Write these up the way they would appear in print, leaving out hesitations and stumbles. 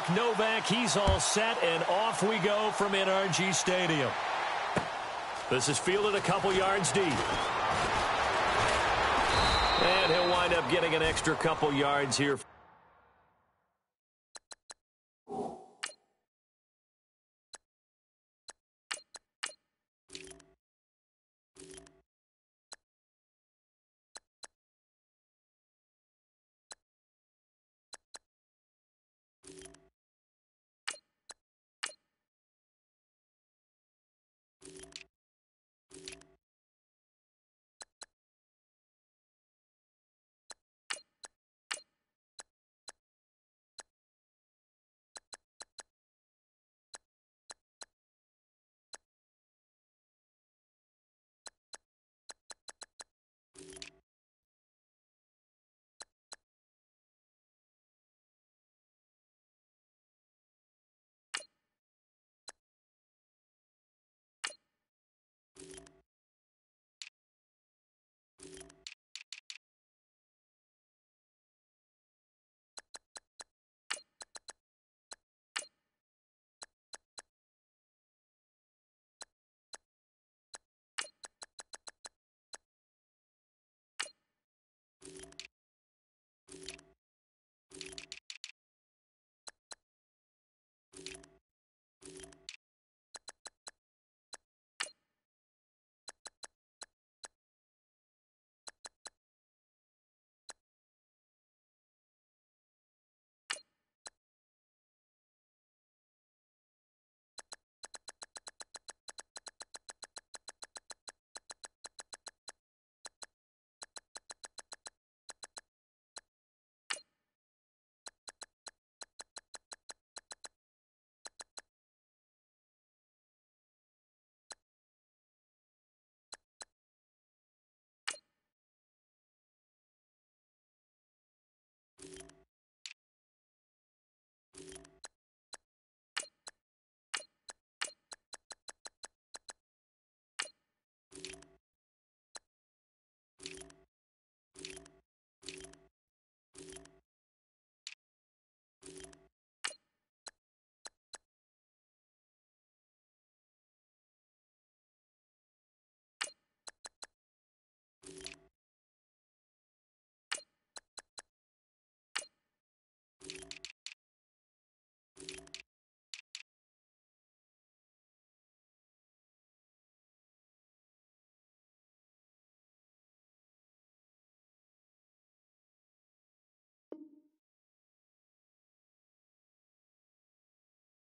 Nick Novak, he's all set, and off we go from NRG Stadium. This is fielded a couple yards deep. And he'll wind up getting an extra couple yards here.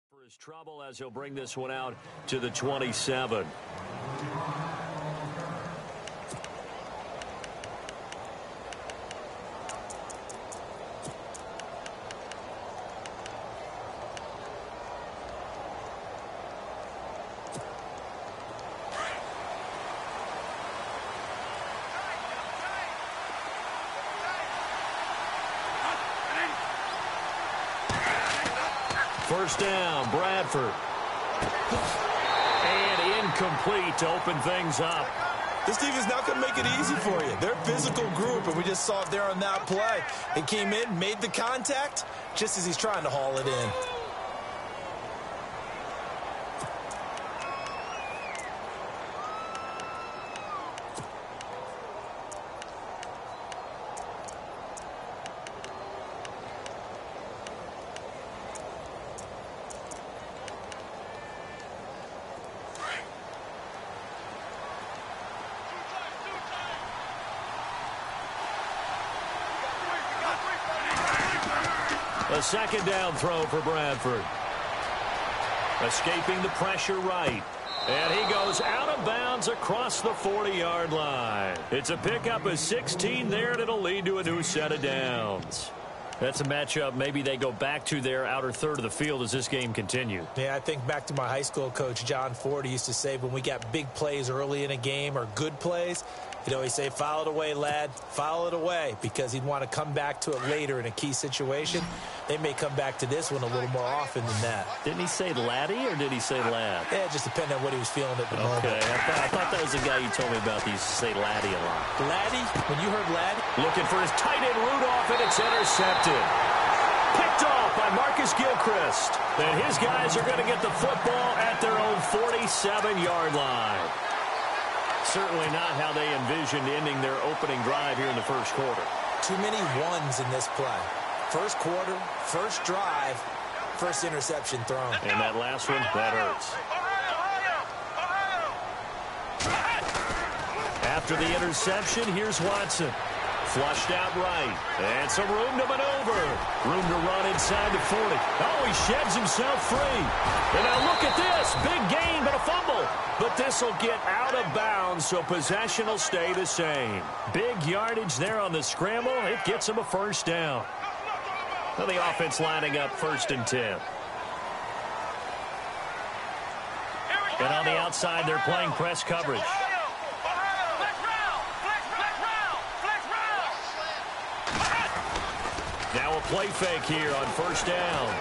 For his trouble as he'll bring this one out to the 27. First down, Bradford. And incomplete to open things up. This defense not going to make it easy for you. They're a physical group, and we just saw it there on that play. He came in, made the contact, just as he's trying to haul it in. A second down throw for Bradford. Escaping the pressure right. And he goes out of bounds across the 40-yard line. It's a pickup of 16 there, and it'll lead to a new set of downs. That's a matchup maybe they go back to their outer third of the field as this game continues. Yeah, I think back to my high school coach, John Ford. He used to say when we got big plays early in a game or good plays, he'd always say, foul it away, lad, foul it away, because he'd want to come back to it later in a key situation. They may come back to this one a little more often than that. Didn't he say laddie or did he say lad? Yeah, it just depended on what he was feeling at the moment. Okay, I thought that was the guy you told me about. He used to say laddie a lot. Laddie? When you heard laddie? Looking for his tight end Rudolph, and it's intercepted. Picked off by on Marcus Gilchrist. And his guys are going to get the football at their own 47-yard line. Certainly not how they envisioned ending their opening drive here in the first quarter. Too many ones in this play. First quarter, first drive, first interception thrown. And that last one, that hurts. After the interception, here's Watson. Flushed out right. And some room to maneuver. Room to run inside the 40. Oh, he sheds himself free. And now look at this. Big gain, but a fumble. But this will get out of bounds, so possession will stay the same. Big yardage there on the scramble. It gets him a first down. Well, the offense lining up 1st and 10. And on the outside, they're playing press coverage. Now a play fake here on 1st down.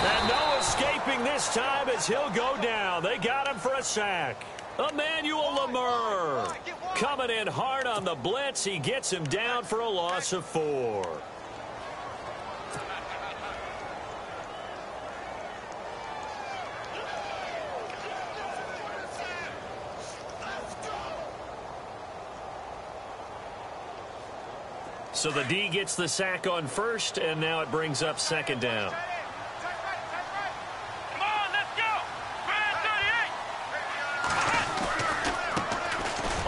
And no escaping this time as he'll go down. They got him for a sack. Emmanuel Lamur coming in hard on the blitz. He gets him down for a loss of 4. So the D gets the sack on 1st, and now it brings up 2nd down. Come on, let's go.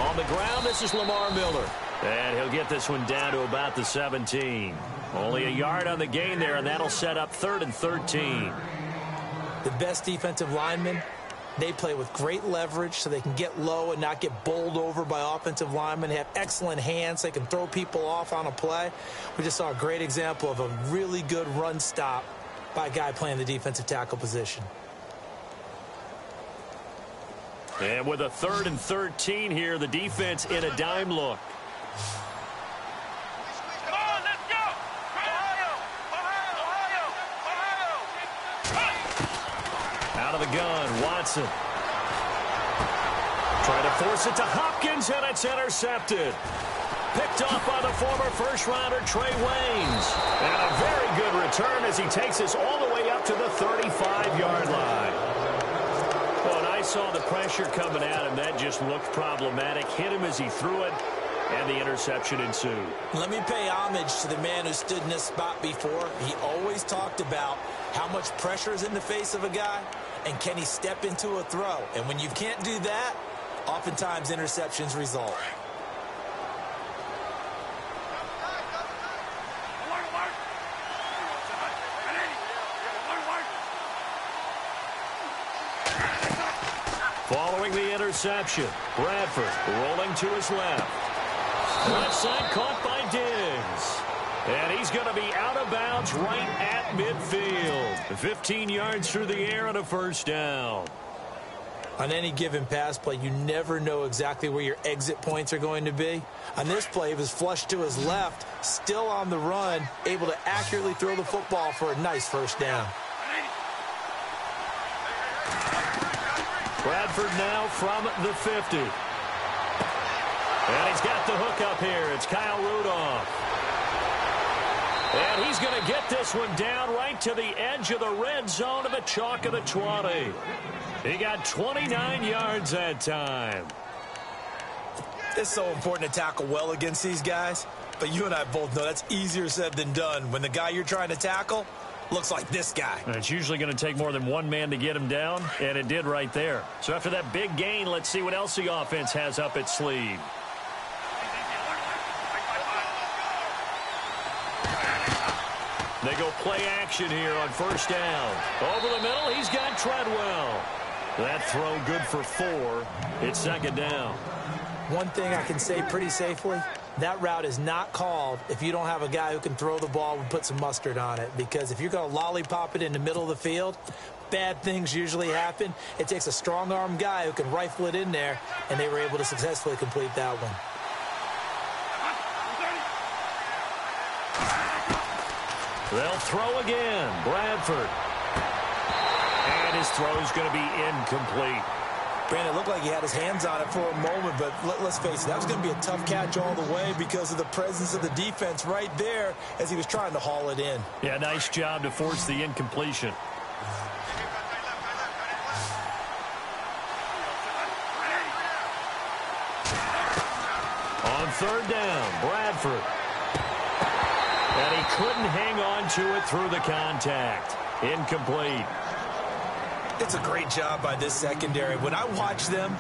On the ground, this is Lamar Miller. And he'll get this one down to about the 17. Only a yard on the gain there, and that'll set up 3rd and 13. The best defensive linemen, they play with great leverage so they can get low and not get bowled over by offensive linemen. They have excellent hands. They can throw people off on a play. We just saw a great example of a really good run stop by a guy playing the defensive tackle position. And with a 3rd and 13 here, the defense in a dime look. Come on, let's go. Ohio. Out of the gun, Watson. Trying to force it to Hopkins, and it's intercepted. Picked off by the former first-rounder Trey Waynes. And a very good return as he takes us all the way up to the 35-yard line. Well, and I saw the pressure coming at him. That just looked problematic. Hit him as he threw it, and the interception ensued. Let me pay homage to the man who stood in this spot before. He always talked about how much pressure is in the face of a guy, and can he step into a throw. And when you can't do that, oftentimes interceptions result. Following the interception, Bradford rolling to his left. Left side caught by Diggs. And he's going to be out of bounds right at midfield. 15 yards through the air and a first down. On any given pass play, you never know exactly where your exit points are going to be. On this play, he was flushed to his left, still on the run, able to accurately throw the football for a nice first down. Bradford now from the 50. And he's got the hook up here. It's Kyle Rudolph. And he's going to get this one down right to the edge of the red zone of the chalk of the 20. He got 29 yards that time. It's so important to tackle well against these guys, but you and I both know that's easier said than done when the guy you're trying to tackle looks like this guy. And it's usually going to take more than one man to get him down, and it did right there. So after that big gain, let's see what else the offense has up its sleeve. They go play action here on first down. Over the middle, he's got Treadwell. That throw good for 4. It's second down. One thing I can say pretty safely, that route is not called if you don't have a guy who can throw the ball and put some mustard on it. Because if you're going to lollipop it in the middle of the field, bad things usually happen. It takes a strong-arm guy who can rifle it in there, and they were able to successfully complete that one. They'll throw again. Bradford. And his throw is going to be incomplete. Brandon, it looked like he had his hands on it for a moment, but let's face it, that was going to be a tough catch all the way because of the presence of the defense right there as he was trying to haul it in. Yeah, nice job to force the incompletion. On third down, Bradford. And he couldn't hang on to it through the contact. Incomplete. It's a great job by this secondary. When I watch them,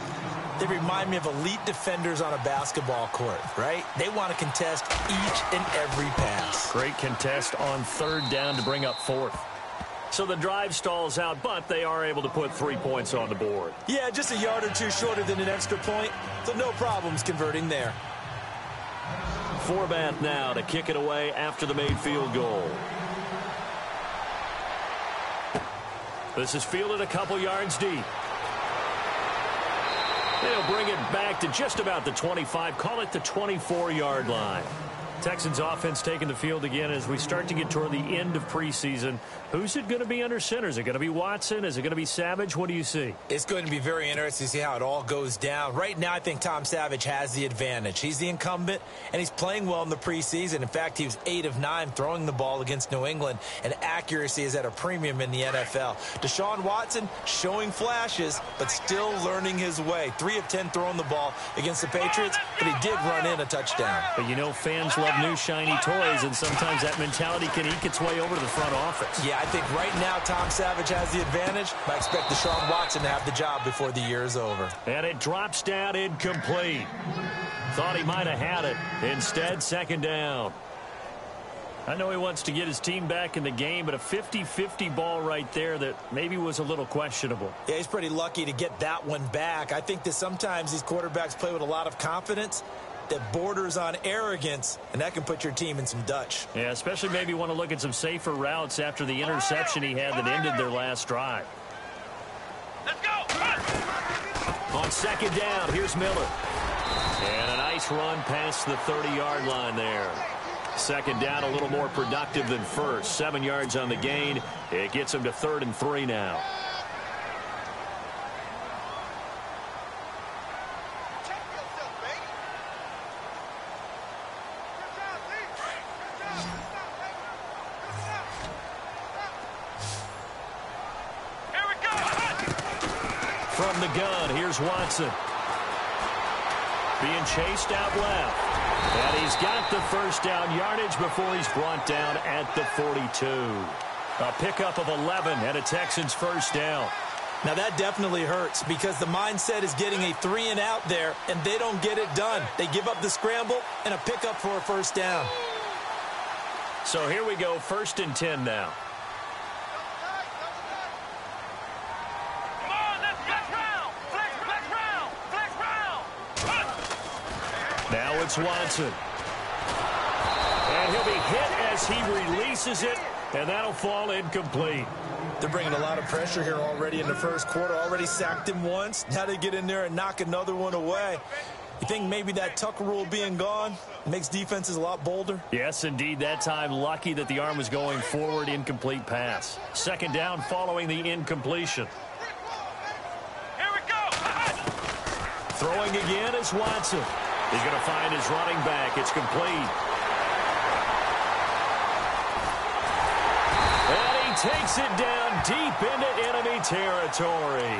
they remind me of elite defenders on a basketball court, right? They want to contest each and every pass. Great contest on third down to bring up fourth. So the drive stalls out, but they are able to put 3 points on the board. Yeah, just a yard or two shorter than an extra point, so no problems converting there. Forbath now to kick it away after the made field goal. This is fielded a couple yards deep. They'll bring it back to just about the 25, call it the 24-yard line. Texans offense taking the field again as we start to get toward the end of preseason. Who's it going to be under center? Is it going to be Watson? Is it going to be Savage? What do you see? It's going to be very interesting to see how it all goes down. Right now, I think Tom Savage has the advantage. He's the incumbent, and he's playing well in the preseason. In fact, he was 8 of 9 throwing the ball against New England, and accuracy is at a premium in the NFL. Deshaun Watson showing flashes, but still learning his way. 3 of 10 throwing the ball against the Patriots, but he did run in a touchdown. But you know, fans love new shiny toys, and sometimes that mentality can eke its way over to the front office. Yeah, I think right now Tom Savage has the advantage. I expect Deshaun Watson to have the job before the year is over. And it drops down incomplete. Thought he might have had it. Instead, second down. I know he wants to get his team back in the game, but a 50-50 ball right there that maybe was a little questionable. Yeah, he's pretty lucky to get that one back. I think that sometimes these quarterbacks play with a lot of confidence that borders on arrogance, and that can put your team in some Dutch. Yeah, especially maybe want to look at some safer routes after the interception he had that ended their last drive. Let's go. On second down, here's Miller. And a nice run past the 30-yard line there. Second down, a little more productive than first. 7 yards on the gain. It gets him to 3rd and 3 now. From the gun, here's Watson. Being chased out left. And he's got the first down yardage before he's brought down at the 42. A pickup of 11 and a Texans first down. Now that definitely hurts because the mindset is getting a 3 and out there, and they don't get it done. They give up the scramble and a pickup for a first down. So here we go, 1st and 10 now. Now it's Watson. And he'll be hit as he releases it, and that'll fall incomplete. They're bringing a lot of pressure here already in the first quarter. Already sacked him once. Now they get in there and knock another one away. You think maybe that Tucker rule being gone makes defenses a lot bolder? Yes, indeed. That time, lucky that the arm was going forward. Incomplete pass. Second down following the incompletion. Here we go. Throwing again is Watson. He's going to find his running back. It's complete. And he takes it down deep into enemy territory.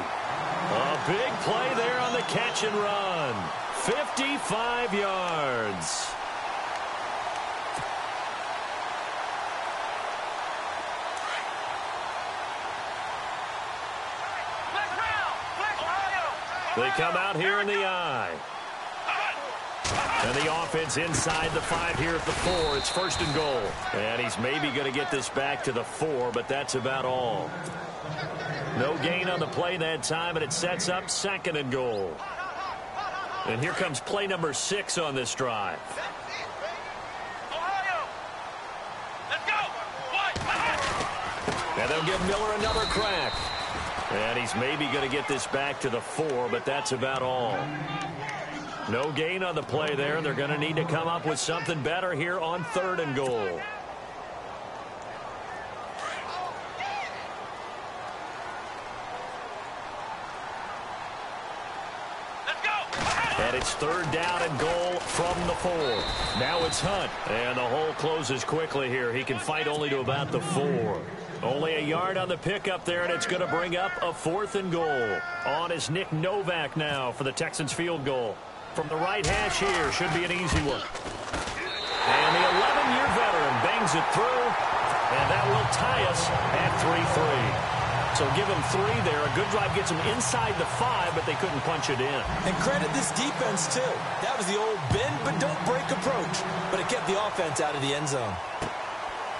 A big play there on the catch and run. 55 yards. They come out here in the I. And the offense inside the 5 here at the 4. It's 1st and goal. And he's maybe going to get this back to the 4, but that's about all. No gain on the play that time, and it sets up 2nd and goal. And here comes play number 6 on this drive. And they'll give Miller another crack. And he's maybe going to get this back to the 4, but that's about all. No gain on the play there. They're going to need to come up with something better here on 3rd and goal. And it's third down and goal from the 4. Now it's Hunt. And the hole closes quickly here. He can fight only to about the 4. Only a yard on the pickup there, and it's going to bring up a 4th and goal. On is Nick Novak now for the Texans field goal. From the right hash here, should be an easy one. And the 11-year veteran bangs it through, and that will tie us at 3-3. So give them 3 there. A good drive gets them inside the 5, but they couldn't punch it in. And credit this defense, too. That was the old bend but don't break approach, but it kept the offense out of the end zone.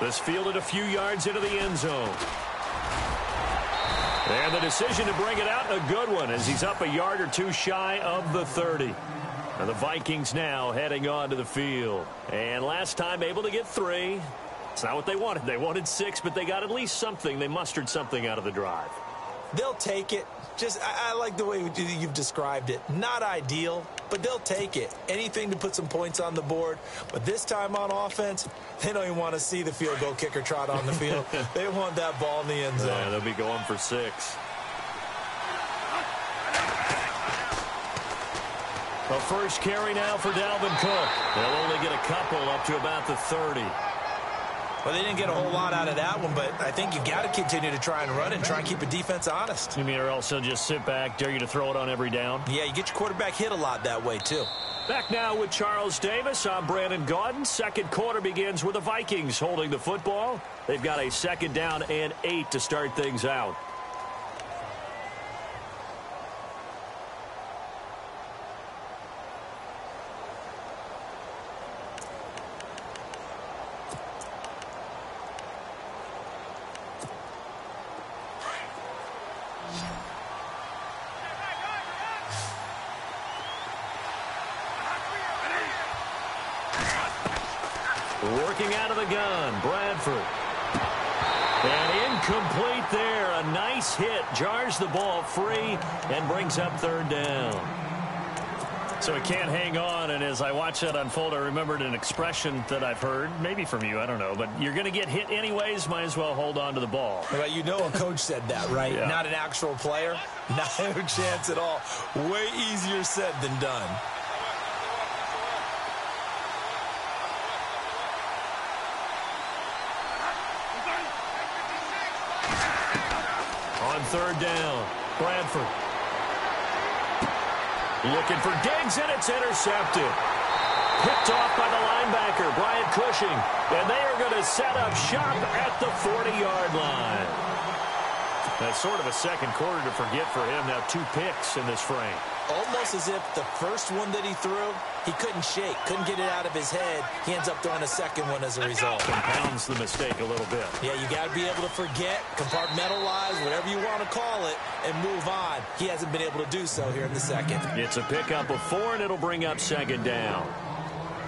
This fielded a few yards into the end zone. And the decision to bring it out, a good one, as he's up a yard or 2 shy of the 30. And the Vikings now heading on to the field. And last time able to get 3. It's not what they wanted. They wanted 6, but they got at least something. They mustered something out of the drive. They'll take it. I like the way you've described it. Not ideal, but they'll take it. Anything to put some points on the board. But this time on offense, they don't even want to see the field goal kicker trot on the field. They want that ball in the end zone. Yeah, they'll be going for 6. A first carry now for Dalvin Cook. They'll only get a couple up to about the 30. Well, they didn't get a whole lot out of that one, but I think you got to continue to try and run and try and keep a defense honest. You mean or else they'll just sit back, dare you to throw it on every down? Yeah, you get your quarterback hit a lot that way, too. Back now with Charles Davis. I'm Brandon Gaudin. Second quarter begins with the Vikings holding the football. They've got a 2nd down and 8 to start things out. Working out of the gun, Bradford. And incomplete there. A nice hit. Jars the ball free and brings up 3rd down. So he can't hang on, and as I watch that unfold, I remembered an expression that I've heard, maybe from you, I don't know, but you're going to get hit anyways, might as well hold on to the ball. Well, you know a coach said that, right? Yeah. Not an actual player. No chance at all. Way easier said than done. On 3rd down, Bradford. Looking for Diggs, and it's intercepted. Picked off by the linebacker, Brian Cushing. And they are going to set up shop at the 40-yard line. That's sort of a second quarter to forget for him. Now 2 picks in this frame. Almost as if the first one that he threw, he couldn't shake, couldn't get it out of his head. He ends up throwing a second one as a result. Compounds the mistake a little bit. Yeah, you got to be able to forget, compartmentalize, whatever you want to call it, and move on. He hasn't been able to do so here in the second. It's a pickup of 4, and it'll bring up 2nd down.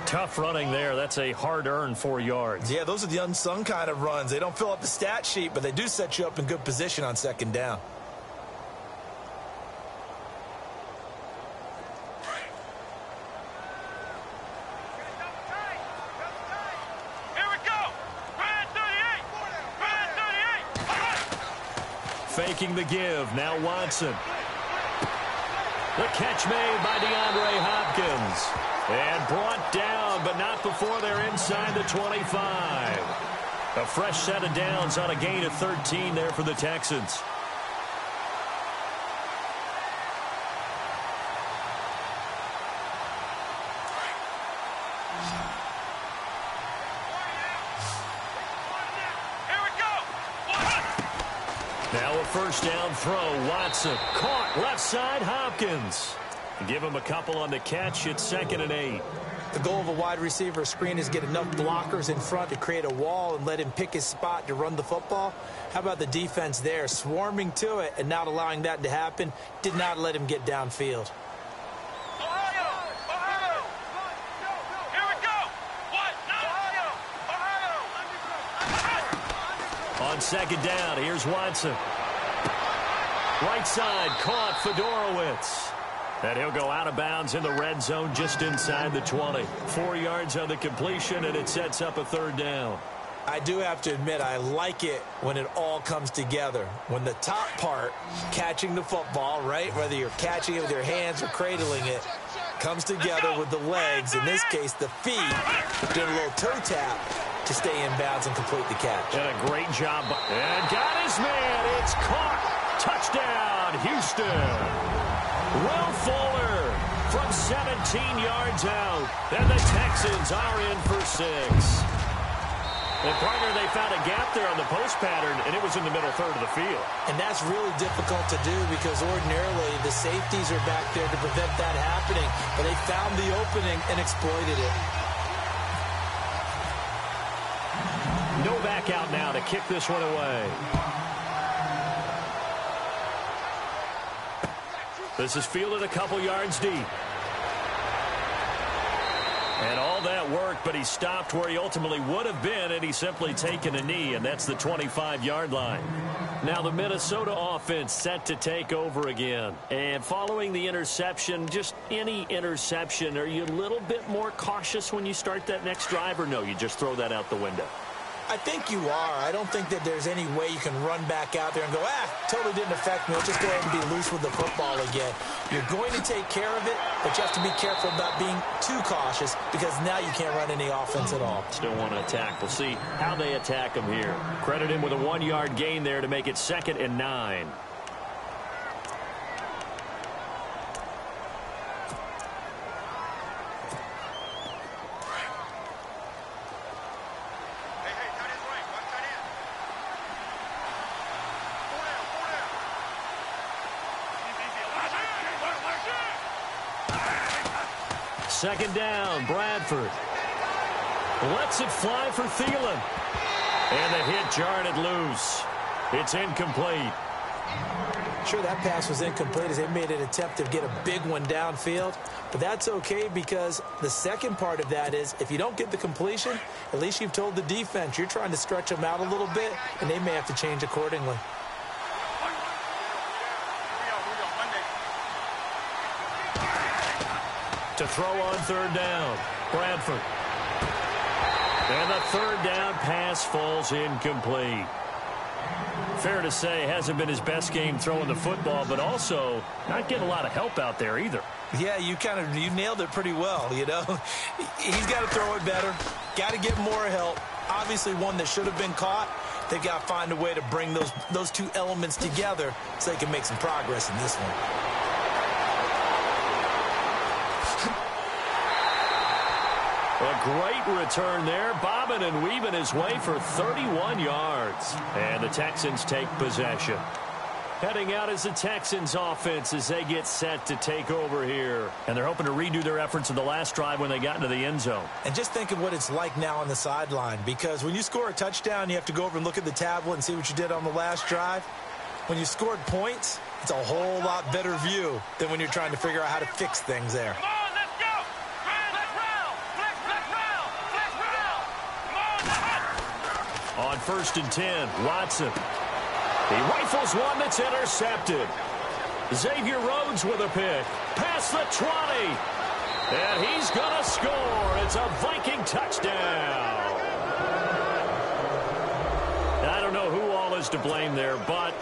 Tough running there. That's a hard-earned 4 yards. Yeah, those are the unsung kind of runs. They don't fill up the stat sheet, but they do set you up in good position on 2nd down. Faking the give. Now Watson. The catch made by DeAndre Hopkins. And brought down, but not before they're inside the 25. A fresh set of downs on a gain of 13 there for the Texans. Now a first down throw. Watson caught left side. Hopkins. Give him a couple on the catch. It's 2nd and 8. The goal of a wide receiver screen is get enough blockers in front to create a wall and let him pick his spot to run the football. How about the defense there, swarming to it and not allowing that to happen? Did not let him get downfield. On 2nd down, here's Watson. Right side, caught Fedorowicz. And he'll go out of bounds in the red zone just inside the 20. 4 yards on the completion, and it sets up a 3rd down. I do have to admit, I like it when it all comes together. When the top part, catching the football, right, whether you're catching it with your hands or cradling it, comes together with the legs, in this case the feet, doing a little toe tap to stay in bounds and complete the catch. And a great job. And got his man. It's caught. Touchdown, Houston. Will Fuller from 17 yards out. And the Texans are in for 6. And partner, they found a gap there on the post pattern, and it was in the middle third of the field. And that's really difficult to do because ordinarily the safeties are back there to prevent that happening. But they found the opening and exploited it. No back out now to kick this one away. This is fielded a couple yards deep. And all that work, but he stopped where he ultimately would have been, and he's simply taken a knee, and that's the 25-yard line. Now the Minnesota offense set to take over again. And following the interception, just any interception, are you a little bit more cautious when you start that next drive, or no, you just throw that out the window? I think you are. I don't think that there's any way you can run back out there and go, totally didn't affect me. Let's just go ahead and be loose with the football again. You're going to take care of it, but you have to be careful about being too cautious because now you can't run any offense at all. Still want to attack. We'll see how they attack him here. Credit him with a 1-yard gain there to make it 2nd and 9. Second down, Bradford. Lets it fly for Thielen. And the hit jarred it loose. It's incomplete. Sure, that pass was incomplete as they made an attempt to get a big one downfield. But that's okay because the second part of that is if you don't get the completion, at least you've told the defense you're trying to stretch them out a little bit, and they may have to change accordingly. To throw on third down, Bradford. And the third down pass falls incomplete. Fair to say, hasn't been his best game throwing the football, but also not getting a lot of help out there either. Yeah, you nailed it pretty well, you know. He's got to throw it better, got to get more help. Obviously one that should have been caught. They've got to find a way to bring those two elements together so they can make some progress in this one. A great return there, bobbing and weaving his way for 31 yards. And the Texans take possession. Heading out is the Texans offense as they get set to take over here. And they're hoping to redo their efforts in the last drive when they got into the end zone. And just think of what it's like now on the sideline, because when you score a touchdown, you have to go over and look at the tablet and see what you did on the last drive. When you scored points, it's a whole lot better view than when you're trying to figure out how to fix things there. On 1st and 10, Watson. He rifles one that's intercepted. Xavier Rhodes with a pick. Past the 20. And he's going to score. It's a Viking touchdown. I don't know who all is to blame there, but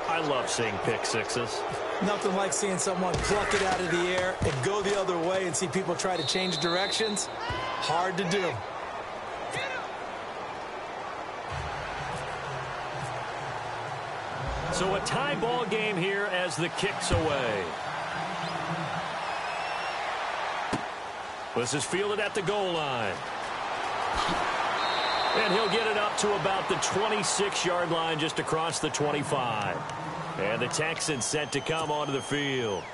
I love seeing pick sixes. Nothing like seeing someone pluck it out of the air and go the other way and see people try to change directions. Hard to do. So a tie ball game here as the kick's away. This is fielded at the goal line. And he'll get it up to about the 26-yard line just across the 25. And the Texans set to come onto the field.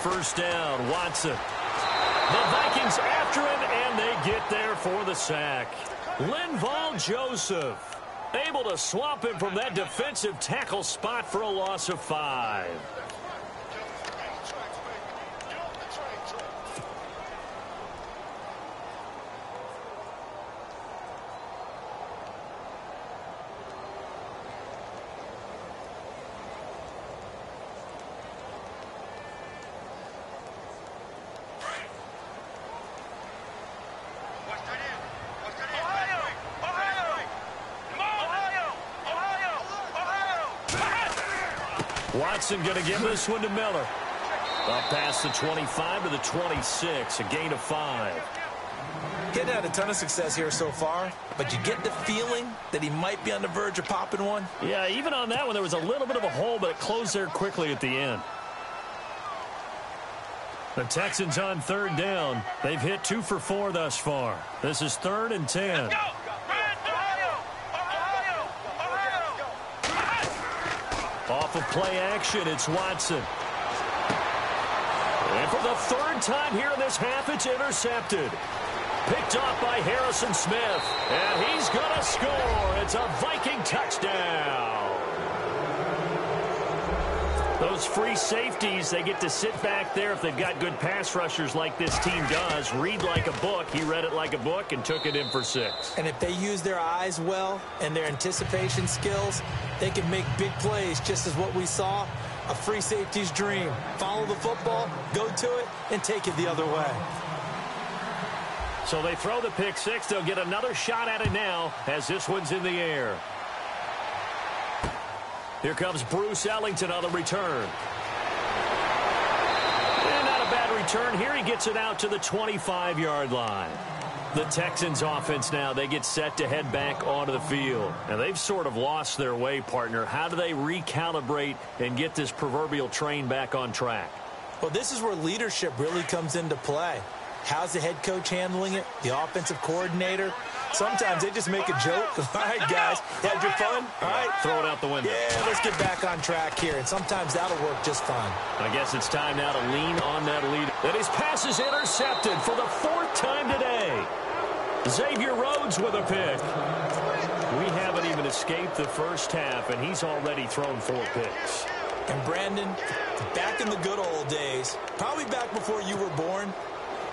First down, Watson. The Vikings after him, and they get there for the sack. Linval Joseph able to swap him from that defensive tackle spot for a loss of 5. Watson going to give this one to Miller. Up past the 25 to the 26, a gain of 5. He hadn't had a ton of success here so far, but you get the feeling that he might be on the verge of popping one. Yeah, even on that one, there was a little bit of a hole, but it closed there quickly at the end. The Texans on 3rd down. They've hit 2 for 4 thus far. This is 3rd and 10. Off of play action, it's Watson. And for the 3rd time here in this half, it's intercepted. Picked off by Harrison Smith. And he's going to score. It's a Viking touchdown. Those free safeties, they get to sit back there if they've got good pass rushers like this team does. Read like a book. He read it like a book and took it in for 6. And if they use their eyes well and their anticipation skills, they can make big plays, just as what we saw. A free safety's dream. Follow the football, go to it, and take it the other way. So they throw the pick 6. They'll get another shot at it now as this one's in the air. Here comes Bruce Ellington on the return. And not a bad return here. He gets it out to the 25-yard line. The Texans offense now, they get set to head back onto the field. Now, they've sort of lost their way, partner. How do they recalibrate and get this proverbial train back on track? Well, this is where leadership really comes into play. How's the head coach handling it? The offensive coordinator? Sometimes they just make a joke. All right, guys, had your fun? All right. Throw it out the window. Yeah, let's get back on track here. And sometimes that'll work just fine. I guess it's time now to lean on that lead. And his pass is intercepted for the 4th time today. Xavier Rhodes with a pick. We haven't even escaped the first half, and he's already thrown 4 picks. And Brandon, back in the good old days, probably back before you were born,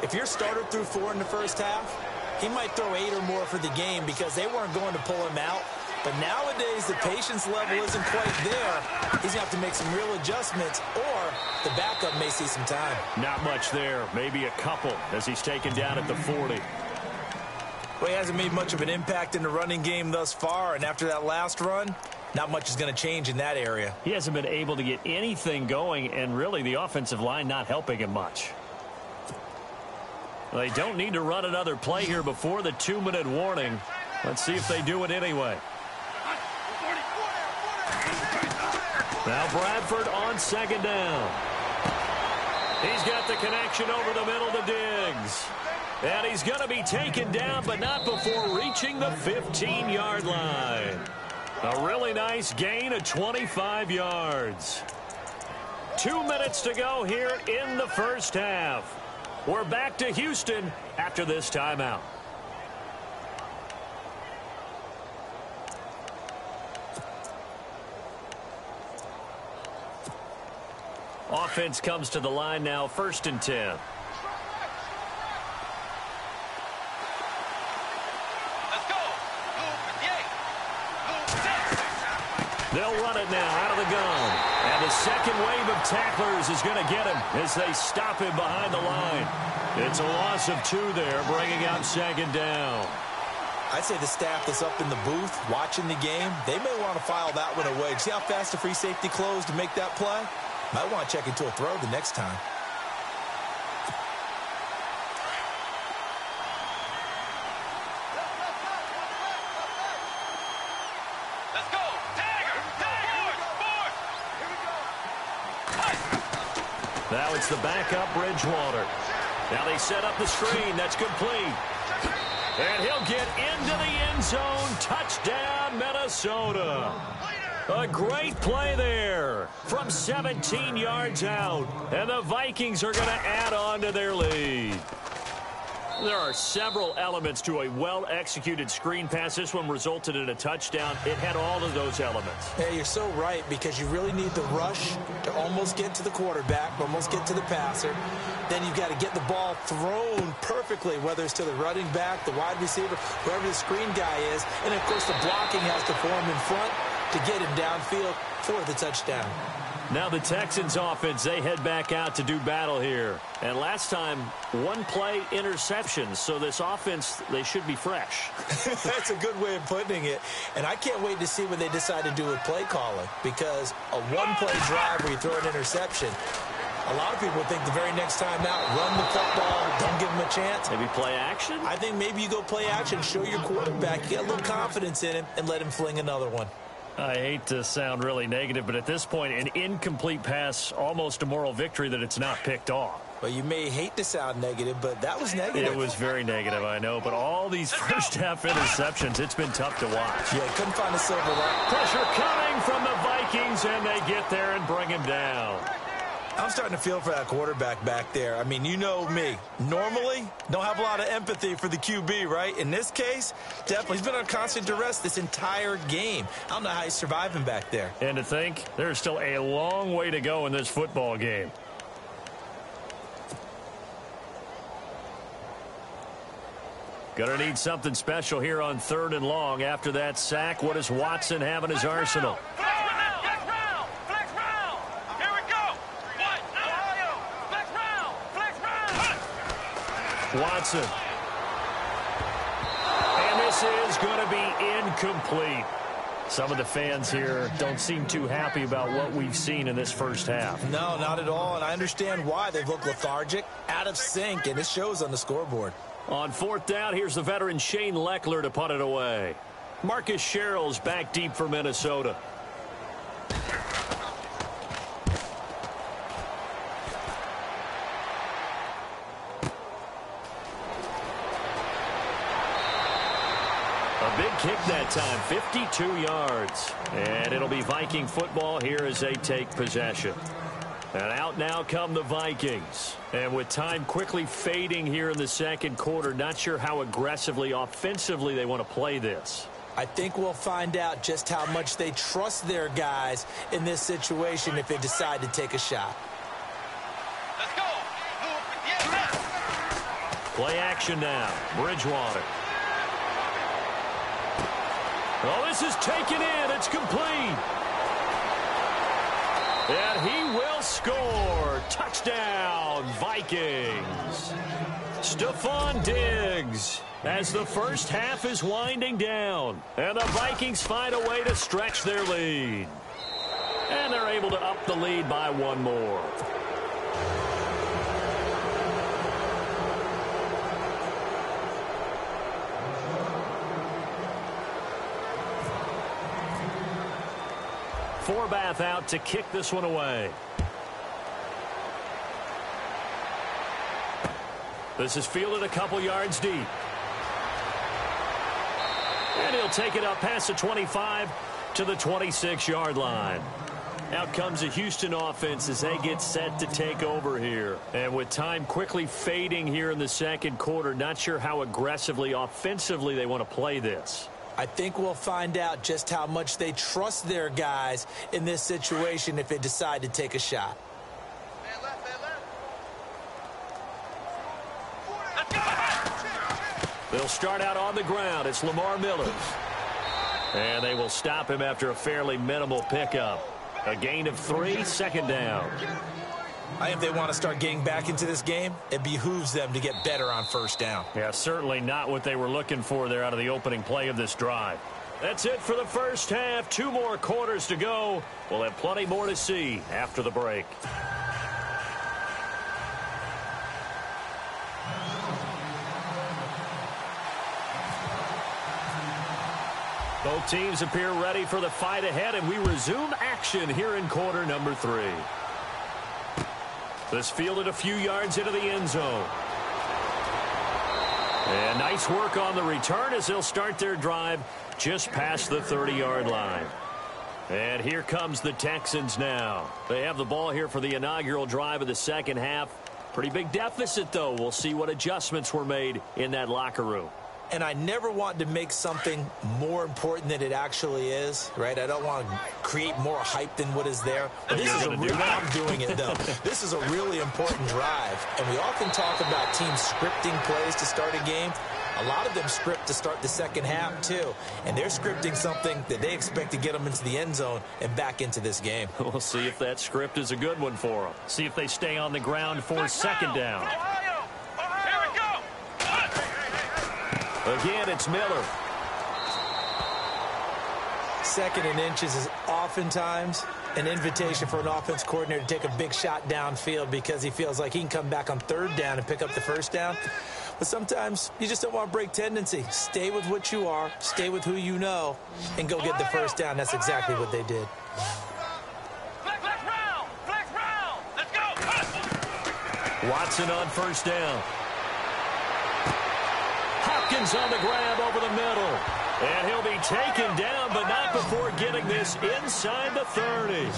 if your starter threw 4 in the first half, he might throw 8 or more for the game because they weren't going to pull him out. But nowadays, the patience level isn't quite there. He's going to have to make some real adjustments, or the backup may see some time. Not much there. Maybe a couple as he's taken down at the 40. Well, he hasn't made much of an impact in the running game thus far, and after that last run, not much is going to change in that area. He hasn't been able to get anything going, and really the offensive line not helping him much. They don't need to run another play here before the 2-minute warning. Let's see if they do it anyway. Now Bradford on 2nd down. He's got the connection over the middle to Diggs. And he's going to be taken down, but not before reaching the 15-yard line. A really nice gain of 25 yards. 2 minutes to go here in the first half. We're back to Houston after this timeout. Offense comes to the line now, 1st and 10. They'll run it now out of the gun. And the second wave of tacklers is going to get him as they stop him behind the line. It's a loss of 2 there, bringing out 2nd down. I'd say the staff that's up in the booth watching the game, they may want to file that one away. See how fast the free safety closed to make that play? Might want to check into a throw the next time. Now it's the backup Bridgewater. Now they set up the screen. That's complete. And he'll get into the end zone. Touchdown, Minnesota. A great play there from 17 yards out. And the Vikings are going to add on to their lead. There are several elements to a well-executed screen pass. This one resulted in a touchdown. It had all of those elements. Yeah, you're so right, because you really need the rush to almost get to the quarterback, almost get to the passer. Then you've got to get the ball thrown perfectly, whether it's to the running back, the wide receiver, wherever the screen guy is. And, of course, the blocking has to form in front. to get him downfield for the touchdown. Now the Texans offense, they head back out to do battle here. And last time, one play interception. So this offense, they should be fresh. That's a good way of putting it. And I can't wait to see what they decide to do with play calling, because a one-play drive where you throw an interception, a lot of people think the very next time out, run the football, don't give them a chance. Maybe play action? I think maybe you go play action, show your quarterback, get a little confidence in him, and let him fling another one. I hate to sound really negative, but at this point, an incomplete pass, almost a moral victory that it's not picked off. Well, you may hate to sound negative, but that was negative. It was very negative, I know. But all these first-half interceptions, it's been tough to watch. Yeah, couldn't find a silver lining. Pressure coming from the Vikings, and they get there and bring him down. I'm starting to feel for that quarterback back there. I mean, you know me. Normally, don't have a lot of empathy for the QB, right? In this case, definitely. He's been on constant duress this entire game. I don't know how he's surviving back there. And to think, there's still a long way to go in this football game. Gonna need something special here on 3rd and long. After that sack, what does Watson have in his arsenal? Watson. And this is going to be incomplete. Some of the fans here don't seem too happy about what we've seen in this first half. No, not at all, and I understand why. They've looked lethargic, out of sync, and it shows on the scoreboard. On 4th down, here's the veteran Shane Leckler to punt it away. Marcus Sherrill's back deep for Minnesota. A big kick that time, 52 yards. And it'll be Viking football here as they take possession. And out now come the Vikings. And with time quickly fading here in the second quarter, not sure how aggressively, offensively they want to play this. I think we'll find out just how much they trust their guys in this situation if they decide to take a shot. Let's go. Yeah. Play action now. Bridgewater. Oh, this is taken in. It's complete. And he will score. Touchdown, Vikings. Stephon Diggs as the first half is winding down. And the Vikings find a way to stretch their lead. And they're able to up the lead by one more. Forbath out to kick this one away. This is fielded a couple yards deep. And he'll take it up past the 25 to the 26-yard line. Out comes the Houston offense as they get set to take over here. And with time quickly fading here in the second quarter, not sure how aggressively, offensively they want to play this. I think we'll find out just how much they trust their guys in this situation if they decide to take a shot. They'll start out on the ground. It's Lamar Miller. And they will stop him after a fairly minimal pickup. A gain of 3, 2nd down. I think if they want to start getting back into this game, it behooves them to get better on 1st down. Yeah, certainly not what they were looking for there out of the opening play of this drive. That's it for the first half. 2 more quarters to go. We'll have plenty more to see after the break. Both teams appear ready for the fight ahead, and we resume action here in quarter number 3. This fielded a few yards into the end zone. And nice work on the return as they'll start their drive just past the 30-yard line. And here comes the Texans now. They have the ball here for the inaugural drive of the second half. Pretty big deficit, though. We'll see what adjustments were made in that locker room. And I never want to make something more important than it actually is, right? I don't want to create more hype than what is there. But this is I'm doing it, though. This is a really important drive. And we often talk about teams scripting plays to start a game. A lot of them script to start the second half, too. And they're scripting something that they expect to get them into the end zone and back into this game. We'll see if that script is a good one for them. See if they stay on the ground for second down. Here we go. Again, it's Miller. Second and inches is oftentimes an invitation for an offense coordinator to take a big shot downfield because he feels like he can come back on third down and pick up the first down. But sometimes you just don't want to break tendency. Stay with what you are, stay with who you know, and go get the first down. That's exactly what they did. Flex round. Let's go. Watson on first down. Hopkins on the grab over the middle. And he'll be taken down, but not before getting this inside the 30.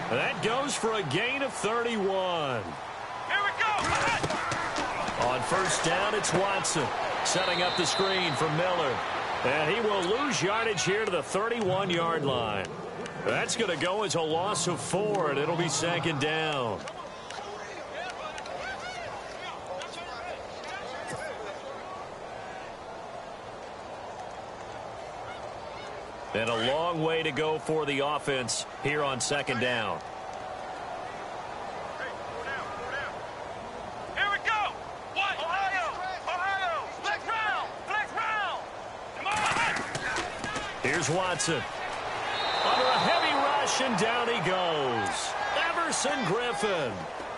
That goes for a gain of 31. Here we go. On first down, it's Watson. Setting up the screen for Miller. And he will lose yardage here to the 31-yard line. That's going to go as a loss of 4, and it'll be second down. And a long way to go for the offense here on second down. Here we go. What? Ohio. Flex round. Come on. Here's Watson. Under a heavy rush, and down he goes. Everson Griffin.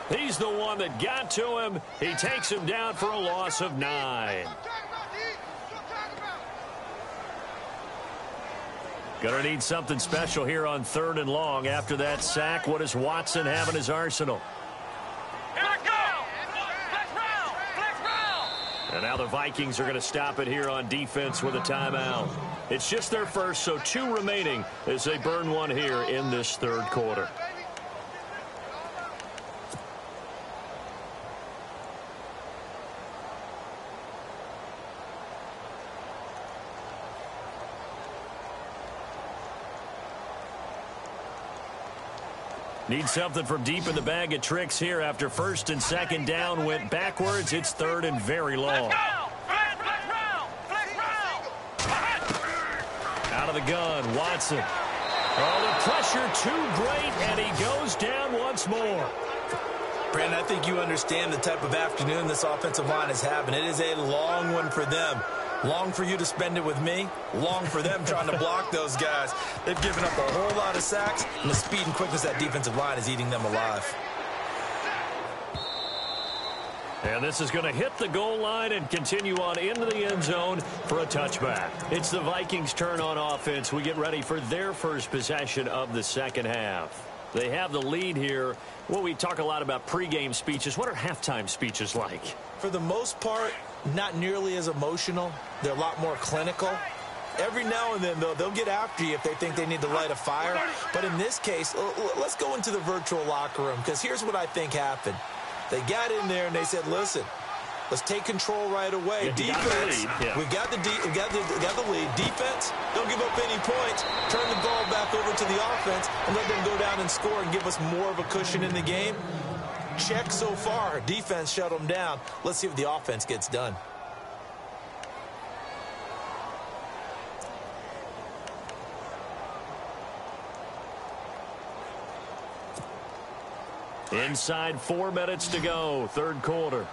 He's the one that got to him. He takes him down for a loss of 9. Going to need something special here on third and long. After that sack, what does Watson have in his arsenal? Here we go. Flex round. And now the Vikings are going to stop it here on defense with a timeout. It's just their first, so 2 remaining as they burn one here in this third quarter. Need something from deep in the bag of tricks here after first and second down went backwards. It's third and very long. Flex round. Out of the gun, Watson. Oh, the pressure too great, and he goes down once more. Brandon, I think you understand the type of afternoon this offensive line is having. It is a long one for them. Long for you to spend it with me. Long for them trying to block those guys. They've given up a whole lot of sacks, and the speed and quickness of that defensive line is eating them alive. And this is going to hit the goal line and continue on into the end zone for a touchback. It's the Vikings' turn on offense. We get ready for their first possession of the second half. They have the lead here. Well, we talk a lot about pregame speeches. What are halftime speeches like? For the most part, not nearly as emotional. They're a lot more clinical. Every now and then, though, they'll get after you if they think they need to light a fire. But in this case, let's go into the virtual locker room, because here's what I think happened. They got in there and they said, listen, let's take control right away. Defense, we got the lead. Defense, don't give up any points. Turn the ball back over to the offense and let them go down and score and give us more of a cushion in the game. Check so far. Defense shut them down. Let's see if the offense gets done. Inside 4 minutes to go, third quarter.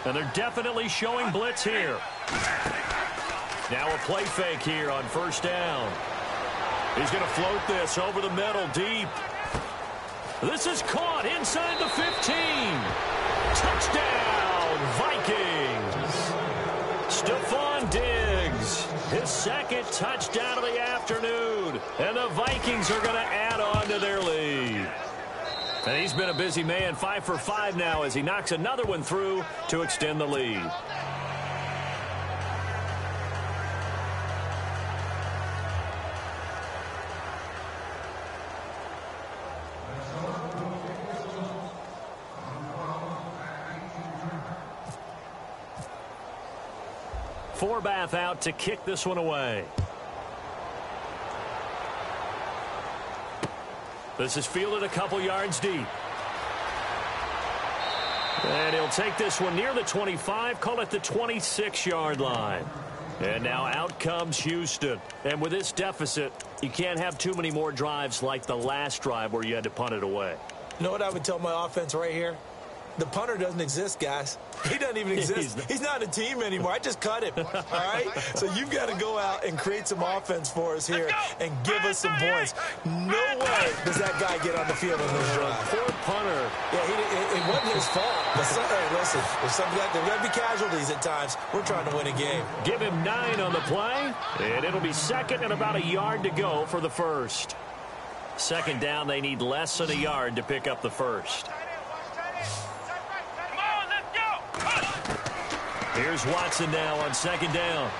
And they're definitely showing blitz here. Now a play fake here on first down. He's going to float this over the middle deep. This is caught inside the 15. Touchdown, Vikings. Stephon Diggs, his second touchdown of the afternoon. And the Vikings are going to add on to their lead. And he's been a busy man, 5 for 5 now as he knocks another one through to extend the lead. Forbath out to kick this one away. This is fielded a couple yards deep. And he'll take this one near the 25, call it the 26-yard line. And now out comes Houston. And with this deficit, you can't have too many more drives like the last drive where you had to punt it away. You know what I would tell my offense right here? The punter doesn't exist, guys. He doesn't even exist. He's not a team anymore. I just cut him, all right? So you've got to go out and create some offense for us here and give us some points. No way does that guy get on the field on this drive. Poor punter. Yeah, it wasn't his fault. But hey, listen, there's got to be casualties at times. We're trying to win a game. Give him 9 on the play, and it'll be second and about a yard to go for the first. Second down, they need less than a yard to pick up the first. Here's Watson now on second down.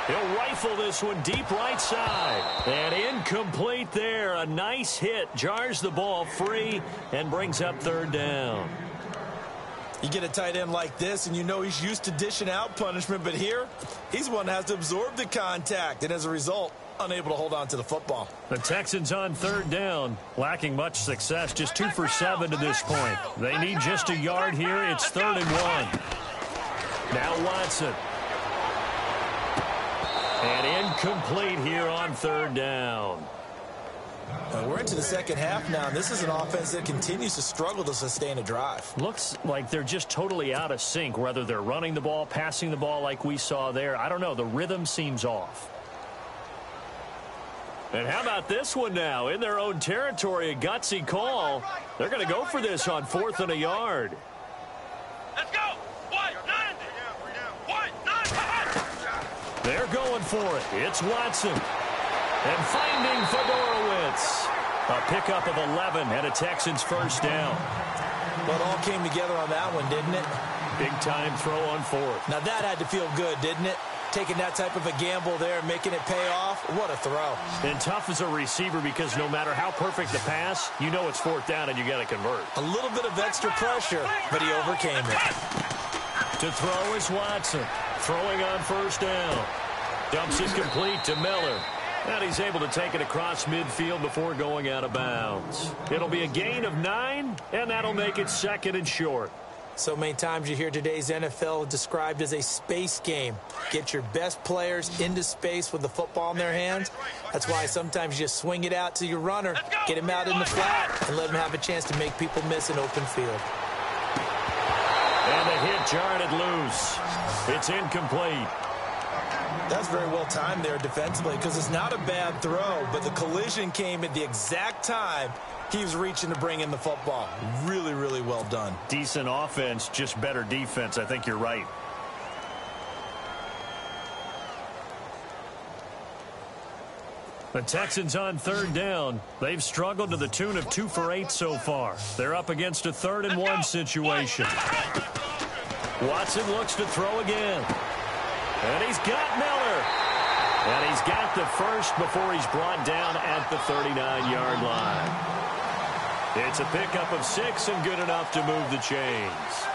He'll rifle this one deep right side. And incomplete there. A nice hit. Jars the ball free and brings up third down. You get a tight end like this, and you know he's used to dishing out punishment. But here, he's one that has to absorb the contact. And as a result, unable to hold on to the football. The Texans on third down, lacking much success, just 2 for 7 to this point. They need just a yard here. It's 3rd and 1. Now Watson. And incomplete here on third down. We're into the second half now, and this is an offense that continues to struggle to sustain a drive. Looks like they're just totally out of sync, whether they're running the ball, passing the ball like we saw there. I don't know. The rhythm seems off. And how about this one now? In their own territory, a gutsy call. They're going to go for this on 4th and a yard. Let's go. They're going for it. It's Watson. And finding Fedorowicz. A pickup of 11 and a Texans first down. Well, it all came together on that one, didn't it? Big-time throw on 4th. Now, that had to feel good, didn't it? Taking that type of a gamble there and making it pay off. What a throw. And tough as a receiver because no matter how perfect the pass, you know it's 4th down and you got to convert. A little bit of extra pressure, but he overcame it. To throw is Watson. Throwing on first down. Dumps it complete to Miller. And he's able to take it across midfield before going out of bounds. It'll be a gain of 9, and that'll make it 2nd and short. So many times you hear today's NFL described as a space game. Get your best players into space with the football in their hands. That's why sometimes you just swing it out to your runner, get him out in the flat, and let him have a chance to make people miss an open field. And the hit jarred it loose. It's incomplete. That's very well timed there defensively because it's not a bad throw, but the collision came at the exact time he was reaching to bring in the football. Really, really well done. Decent offense, just better defense. I think you're right. The Texans on third down. They've struggled to the tune of 2 for 8 so far. They're up against a 3rd and 1 situation. Watson looks to throw again. And he's got Miller. And he's got the first before he's brought down at the 39-yard line. It's a pickup of 6 and good enough to move the chains.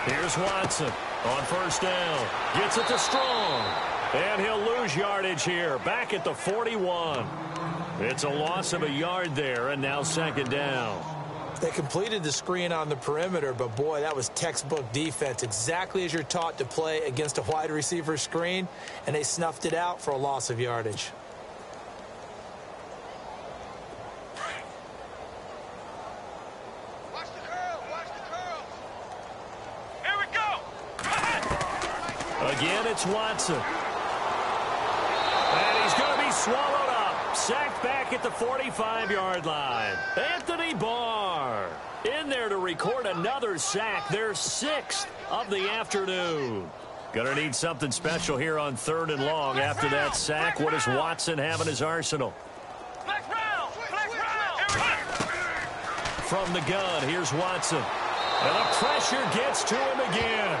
Here's Watson on first down. Gets it to Strong. And he'll lose yardage here. Back at the 41. It's a loss of a yard there, and now 2nd down. They completed the screen on the perimeter, but boy, that was textbook defense. Exactly as you're taught to play against a wide receiver screen, and they snuffed it out for a loss of yardage. Watch the curl. Watch the curl. Here we go. Again, it's Watson. And he's going to be swallowed up. Sacked back at the 45-yard line. Anthony Barr in there to record another sack. Their 6th of the afternoon. Going to need something special here on 3rd and long after that sack. What does Watson have in his arsenal? Flex round. Flex round. From the gun, here's Watson. And the pressure gets to him again.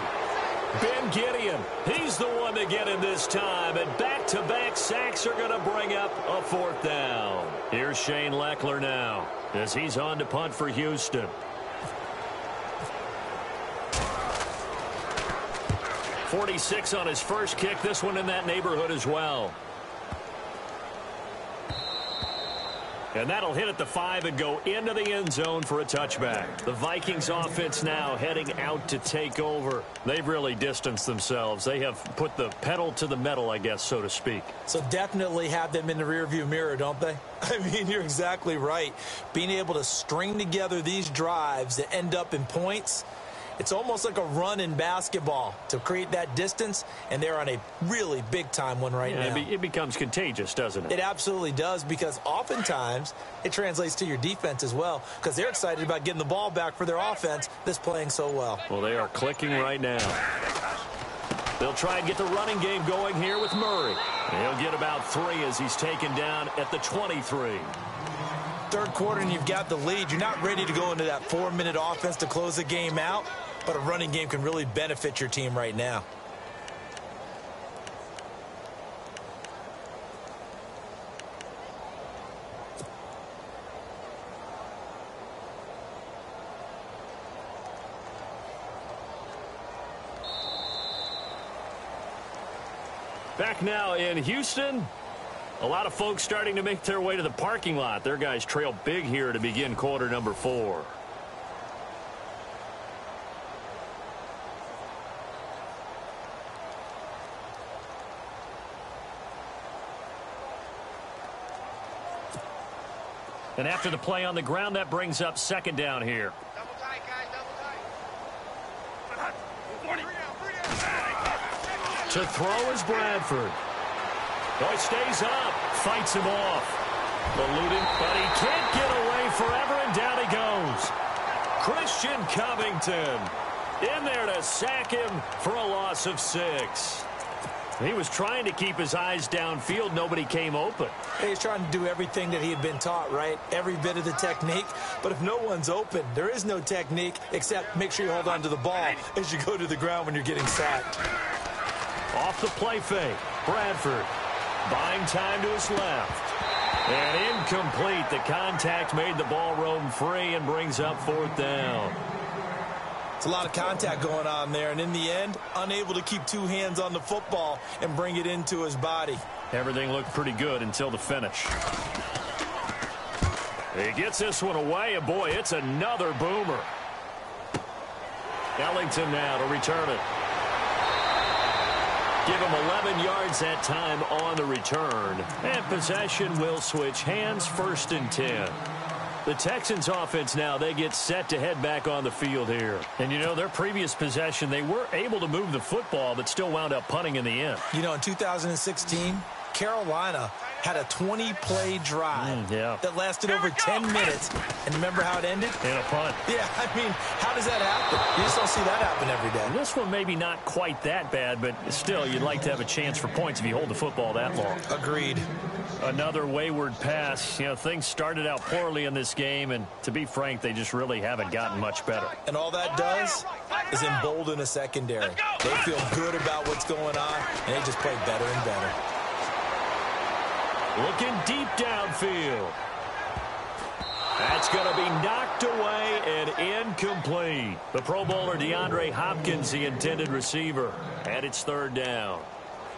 Ben Gideon, he's the one to get him this time. And back-to-back sacks are going to bring up a 4th down. Here's Shane Leckler now as he's on to punt for Houston. 46 on his first kick. This one in that neighborhood as well. And that'll hit at the 5 and go into the end zone for a touchback. The Vikings offense now heading out to take over. They've really distanced themselves. They have put the pedal to the metal, I guess, so to speak. So definitely have them in the rearview mirror, don't they? I mean, you're exactly right. Being able to string together these drives that end up in points, it's almost like a run in basketball to create that distance, and they're on a really big-time one right now. It becomes contagious, doesn't it? It absolutely does, because oftentimes it translates to your defense as well, because they're excited about getting the ball back for their offense that's playing so well. Well, they are clicking right now. They'll try and get the running game going here with Murray. He'll get about 3 as he's taken down at the 23. Third quarter and you've got the lead. You're not ready to go into that 4-minute offense to close the game out, but a running game can really benefit your team right now. Back now in Houston. A lot of folks starting to make their way to the parking lot. Their guys trail big here to begin quarter number 4. And after the play on the ground, that brings up second down here. Double tight, guys, double tight. To throw is Bradford. Boy stays up, fights him off. Eluding, but he can't get away forever, and down he goes. Christian Covington in there to sack him for a loss of 6. He was trying to keep his eyes downfield. Nobody came open. He's trying to do everything that he had been taught, right? Every bit of the technique. But if no one's open, there is no technique except make sure you hold on to the ball as you go to the ground when you're getting sacked. Off the play fake, Bradford buying time to his left. And incomplete. The contact made the ball roam free and brings up 4th down. It's a lot of contact going on there, and in the end, unable to keep 2 hands on the football and bring it into his body. Everything looked pretty good until the finish. He gets this one away, and boy, it's another boomer. Ellington now to return it. Give him 11 yards that time on the return. And possession will switch hands, 1st and 10. The Texans offense now, they get set to head back on the field here. And, you know, their previous possession, they were able to move the football, but still wound up punting in the end. You know, in 2016, Carolina had a 20-play drive that lasted over 10 minutes. And remember how it ended? In a punt. Yeah, I mean, how does that happen? You just don't see that happen every day. And this one maybe not quite that bad, but still, you'd like to have a chance for points if you hold the football that long. Agreed. Another wayward pass. You know, things started out poorly in this game, and to be frank, they just really haven't gotten much better. And all that does is embolden a secondary. They feel good about what's going on, and they just play better and better. Looking deep downfield. That's going to be knocked away and incomplete. The Pro Bowler DeAndre Hopkins, the intended receiver, and it's 3rd down.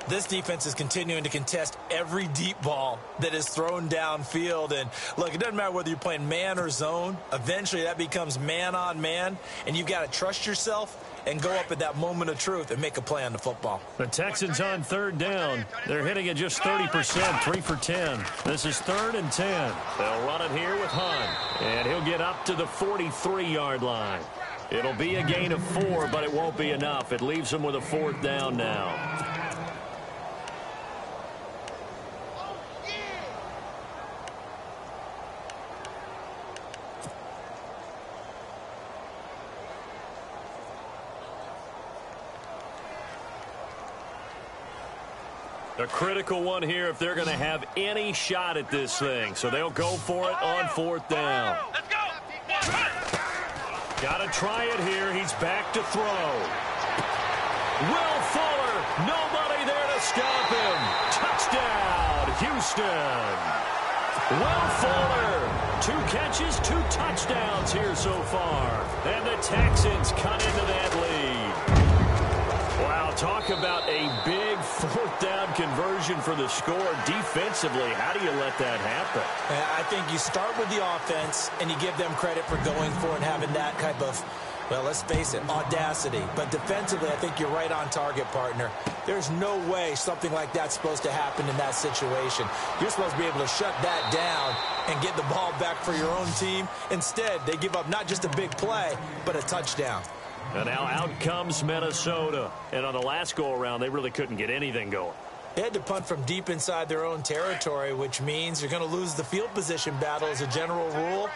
This defense is continuing to contest every deep ball that is thrown downfield. And, look, it doesn't matter whether you're playing man or zone. Eventually, that becomes man-on-man, and you've got to trust yourself and go up at that moment of truth and make a play on the football. The Texans on 3rd down. They're hitting at just 30%, 3 for 10. This is 3rd and 10. They'll run it here with Hunt, and he'll get up to the 43-yard line. It'll be a gain of 4, but it won't be enough. It leaves them with a 4th down now. A critical one here if they're going to have any shot at this thing. So they'll go for it on 4th down. Let's go. Got to try it here. He's back to throw. Will Fuller, nobody there to stop him. Touchdown, Houston. Will Fuller, 2 catches, 2 touchdowns here so far. And the Texans cut into that lead. Wow, Now talk about a big fourth down conversion for the score. Defensively, how do you let that happen? I think you start with the offense and you give them credit for going for and having that type of, well, let's face it, audacity. But defensively, I think you're right on target, partner. There's no way something like that's supposed to happen in that situation. You're supposed to be able to shut that down and get the ball back for your own team. Instead, they give up not just a big play, but a touchdown. And now out comes Minnesota. And on the last go-around, they really couldn't get anything going. They had to punt from deep inside their own territory, which means you're going to lose the field position battle as a general rule.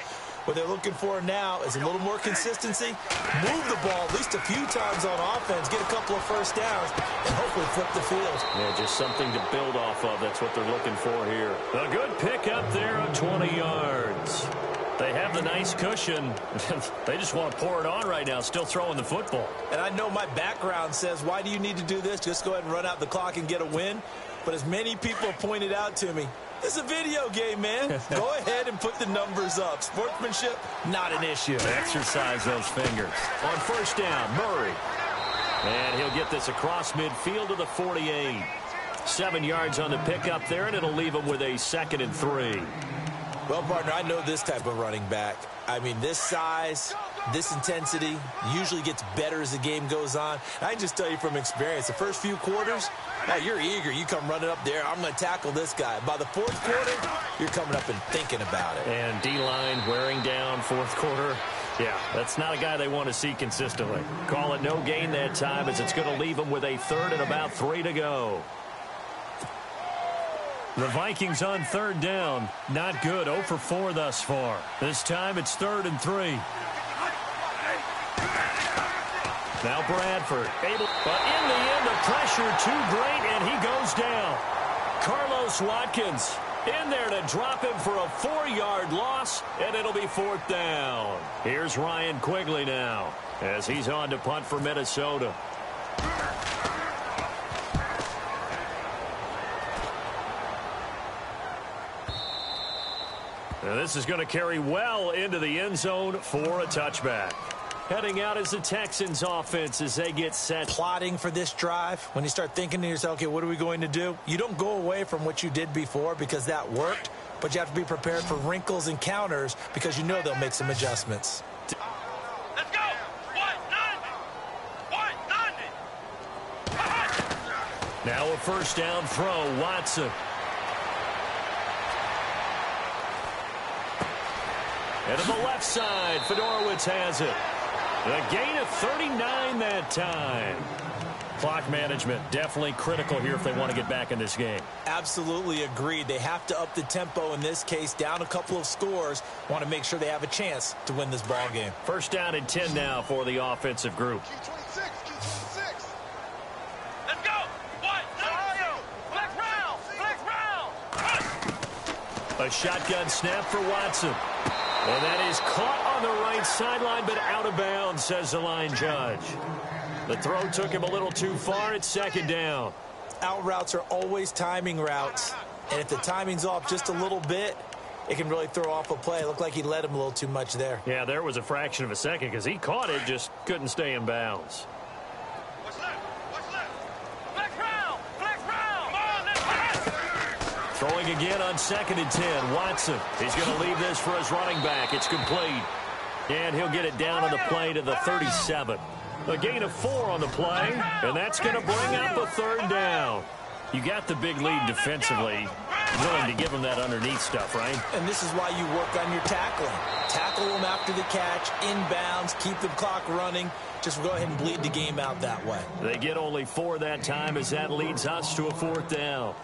What they're looking for now is a little more consistency, move the ball at least a few times on offense, get a couple of first downs, and hopefully flip the field. Yeah, just something to build off of. That's what they're looking for here. A good pickup there of 20 yards. They have the nice cushion. They just want to pour it on right now, still throwing the football. And I know my background says, why do you need to do this? Just go ahead and run out the clock and get a win. But as many people pointed out to me, it's a video game, man. Go ahead and put the numbers up. Sportsmanship, not an issue. Exercise those fingers. On first down, Murray. And he'll get this across midfield to the 48. 7 yards on the pickup there, and it'll leave him with a 2nd and 3. Well, partner, I know this type of running back. I mean, this size, this intensity usually gets better as the game goes on. I can just tell you from experience, the first few quarters, oh, you're eager. You come running up there, I'm going to tackle this guy. By the fourth quarter, you're coming up and thinking about it. And D-line wearing down fourth quarter. Yeah, that's not a guy they want to see consistently. Call it no gain that time as it's going to leave him with a 3rd and about 3 to go. The Vikings on 3rd down. Not good. 0 for 4 thus far. This time it's 3rd and 3. Now Bradford able, but in the end the pressure too great and he goes down. Carlos Watkins in there to drop him for a 4-yard loss, and it'll be 4th down. Here's Ryan Quigley now as he's on to punt for Minnesota. Now this is going to carry well into the end zone for a touchback. Heading out is the Texans offense as they get set. Plotting for this drive, when you start thinking to yourself, okay, what are we going to do? You don't go away from what you did before because that worked, but you have to be prepared for wrinkles and counters because you know they'll make some adjustments. Let's go. 190. Now a first down throw, Watson. And to the left side, Fedorowicz has it. A gain of 39 that time. Clock management definitely critical here if they want to get back in this game. Absolutely agreed. They have to up the tempo in this case, down a couple of scores. Want to make sure they have a chance to win this ball game. First down and 10 now for the offensive group. Let's go. Ohio. Flex round. A shotgun snap for Watson. And that is caught on the right sideline, but out of bounds, says the line judge. The throw took him a little too far. It's 2nd down. Out routes are always timing routes. And if the timing's off just a little bit, it can really throw off a play. It looked like he led him a little too much there. Yeah, there was a fraction of a second because he caught it, just couldn't stay in bounds. What's left? Flex round. Come on, let's pass. Throwing again on 2nd and 10. Watson. He's going to leave this for his running back. It's complete. And he'll get it down on the play to the 37. A gain of 4 on the play, and that's going to bring up a 3rd down. You got the big lead defensively. Willing to give them that underneath stuff, right? And this is why you work on your tackling. Tackle them after the catch, inbounds, keep the clock running. Just go ahead and bleed the game out that way. They get only 4 that time as that leads us to a 4th down.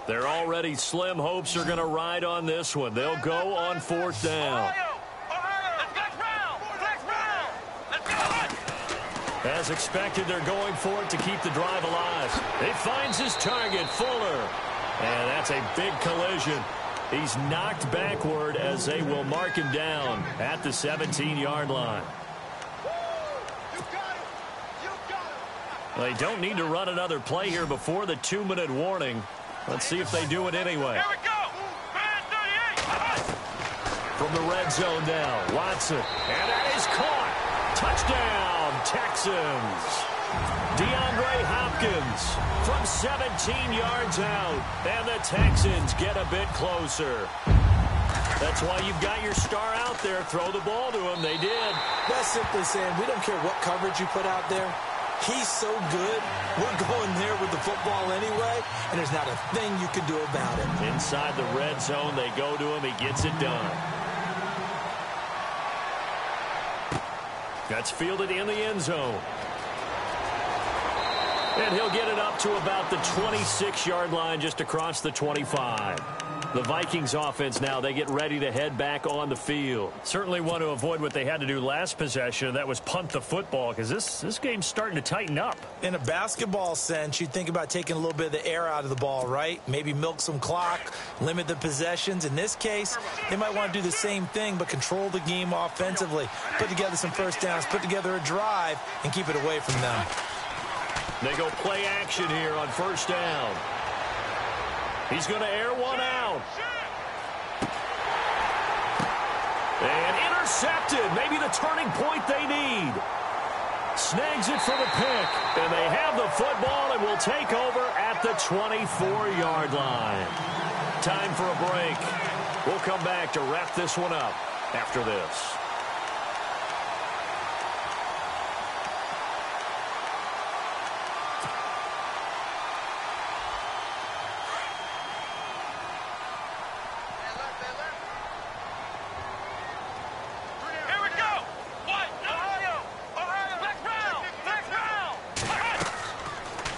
Their already slim hopes are going to ride on this one. They'll go on 4th down. As expected, they're going for it to keep the drive alive. He finds his target, Fuller. And that's a big collision. He's knocked backward as they will mark him down at the 17-yard line. They don't need to run another play here before the 2-minute warning. Let's see if they do it anyway. From the red zone now, Watson. And that is caught. Touchdown, Texans. DeAndre Hopkins from 17 yards out. And the Texans get a bit closer. That's why you've got your star out there. Throw the ball to him. They did. That's simply saying we don't care what coverage you put out there. He's so good. We're going there with the football anyway, and there's not a thing you can do about it. Inside the red zone, they go to him. He gets it done. That's fielded in the end zone. And he'll get it up to about the 26-yard line, just across the 25. The Vikings offense now, they get ready to head back on the field. Certainly want to avoid what they had to do last possession. That was punt the football, because this game's starting to tighten up. In a basketball sense, you think about taking a little bit of the air out of the ball, right? Maybe milk some clock, limit the possessions. In this case, they might want to do the same thing, but control the game offensively. Put together some first downs, put together a drive, and keep it away from them. They go play action here on first down. He's going to air one out. And intercepted. Maybe the turning point they need. Snags it for the pick. And they have the football and will take over at the 24-yard line. Time for a break. We'll come back to wrap this one up after this.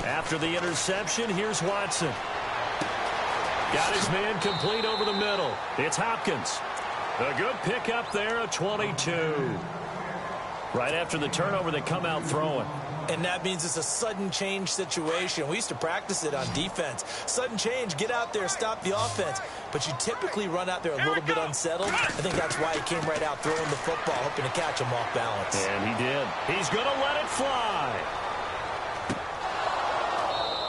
After the interception, here's Watson. Got his man complete over the middle. It's Hopkins. A good pickup there, a 22. Right after the turnover, they come out throwing. And that means it's a sudden change situation. We used to practice it on defense. Sudden change, get out there, stop the offense. But you typically run out there a little bit unsettled. I think that's why he came right out throwing the football, hoping to catch him off balance. And he did. He's going to let it fly.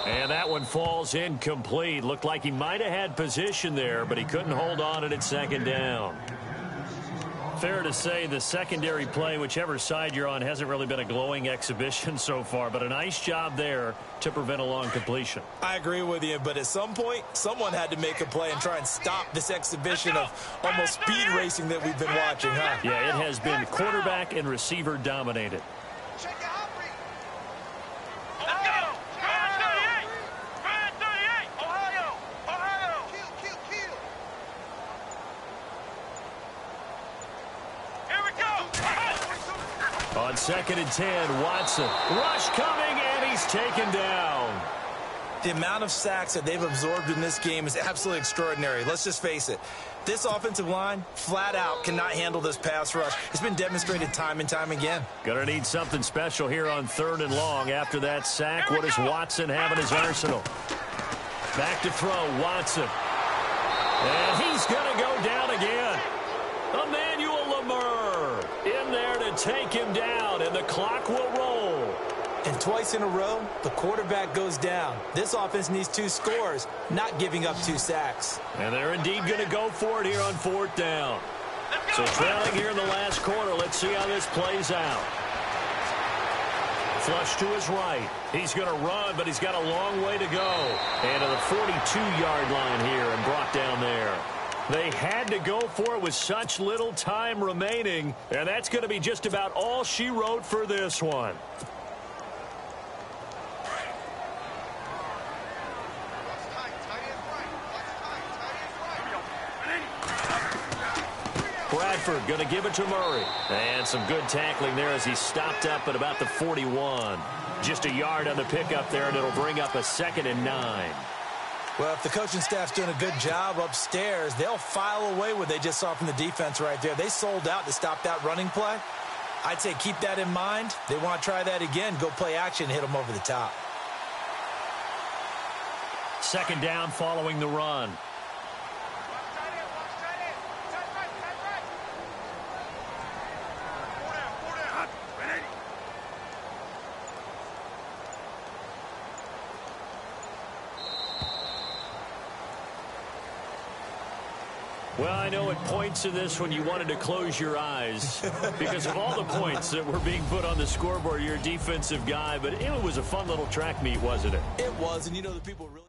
And that one falls incomplete. Looked like he might have had position there, but he couldn't hold on at second down. Fair to say the secondary play, whichever side you're on, hasn't really been a glowing exhibition so far, but a nice job there to prevent a long completion. I agree with you, but at some point, someone had to make a play and try and stop this exhibition of almost speed racing that we've been watching, huh? Yeah, it has been quarterback and receiver dominated. On 2nd and 10, Watson. Rush coming, and he's taken down. The amount of sacks that they've absorbed in this game is absolutely extraordinary. Let's just face it. This offensive line, flat out, cannot handle this pass rush. It's been demonstrated time and time again. Gonna need something special here on 3rd and long. After that sack, what does Watson have in his arsenal? Back to throw, Watson. And he's gonna go down again. Emmanuel Lamar in there to take him down, and the clock will roll. And twice in a row, the quarterback goes down. This offense needs 2 scores, not giving up 2 sacks. And they're indeed going to go for it here on 4th down. So trailing here in the last quarter, let's see how this plays out. Flush to his right. He's going to run, but he's got a long way to go. And to the 42-yard line here and brought down there. They had to go for it with such little time remaining, and that's going to be just about all she wrote for this one. Bradford going to give it to Murray. And some good tackling there as he stopped up at about the 41. Just a yard on the pickup there, and it'll bring up a 2nd and 9. Well, if the coaching staff's doing a good job upstairs, they'll file away what they just saw from the defense right there. They sold out to stop that running play. I'd say keep that in mind. They want to try that again, go play action, hit them over the top. 2nd down following the run. Well, I know at points in this when you wanted to close your eyes because of all the points that were being put on the scoreboard. You're a defensive guy, but it was a fun little track meet, wasn't it? It was, and you know the people really...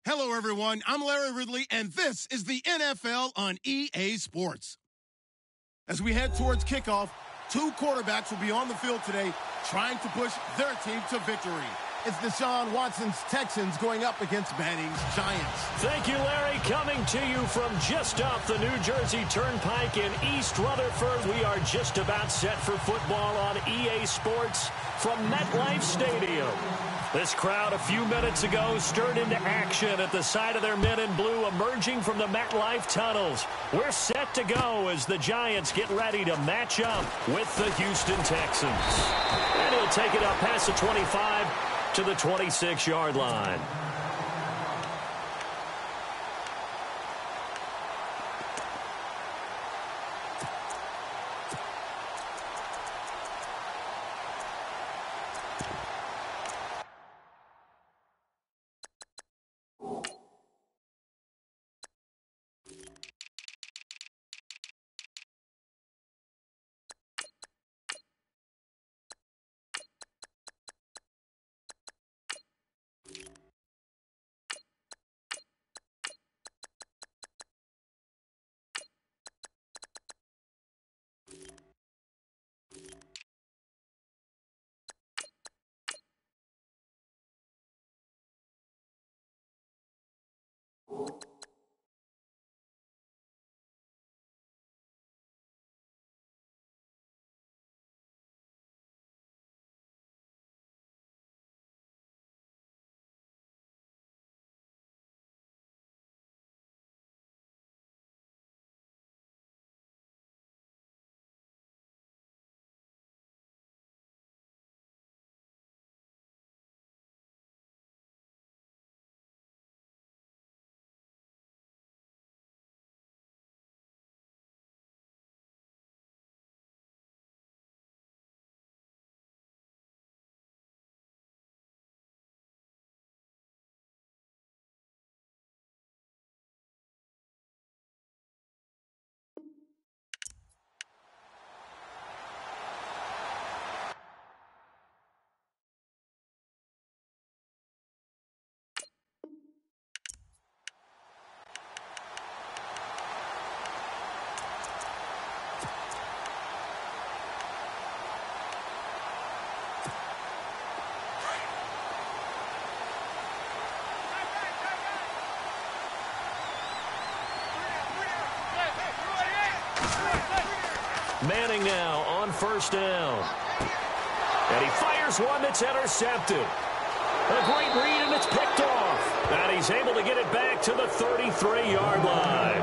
Hello, everyone. I'm Larry Ridley, and this is the NFL on EA Sports. As we head towards kickoff, two quarterbacks will be on the field today trying to push their team to victory. It's Deshaun Watson's Texans going up against Manning's Giants. Thank you, Larry. Coming to you from just off the New Jersey Turnpike in East Rutherford. We are just about set for football on EA Sports from MetLife Stadium. This crowd a few minutes ago stirred into action at the side of their men in blue emerging from the MetLife tunnels. We're set to go as the Giants get ready to match up with the Houston Texans. And he'll take it up past the 25 to the 26-yard line. Manning now on first down. And he fires one that's intercepted. A great read, and it's picked off. And he's able to get it back to the 33-yard line.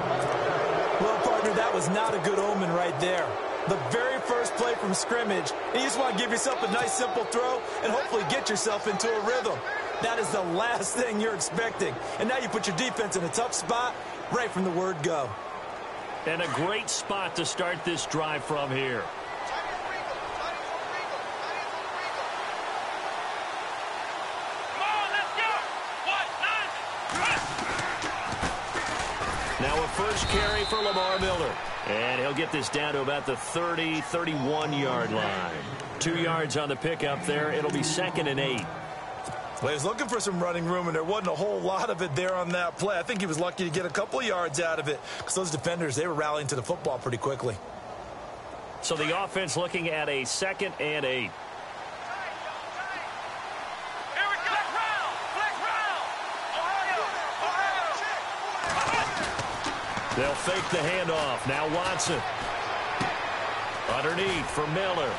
Well, partner, that was not a good omen right there. The very first play from scrimmage, and you just want to give yourself a nice, simple throw and hopefully get yourself into a rhythm. That is the last thing you're expecting. And now you put your defense in a tough spot right from the word go. And a great spot to start this drive from here. Now a first carry for Lamar Miller. And he'll get this down to about the 30, 31-yard line. 2 yards on the pickup there. It'll be 2nd and 8. Well, he was looking for some running room, and there wasn't a whole lot of it there on that play. I think he was lucky to get a couple yards out of it because those defenders, they were rallying to the football pretty quickly. So the offense looking at a 2nd and 8. They'll fake the handoff. Now Watson. Underneath for Miller.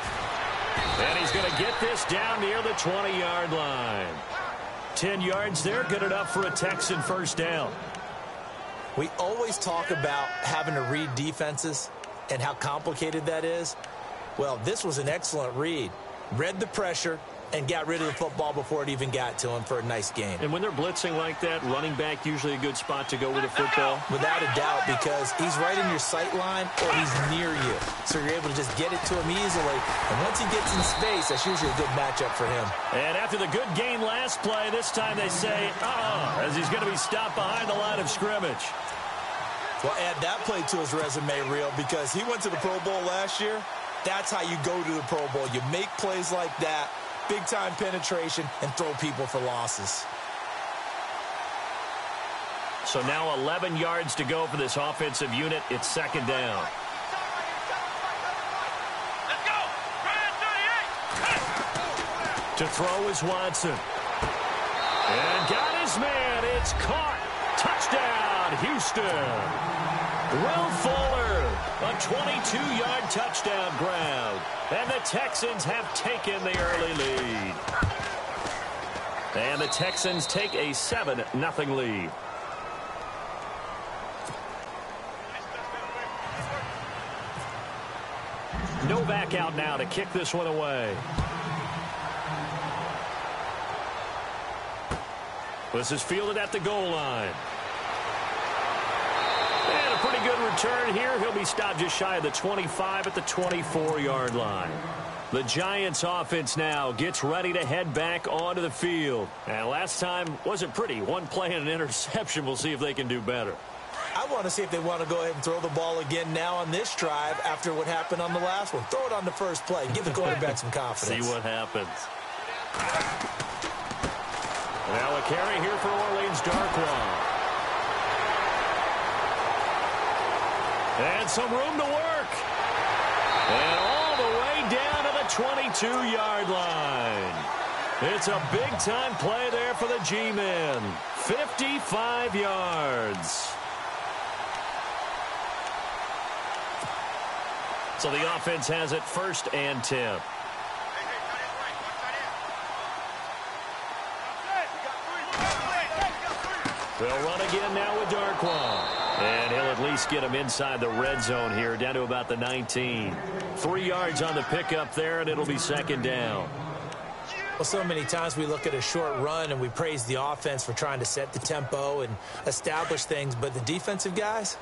And he's going to get this down near the 20-yard line. 10 yards there, good enough for a Texan first down. We always talk about having to read defenses and how complicated that is. Well, this was an excellent read. Read the pressure and got rid of the football before it even got to him for a nice game. And when they're blitzing like that, running back usually a good spot to go with the football? Without a doubt, because he's right in your sight line or he's near you. So you're able to just get it to him easily. And once he gets in space, that's usually a good matchup for him. And after the good gain last play, this time they say, as he's going to be stopped behind the line of scrimmage. Well, add that play to his resume reel because he went to the Pro Bowl last year. That's how you go to the Pro Bowl. You make plays like that, big-time penetration, and throw people for losses. So now 11 yards to go for this offensive unit. It's second down. Let's go. Ryan 38. To throw is Watson. And got his man. It's caught. Touchdown, Houston. Will Fuller, a 22-yard touchdown grab. And the Texans have taken the early lead. And the Texans take a 7-0 lead. Novak out now to kick this one away. This is fielded at the goal line. And a pretty good return here. He'll be stopped just shy of the 25 at the 24-yard line. The Giants offense now gets ready to head back onto the field. And last time wasn't pretty. One play and an interception. We'll see if they can do better. I want to see if they want to go ahead and throw the ball again now on this drive after what happened on the last one. Throw it on the first play. Give the quarterback some confidence. See what happens. Now a carry here for Orleans Darkwa. And some room to work. And all the way down to the 22-yard line. It's a big-time play there for the G-men. 55 yards. So the offense has it 1st and 10. They'll run again now with Darkwa. And he'll at least get him inside the red zone here, down to about the 19. 3 yards on the pickup there, and it'll be second down. Well, so many times we look at a short run and we praise the offense for trying to set the tempo and establish things, but the defensive guys,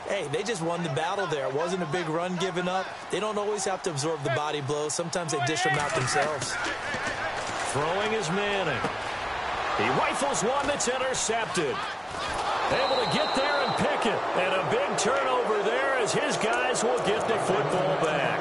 hey, they just won the battle there. It wasn't a big run given up. They don't always have to absorb the body blows. Sometimes they dish them out themselves. Throwing is Manning. He rifles one that's intercepted. Able to get there and pick it. And a big turnover there as his guys will get the football back.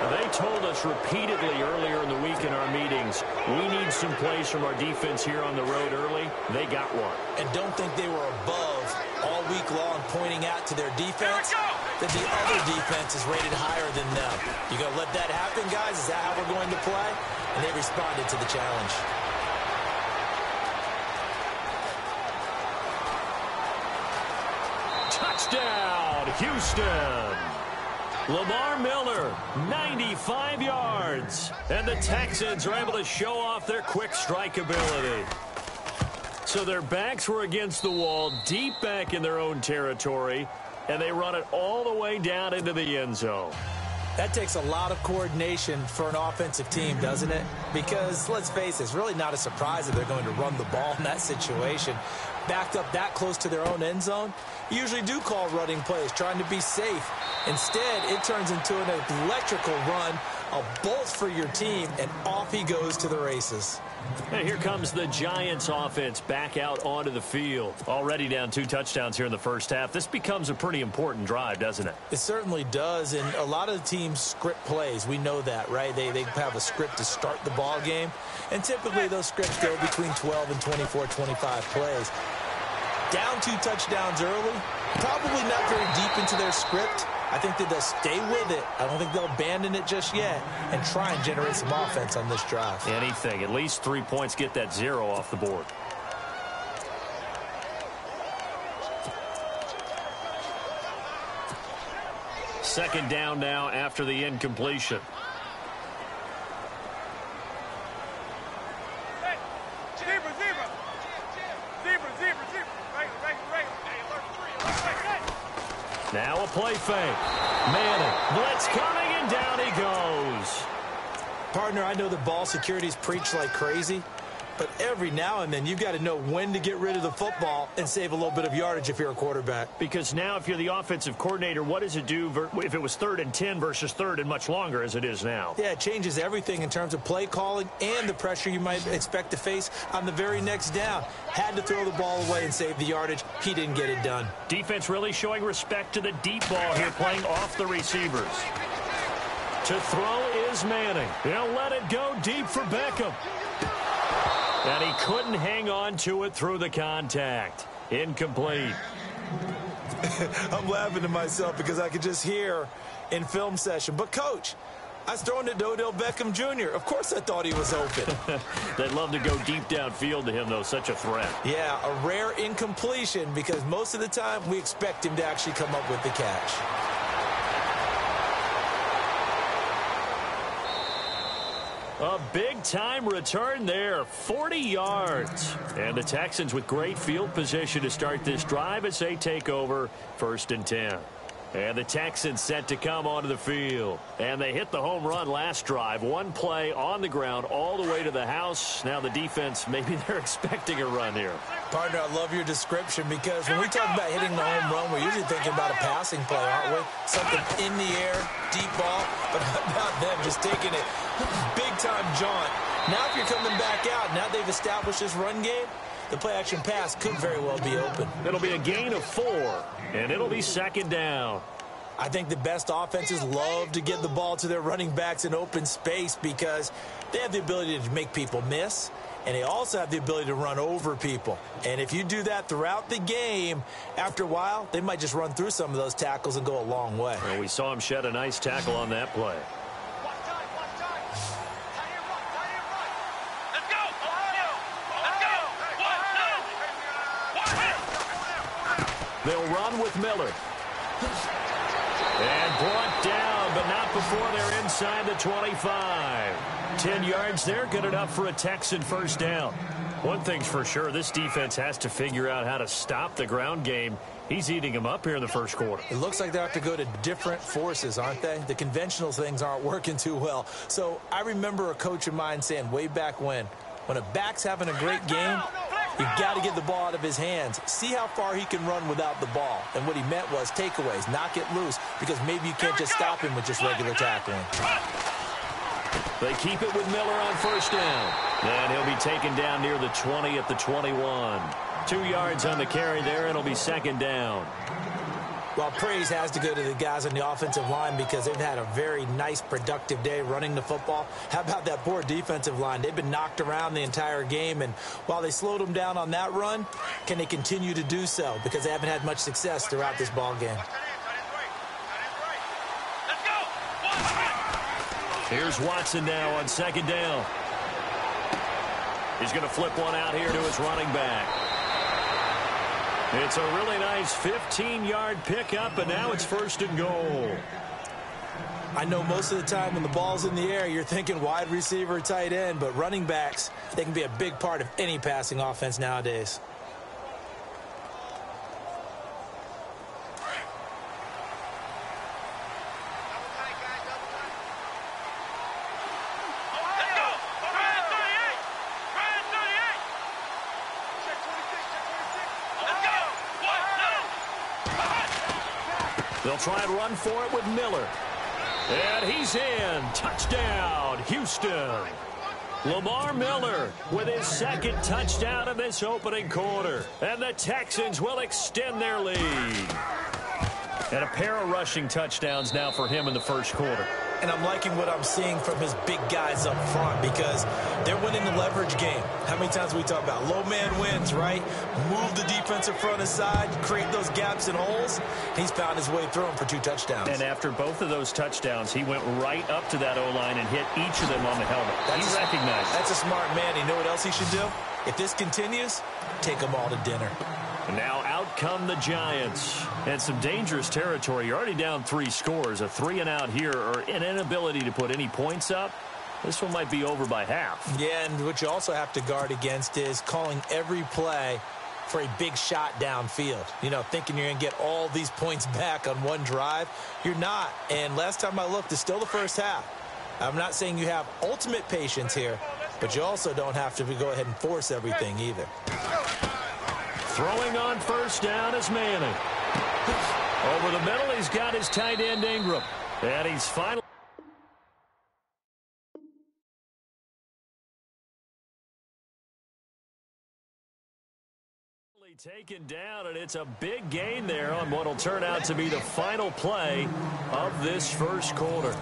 They told us repeatedly earlier in the week in our meetings, we need some plays from our defense here on the road early. They got one. And don't think they were above all week long pointing out to their defense that the other defense is rated higher than them. You going to let that happen, guys? Is that how we're going to play? And they responded to the challenge. Touchdown, Houston. Lamar Miller, 95 yards. And the Texans are able to show off their quick strike ability. So their backs were against the wall, deep back in their own territory, and they run it all the way down into the end zone. That takes a lot of coordination for an offensive team, doesn't it? Because, let's face it, it's really not a surprise that they're going to run the ball in that situation. Backed up that close to their own end zone, you usually do call running plays, trying to be safe. Instead, it turns into an electrical run, a bolt for your team, and off he goes to the races. And here comes the Giants offense back out onto the field. Already down 2 touchdowns here in the first half. This becomes a pretty important drive, doesn't it? It certainly does, and a lot of the teams script plays. We know that, right? They have a script to start the ball game, and typically those scripts go between 12 and 24, 25 plays. Down 2 touchdowns early, probably not very deep into their script. I think that they'll stay with it. I don't think they'll abandon it just yet and try and generate some offense on this drive. Anything. At least 3 points, get that 0 off the board. Second down now after the incompletion. Now a play fake. Manning, blitz coming, and down he goes. Partner, I know the ball security's preached like crazy, but every now and then you've got to know when to get rid of the football and save a little bit of yardage if you're a quarterback. Because now if you're the offensive coordinator, what does it do if it was 3rd and 10 versus 3rd and much longer as it is now? Yeah, it changes everything in terms of play calling and the pressure you might expect to face on the very next down. Had to throw the ball away and save the yardage. He didn't get it done. Defense really showing respect to the deep ball here, playing off the receivers. To throw is Manning. He'll let it go deep for Beckham. And he couldn't hang on to it through the contact. Incomplete. I'm laughing to myself because I could just hear in film session. But, Coach, I was throwing it to Odell Beckham Jr. Of course I thought he was open. They'd love to go deep downfield to him, though. Such a threat. Yeah, a rare incompletion because most of the time we expect him to actually come up with the catch. A big-time return there, 40 yards. And the Texans with great field position to start this drive as they take over 1st and 10. And the Texans set to come onto the field. And they hit the home run last drive. One play on the ground all the way to the house. Now the defense, maybe they're expecting a run here. Partner, I love your description because when we talk about hitting the home run, we're usually thinking about a passing play, aren't we? Something in the air, deep ball. But how about them just taking it big-time jaunt? Now if you're coming back out, now they've established this run game, the play-action pass could very well be open. It'll be a gain of 4, and it'll be 2nd down. I think the best offenses love to get the ball to their running backs in open space because they have the ability to make people miss, and they also have the ability to run over people. And if you do that throughout the game, after a while, they might just run through some of those tackles and go a long way. Well, we saw him shed a nice tackle on that play. They'll run with Miller. And brought down, but not before they're inside the 25. 10 yards there, good enough for a Texan 1st down. One thing's for sure, this defense has to figure out how to stop the ground game. He's eating them up here in the 1st quarter. It looks like they have to go to different forces, aren't they? The conventional things aren't working too well. So I remember a coach of mine saying way back when a back's having a great game, you've got to get the ball out of his hands. See how far he can run without the ball. And what he meant was takeaways, knock it loose, because maybe you can't just stop him with just regular tackling. They keep it with Miller on 1st down. And he'll be taken down near the 20 at the 21. 2 yards on the carry there, and it'll be 2nd down. Well, praise has to go to the guys on the offensive line because they've had a very nice, productive day running the football. How about that poor defensive line? They've been knocked around the entire game, and while they slowed them down on that run, can they continue to do so? Because they haven't had much success throughout this ball game. Here's Watson now on 2nd down. He's going to flip one out here to his running back. It's a really nice 15-yard pickup, and now it's 1st and goal. I know most of the time when the ball's in the air, you're thinking wide receiver, tight end, but running backs, they can be a big part of any passing offense nowadays. They'll try and run for it with Miller. And he's in. Touchdown, Houston. Lamar Miller with his 2nd touchdown in this opening quarter. And the Texans will extend their lead. And a pair of rushing touchdowns now for him in the 1st quarter. And I'm liking what I'm seeing from his big guys up front because they're winning the leverage game. How many times we talk about low man wins, right? Move the defensive front aside, create those gaps and holes. He's found his way through them for 2 touchdowns. And after both of those touchdowns, he went right up to that O-line and hit each of them on the helmet. He recognized it. That's a smart man. You know what else he should do? If this continues, take them all to dinner. And now out come the Giants. And some dangerous territory. You're already down 3 scores. A 3-and-out here or an inability to put any points up. This one might be over by half. Yeah, and what you also have to guard against is calling every play for a big shot downfield. You know, thinking you're going to get all these points back on one drive. You're not. And last time I looked, it's still the first half. I'm not saying you have ultimate patience here, but you also don't have to go ahead and force everything either. Throwing on 1st down is Manning. Over the middle, he's got his tight end Ingram. And he's finally taken down, and it's a big gain there on what will turn out to be the final play of this 1st quarter.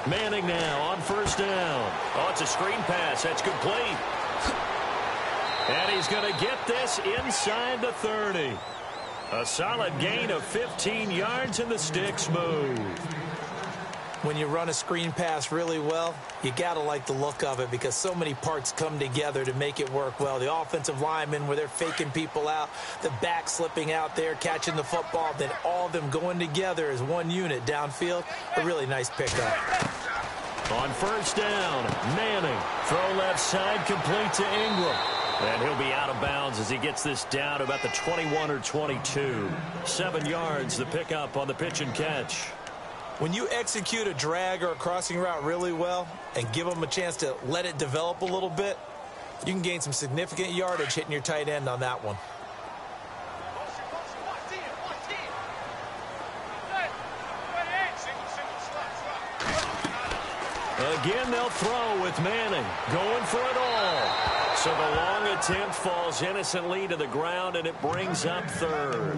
Manning now on first down. Oh, it's a screen pass. That's complete. And he's going to get this inside the 30. A solid gain of 15 yards, and the sticks move. When you run a screen pass really well, you got to like the look of it because so many parts come together to make it work well. The offensive linemen, where they're faking people out, the back slipping out there, catching the football, then all of them going together as one unit downfield. A really nice pickup. On first down, Manning. Throw left side, complete to Ingram. And he'll be out of bounds as he gets this down about the 21 or 22. 7 yards, the pickup on the pitch and catch. When you execute a drag or a crossing route really well and give them a chance to let it develop a little bit, you can gain some significant yardage hitting your tight end on that one. Again, they'll throw with Manning. Going for it all. So the long attempt falls innocently to the ground, and it brings up third.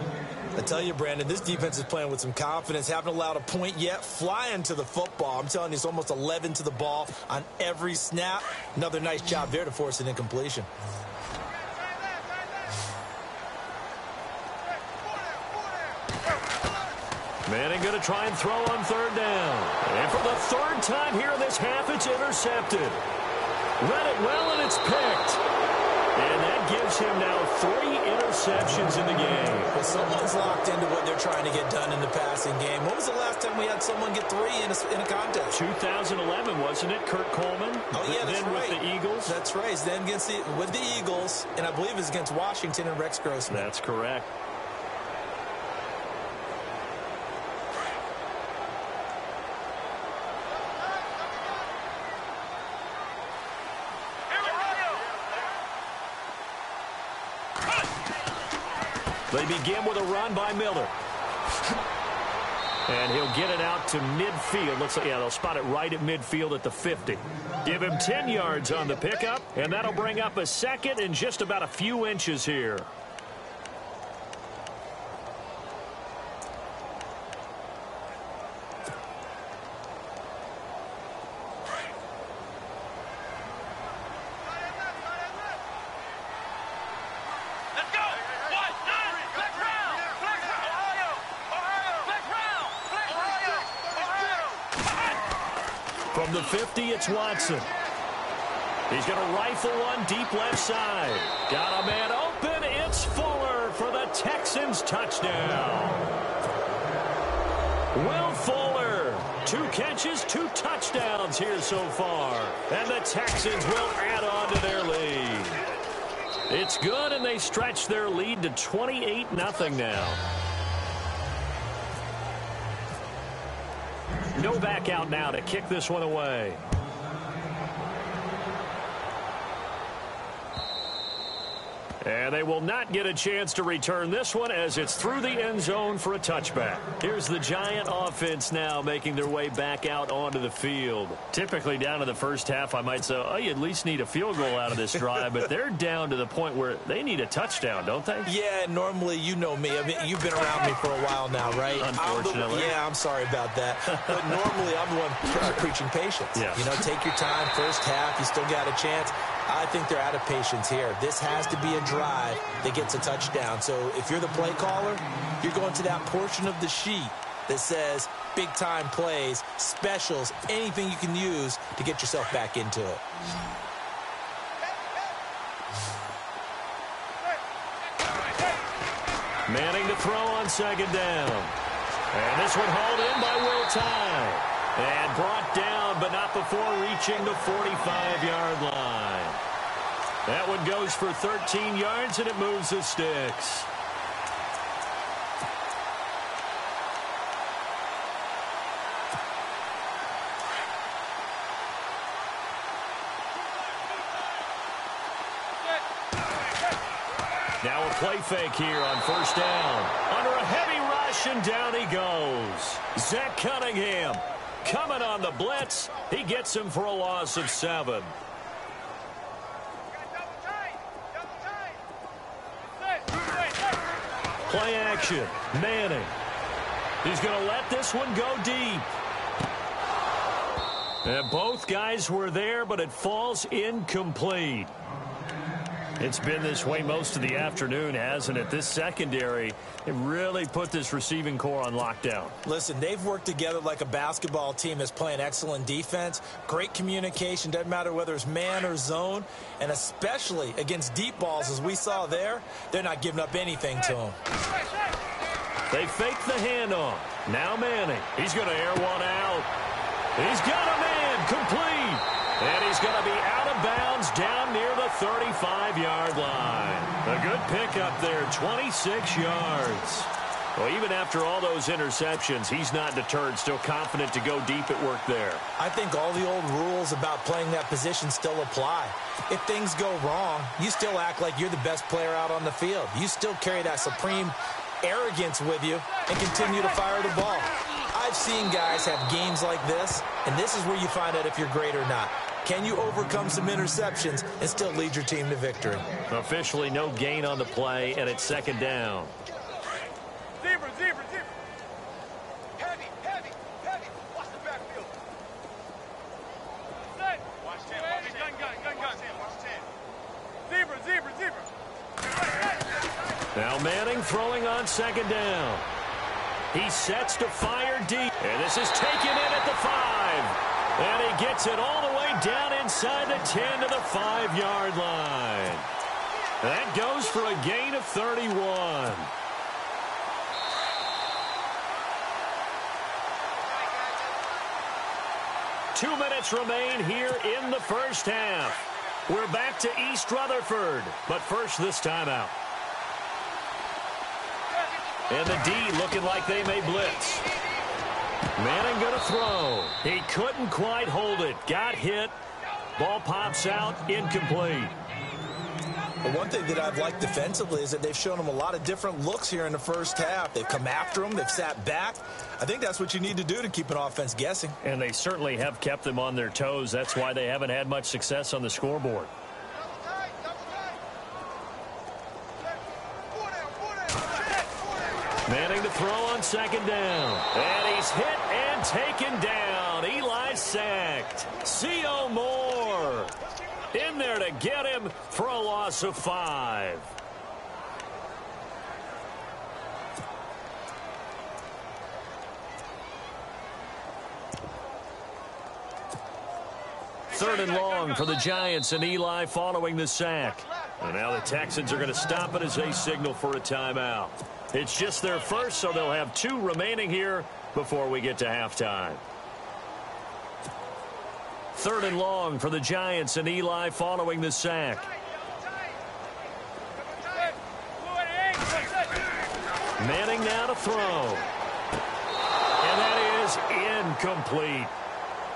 I tell you, Brandon, this defense is playing with some confidence. Haven't allowed a point yet. Flying to the football. I'm telling you, it's almost 11 to the ball on every snap. Another nice job there to force an incompletion. Manning going to try and throw on third down. And for the third time here in this half, it's intercepted. Read it well, and it's picked. And that gives him now 3 interceptions in the game. Well, someone's locked into what they're trying to get done in the passing game. When was the last time we had someone get 3 in a contest? 2011, wasn't it? Kurt Coleman? Oh, yeah, that's then right. With the Eagles? That's right. Then with the Eagles, and I believe it's against Washington and Rex Grossman. That's correct. They begin with a run by Miller. And he'll get it out to midfield. Looks like, yeah, they'll spot it right at midfield at the 50. Give him 10 yards on the pickup, and that'll bring up a second and just about a few inches here. From the 50, it's Watson. He's going to rifle one deep left side. Got a man open. It's Fuller for the Texans touchdown. Will Fuller, 2 catches, 2 touchdowns here so far. And the Texans will add on to their lead. It's good, and they stretch their lead to 28-0 now. No back out now to kick this one away. And they will not get a chance to return this one as it's through the end zone for a touchback. Here's the Giant offense now making their way back out onto the field. Typically down to the first half, I might say, oh, you at least need a field goal out of this drive, but they're down to the point where they need a touchdown, don't they? Yeah, normally, you know me. I mean, you've been around me for a while now, right? Unfortunately. I'm sorry about that. But normally, I'm the one preaching patience. Yeah. You know, take your time, first half, you still got a chance. I think they're out of patience here. This has to be a drive that gets a touchdown. So if you're the play caller, you're going to that portion of the sheet that says big-time plays, specials, anything you can use to get yourself back into it. Manning to throw on second down. And this one hauled in by Will Tye. And brought down, but not before reaching the 45-yard line. That one goes for 13 yards, and it moves the sticks. Now a play fake here on first down. Under a heavy rush, and down he goes. Zach Cunningham coming on the blitz. He gets him for a loss of 7. Play action. Manning. He's going to let this one go deep. And both guys were there, but it falls incomplete. It's been this way most of the afternoon, hasn't it? This secondary, it really put this receiving core on lockdown. Listen, they've worked together like a basketball team that's playing excellent defense. Great communication, doesn't matter whether it's man or zone. And especially against deep balls, as we saw there, they're not giving up anything to them. They fake the handoff. Now Manning. He's going to air one out. He's got a man complete. And he's going to be out of bounds down near the 35-yard line. A good pickup there, 26 yards. Well, even after all those interceptions, he's not deterred, still confident to go deep at work there. I think all the old rules about playing that position still apply. If things go wrong, you still act like you're the best player out on the field. You still carry that supreme arrogance with you and continue to fire the ball. I've seen guys have games like this, and this is where you find out if you're great or not. Can you overcome some interceptions and still lead your team to victory? Officially no gain on the play, and it's second down. Zebra, zebra, zebra. Heavy, heavy, heavy. Watch the backfield. Set. Watch 10. Gun, gun, gun, gun. Watch 10. Zebra, zebra, zebra. Now Manning throwing on second down. He sets to fire deep. And this is taken in at the 5. And he gets it all the way down inside the 10 to the 5-yard line. That goes for a gain of 31. Two minutes remain here in the first half. We're back to East Rutherford, but first this timeout. And the D looking like they may blitz. Manning going to throw. He couldn't quite hold it. Got hit. Ball pops out. Incomplete. But one thing that I've liked defensively is that they've shown them a lot of different looks here in the first half. They've come after them. They've sat back. I think that's what you need to do to keep an offense guessing. And they certainly have kept them on their toes. That's why they haven't had much success on the scoreboard. Manning to throw on second down. And he's hit and taken down. Eli sacked. C.O. Moore in there to get him for a loss of 5. Third and long for the Giants, and Eli following the sack. And now the Texans are going to stop it as they signal for a timeout. It's just their first, so they'll have 2 remaining here before we get to halftime. Third and long for the Giants, and Eli following the sack. Manning now to throw. And that is incomplete.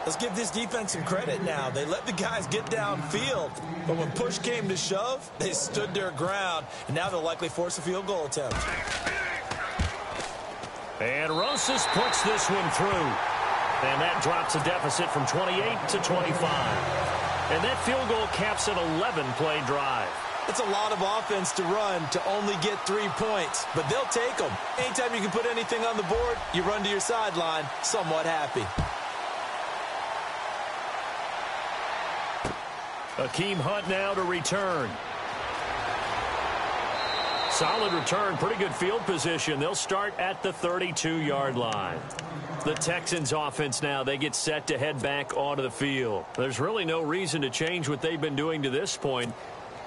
Let's give this defense some credit now. They let the guys get downfield, but when push came to shove, they stood their ground, and now they'll likely force a field goal attempt. And Rosas puts this one through. And that drops a deficit from 28 to 25. And that field goal caps an 11-play drive. It's a lot of offense to run to only get 3 points, but they'll take them. Anytime you can put anything on the board, you run to your sideline somewhat happy. Akeem Hunt now to return. Solid return, pretty good field position. They'll start at the 32-yard line. The Texans offense now, they get set to head back onto the field. There's really no reason to change what they've been doing to this point.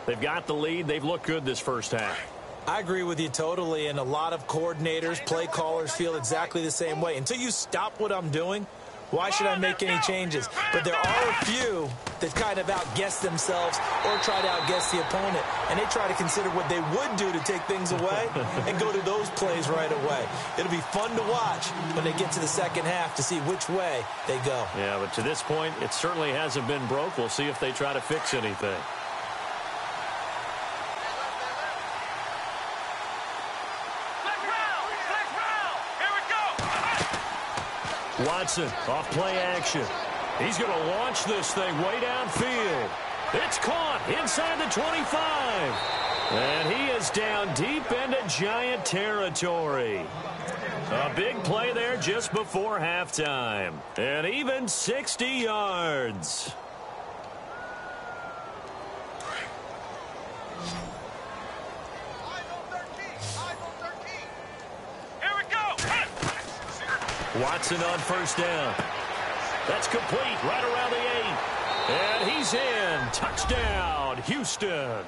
They've got the lead. They've looked good this first half. I agree with you totally, and a lot of coordinators, play callers feel exactly the same way. Until you stop what I'm doing, why should I make any changes? But there are a few that kind of outguess themselves or try to outguess the opponent. And they try to consider what they would do to take things away and go to those plays right away. It'll be fun to watch when they get to the second half to see which way they go. Yeah, but to this point, it certainly hasn't been broke. We'll see if they try to fix anything. Watson off play action. He's going to launch this thing way downfield. It's caught inside the 25. And he is down deep into Giant territory. A big play there just before halftime. And even 60 yards. Watson on first down. That's complete right around the 8. And he's in. Touchdown, Houston.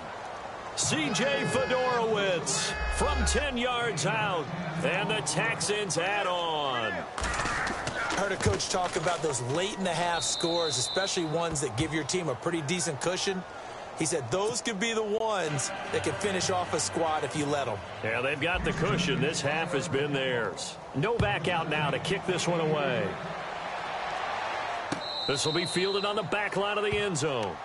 C.J. Fedorowicz from 10 yards out. And the Texans add on. I heard a coach talk about those late-in-the-half scores, especially ones that give your team a pretty decent cushion. He said those could be the ones that can finish off a squad if you let them. Yeah, they've got the cushion. This half has been theirs. No back out now to kick this one away. This will be fielded on the back line of the end zone.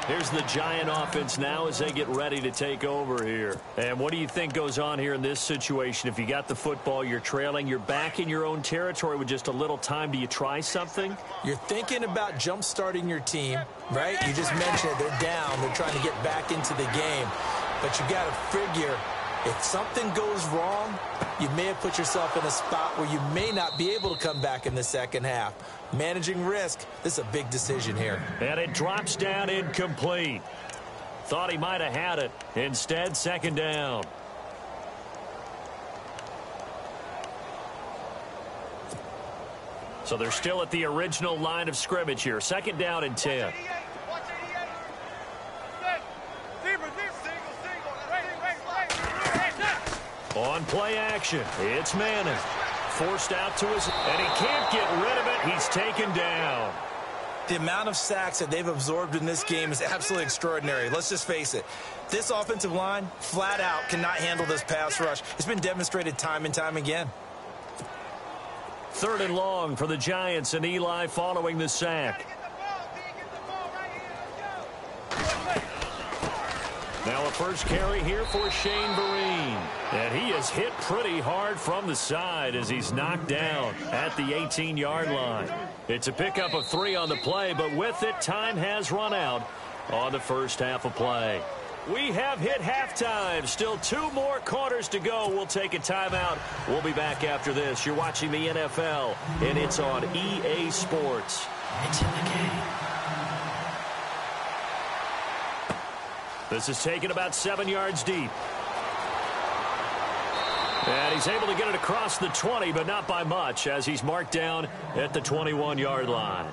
Here's the Giant offense now as they get ready to take over here. And what do you think goes on here in this situation? If you got the football, you're trailing, you're back in your own territory with just a little time. Do you try something? You're thinking about jump-starting your team, right? You just mentioned it. They're down. They're trying to get back into the game. But you got to figure if something goes wrong, you may have put yourself in a spot where you may not be able to come back in the second half. Managing risk, this is a big decision here. And it drops down incomplete. Thought he might have had it. Instead, second down. So they're still at the original line of scrimmage here. Second down and 10. On play action, it's Manning. Forced out to his, and he can't get rid of it. He's taken down. The amount of sacks that they've absorbed in this game is absolutely extraordinary. Let's just face it. This offensive line, flat out, cannot handle this pass rush. It's been demonstrated time and time again. Third and long for the Giants, and Eli following the sack. Now a first carry here for Shane Vereen. And he is hit pretty hard from the side as he's knocked down at the 18-yard line. It's a pickup of 3 on the play, but with it, time has run out on the first half of play. We have hit halftime. Still 2 more quarters to go. We'll take a timeout. We'll be back after this. You're watching the NFL, and it's on EA Sports. It's in the game. This is taken about 7 yards deep. And he's able to get it across the 20, but not by much, as he's marked down at the 21-yard line.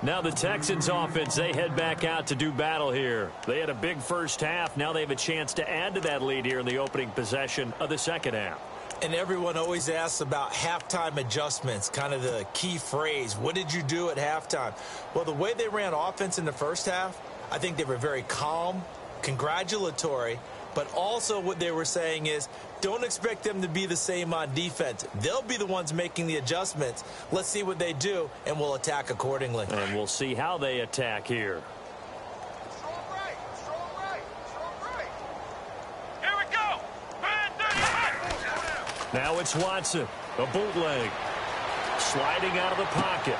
Now the Texans offense, they head back out to do battle here. They had a big first half. Now they have a chance to add to that lead here in the opening possession of the second half. And everyone always asks about halftime adjustments, kind of the key phrase. What did you do at halftime? Well, the way they ran offense in the first half, I think they were very calm, congratulatory, but also what they were saying is don't expect them to be the same on defense. They'll be the ones making the adjustments. Let's see what they do, and we'll attack accordingly. And we'll see how they attack here. Here we go. Now it's Watson, a bootleg. Sliding out of the pocket.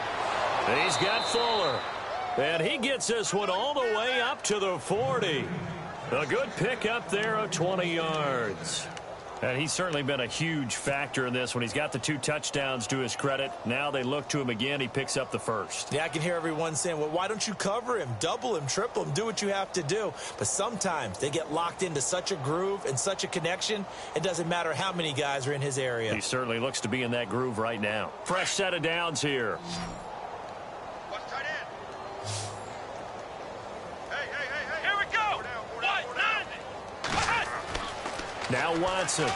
And he's got Fuller. And he gets this one all the way up to the 40. A good pickup there of 20 yards. And he's certainly been a huge factor in this when he's got the 2 touchdowns to his credit. Now they look to him again. He picks up the first. Yeah, I can hear everyone saying, well, why don't you cover him, double him, triple him, do what you have to do. But sometimes they get locked into such a groove and such a connection, it doesn't matter how many guys are in his area. He certainly looks to be in that groove right now. Fresh set of downs here. Now Watson.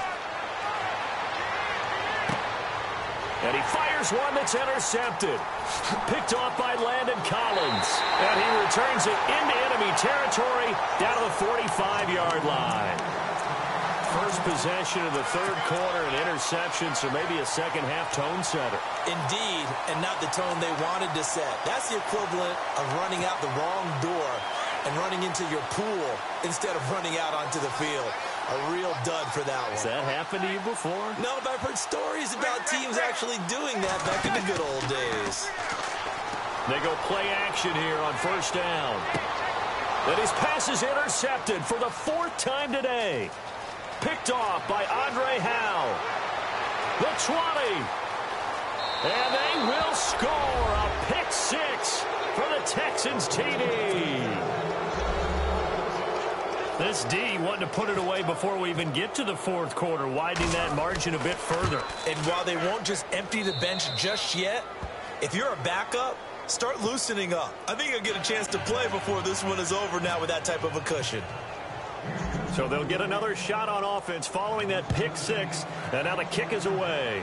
And he fires one that's intercepted. Picked off by Landon Collins. And he returns it into enemy territory down to the 45-yard line. First possession of the third quarter and interception, so maybe a second-half tone setter. Indeed, and not the tone they wanted to set. That's the equivalent of running out the wrong door and running into your pool instead of running out onto the field. A real dud for that one. Has that happened to you before? No, but I've heard stories about teams actually doing that back in the good old days. They go play action here on first down. And his pass is intercepted for the 4th time today. Picked off by Andre Howe. The 20. And they will score a pick 6 for the Texans TD. This D wanting to put it away before we even get to the 4th quarter, widening that margin a bit further. And while they won't just empty the bench just yet, if you're a backup, start loosening up. I think you'll get a chance to play before this one is over now with that type of a cushion. So they'll get another shot on offense following that pick 6, and now the kick is away.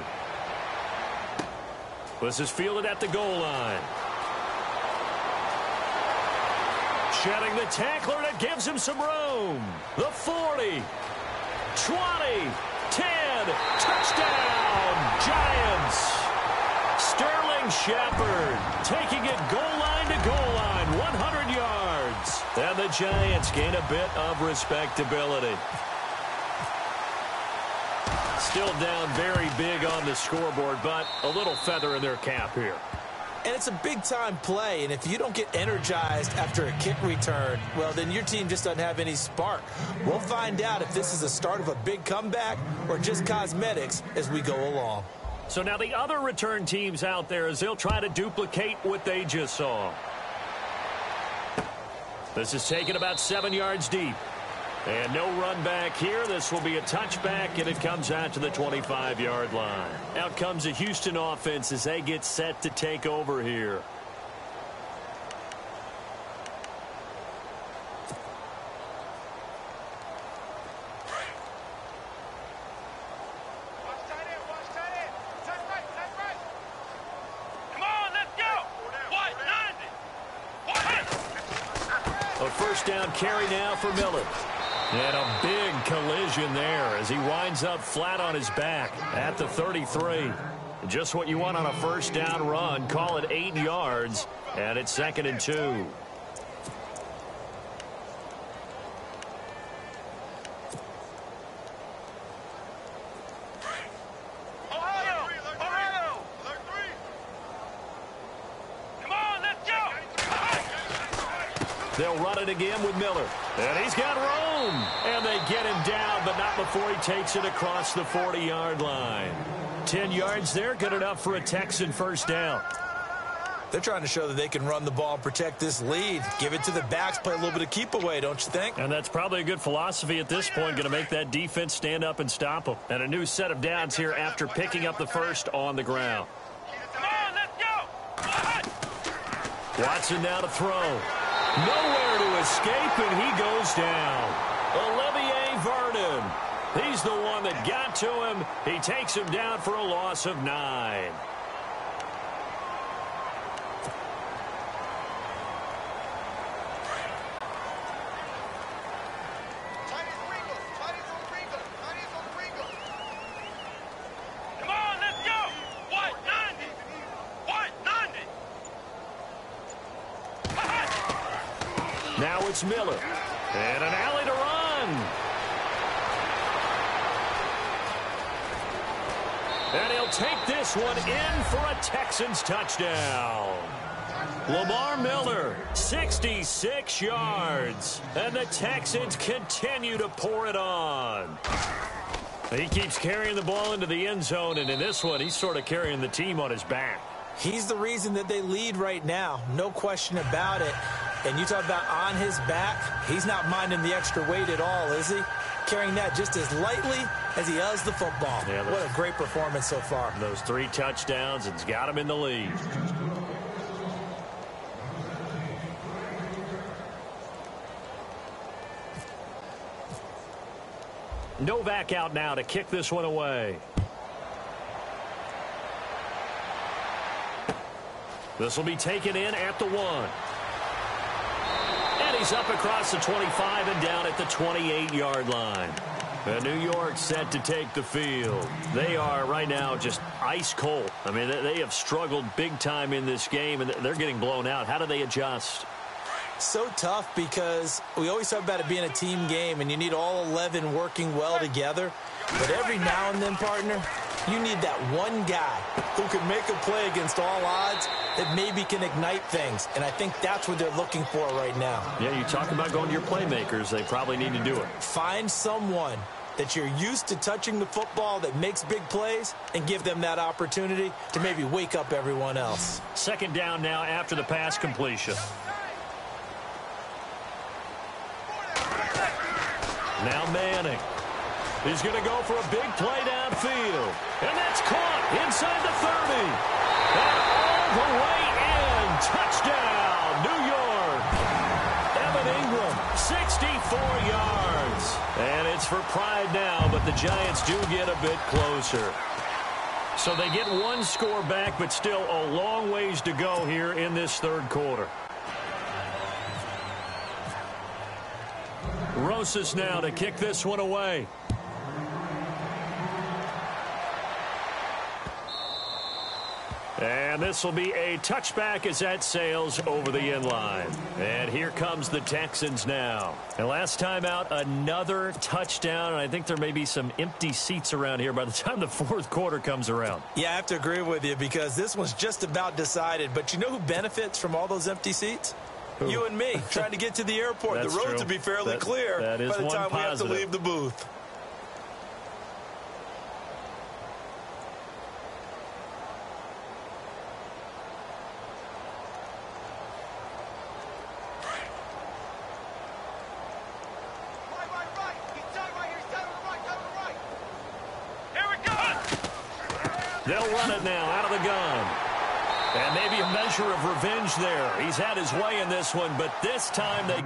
This is fielded at the goal line. Shedding the tackler, and it gives him some room. The 40, 20, 10, touchdown, Giants. Sterling Shepard taking it goal line to goal line, 100 yards. And the Giants gain a bit of respectability. Still down very big on the scoreboard, but a little feather in their cap here. And it's a big-time play, and if you don't get energized after a kick return, well, then your team just doesn't have any spark. We'll find out if this is the start of a big comeback or just cosmetics as we go along. So now the other return teams out there as they'll try to duplicate what they just saw. This is taken about 7 yards deep. And no run back here. This will be a touchback, and it comes out to the 25-yard line. Out comes the Houston offense as they get set to take over here. Come on, let's go. 190. A first down carry now for Miller. And a big collision there as he winds up flat on his back at the 33. Just what you want on a first down run. Call it 8 yards, and it's 2nd and 2. They'll run it again with Miller. And he's got room. And they get him down, but not before he takes it across the 40-yard line. 10 yards there, good enough for a Texan first down. They're trying to show that they can run the ball and protect this lead. Give it to the backs, play a little bit of keep away, don't you think? And that's probably a good philosophy at this point, going to make that defense stand up and stop them. And a new set of downs here after picking up the first on the ground. Come on, let's go. Watson now to throw. Nowhere to escape, and he goes down. Olivier Vernon. He's the one that got to him. He takes him down for a loss of 9. Come on, let's go. 190. 190. Now it's Miller. And an alley to run. And he'll take this one in for a Texans touchdown. Lamar Miller, 66 yards. And the Texans continue to pour it on. He keeps carrying the ball into the end zone, and in this one, he's sort of carrying the team on his back. He's the reason that they lead right now. No question about it. And you talk about on his back, he's not minding the extra weight at all, is he? Carrying that just as lightly as he does the football. Yeah, what a great performance so far. Those 3 touchdowns, it's got him in the lead. Novak out now to kick this one away. This will be taken in at the 1. And he's up across the 25 and down at the 28-yard line. And New York set to take the field. They are right now just ice cold. I mean, they have struggled big time in this game, and they're getting blown out. How do they adjust? So tough because we always talk about it being a team game, and you need all 11 working well together. But every now and then, partner, you need that one guy who can make a play against all odds that maybe can ignite things, and I think that's what they're looking for right now. Yeah, you talk about going to your playmakers. They probably need to do it. Find someone that you're used to touching the football that makes big plays and give them that opportunity to maybe wake up everyone else. Second down now after the pass completion. Now Manning. He's going to go for a big play downfield. And that's caught inside the 30. And all the way in. Touchdown, New York. Evan Ingram, 64 yards. And it's for pride now, but the Giants do get a bit closer. So they get one score back, but still a long ways to go here in this third quarter. Rosas now to kick this one away. And this will be a touchback as that sails over the end line. And here comes the Texans now. And last time out, another touchdown. And I think there may be some empty seats around here by the time the fourth quarter comes around. Yeah, I have to agree with you because this one's just about decided. But you know who benefits from all those empty seats? Who? You and me, trying to get to the airport. The roads will be fairly clear by the time we have to leave the booth. They'll run it now out of the gun. And maybe a measure of revenge there. He's had his way in this one, but this time they...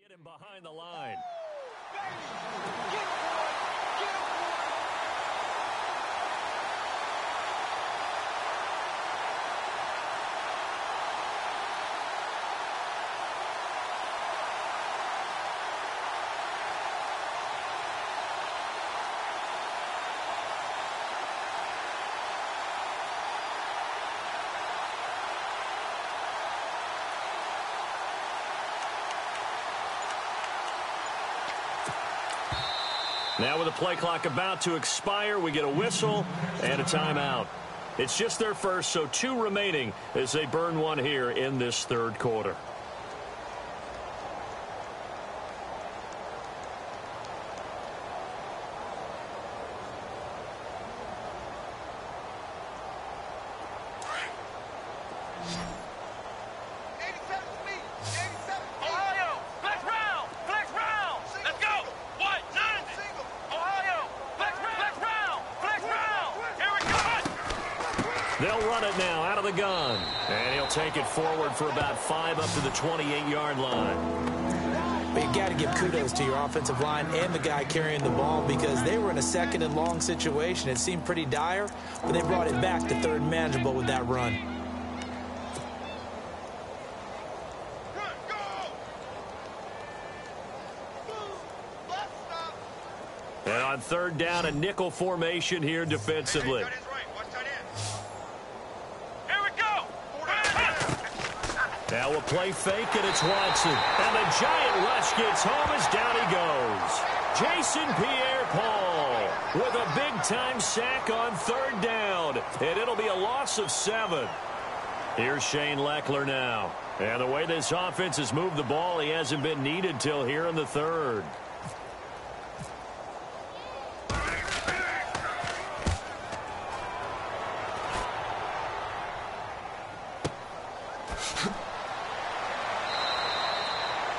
Get him behind the line. Now with the play clock about to expire, we get a whistle and a timeout. It's just their first, so 2 remaining as they burn one here in this third quarter. They'll run it now out of the gun. And he'll take it forward for about 5 up to the 28-yard line. But you got to give kudos to your offensive line and the guy carrying the ball because they were in a second and long situation. It seemed pretty dire, but they brought it back to third manageable with that run. And on third down, a nickel formation here defensively. Now a play fake, and it's Watson. And the giant rush gets home as down he goes. Jason Pierre-Paul. with a big-time sack on 3rd down, and it'll be a loss of 7. Here's Shane Leckler now. And the way this offense has moved the ball, he hasn't been needed till here in the 3rd.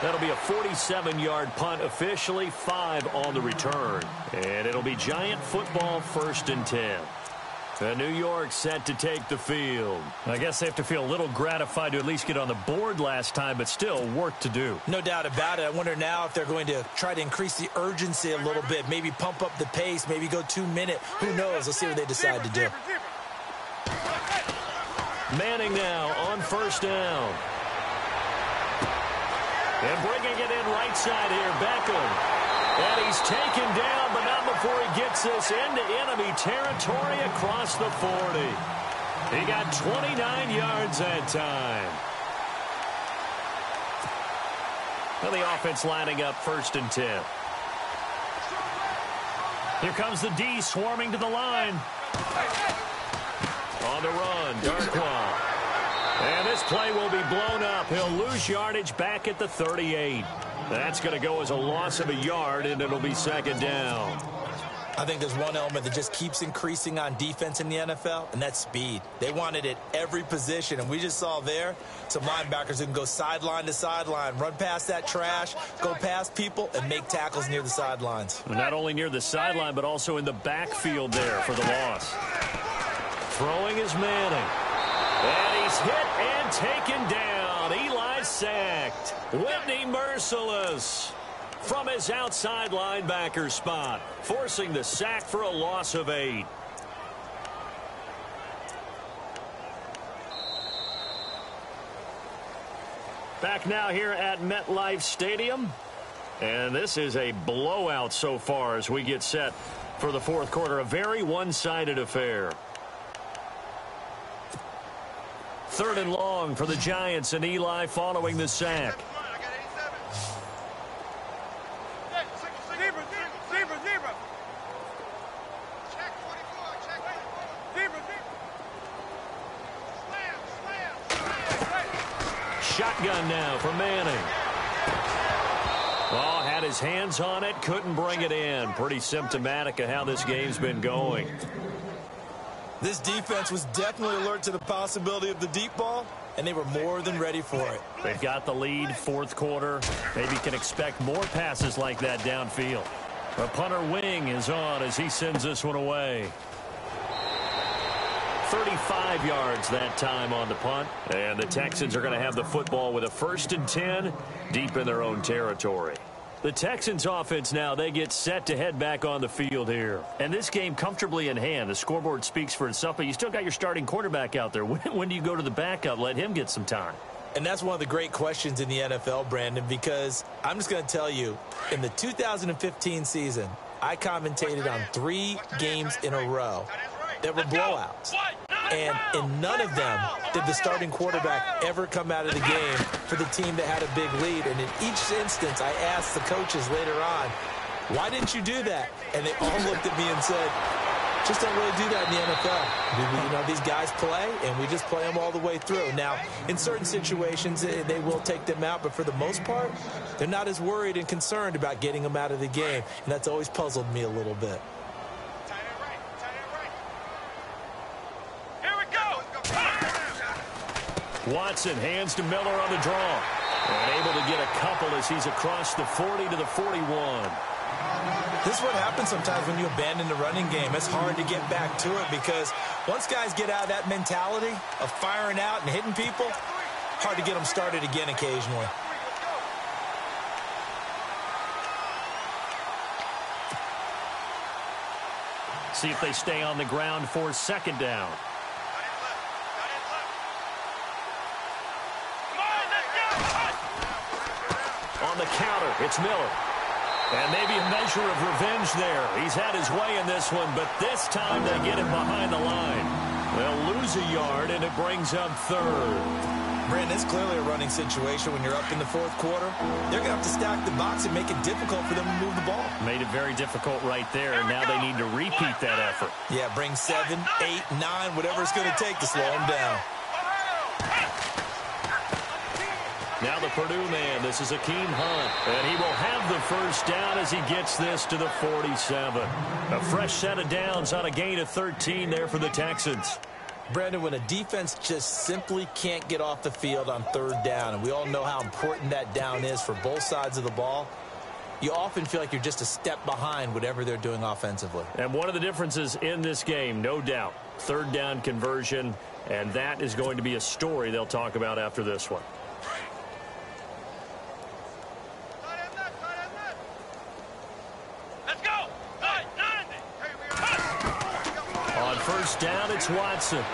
That'll be a 47-yard punt, officially 5 on the return. And it'll be Giant football, 1st and 10. New York set to take the field. I guess they have to feel a little gratified to at least get on the board last time, but still work to do. No doubt about it. I wonder now if they're going to try to increase the urgency a little bit, maybe pump up the pace, maybe go 2-minute. Who knows? Let's see what they decide to do. Manning now on 1st down. And bringing it in right side here, Beckham. And he's taken down, but not before he gets this into enemy territory across the 40. He got 29 yards that time. Well, the offense lining up 1st and 10. Here comes the D swarming to the line. On the run, Darkwa. And this play will be blown up. He'll lose yardage back at the 38. That's going to go as a loss of a yard, and it'll be 2nd down. I think there's one element that just keeps increasing on defense in the NFL, and that's speed. They want it at every position, and we just saw there some linebackers who can go sideline to sideline, run past that trash, go past people, and make tackles near the sidelines. Not only near the sideline, but also in the backfield there for the loss. Throwing is Manning. And he's hit and taken down. Eli sacked. Whitney merciless from his outside linebacker spot, forcing the sack for a loss of 8. Back now here at MetLife Stadium. And this is a blowout so far as we get set for the 4th quarter. A very one-sided affair. 3rd and long for the Giants, and Eli following the sack. Shotgun now for Manning. Oh, had his hands on it, couldn't bring it in. Pretty symptomatic of how this game's been going. This defense was definitely alert to the possibility of the deep ball, and they were more than ready for it. They've got the lead, 4th quarter. Maybe can expect more passes like that downfield. The punter wing is on as he sends this one away. 35 yards that time on the punt. And the Texans are going to have the football with a 1st and 10 deep in their own territory. The Texans offense now, they get set to head back on the field here. And this game comfortably in hand. The scoreboard speaks for itself, but you still got your starting quarterback out there. When do you go to the backup? Let him get some time. And that's one of the great questions in the NFL, Brandon, because I'm just going to tell you, in the 2015 season, I commentated on 3 games in a row that were blowouts. And in none of them did the starting quarterback ever come out of the game for the team that had a big lead. And in each instance, I asked the coaches later on, why didn't you do that? And they all looked at me and said, just don't really do that in the NFL. You know, these guys play, and we just play them all the way through. Now, in certain situations, they will take them out, but for the most part, they're not as worried and concerned about getting them out of the game. And that's always puzzled me a little bit. Watson hands to Miller on the draw. And able to get a couple as he's across the 40 to the 41. This is what happens sometimes when you abandon the running game. It's hard to get back to it because once guys get out of that mentality of firing out and hitting people, hard to get them started again occasionally. See if they stay on the ground for 2nd down. On the counter, it's Miller. And maybe a measure of revenge there. He's had his way in this one, but this time they get him behind the line. They'll lose a yard, and it brings up 3rd. Brandon, it's clearly a running situation when you're up in the fourth quarter. They're going to have to stack the box and make it difficult for them to move the ball. Made it very difficult right there, and now they need to repeat that effort. Yeah, bring 7, 8, 9, whatever it's going to take to slow them down. Now the Purdue man, this is Akeem Hunt, and he will have the first down as he gets this to the 47. A fresh set of downs on a gain of 13 there for the Texans. Brandon, when a defense just simply can't get off the field on third down, and we all know how important that down is for both sides of the ball, you often feel like you're just a step behind whatever they're doing offensively. And one of the differences in this game, no doubt, third down conversion, and that is going to be a story they'll talk about after this one. First down, it's Watson.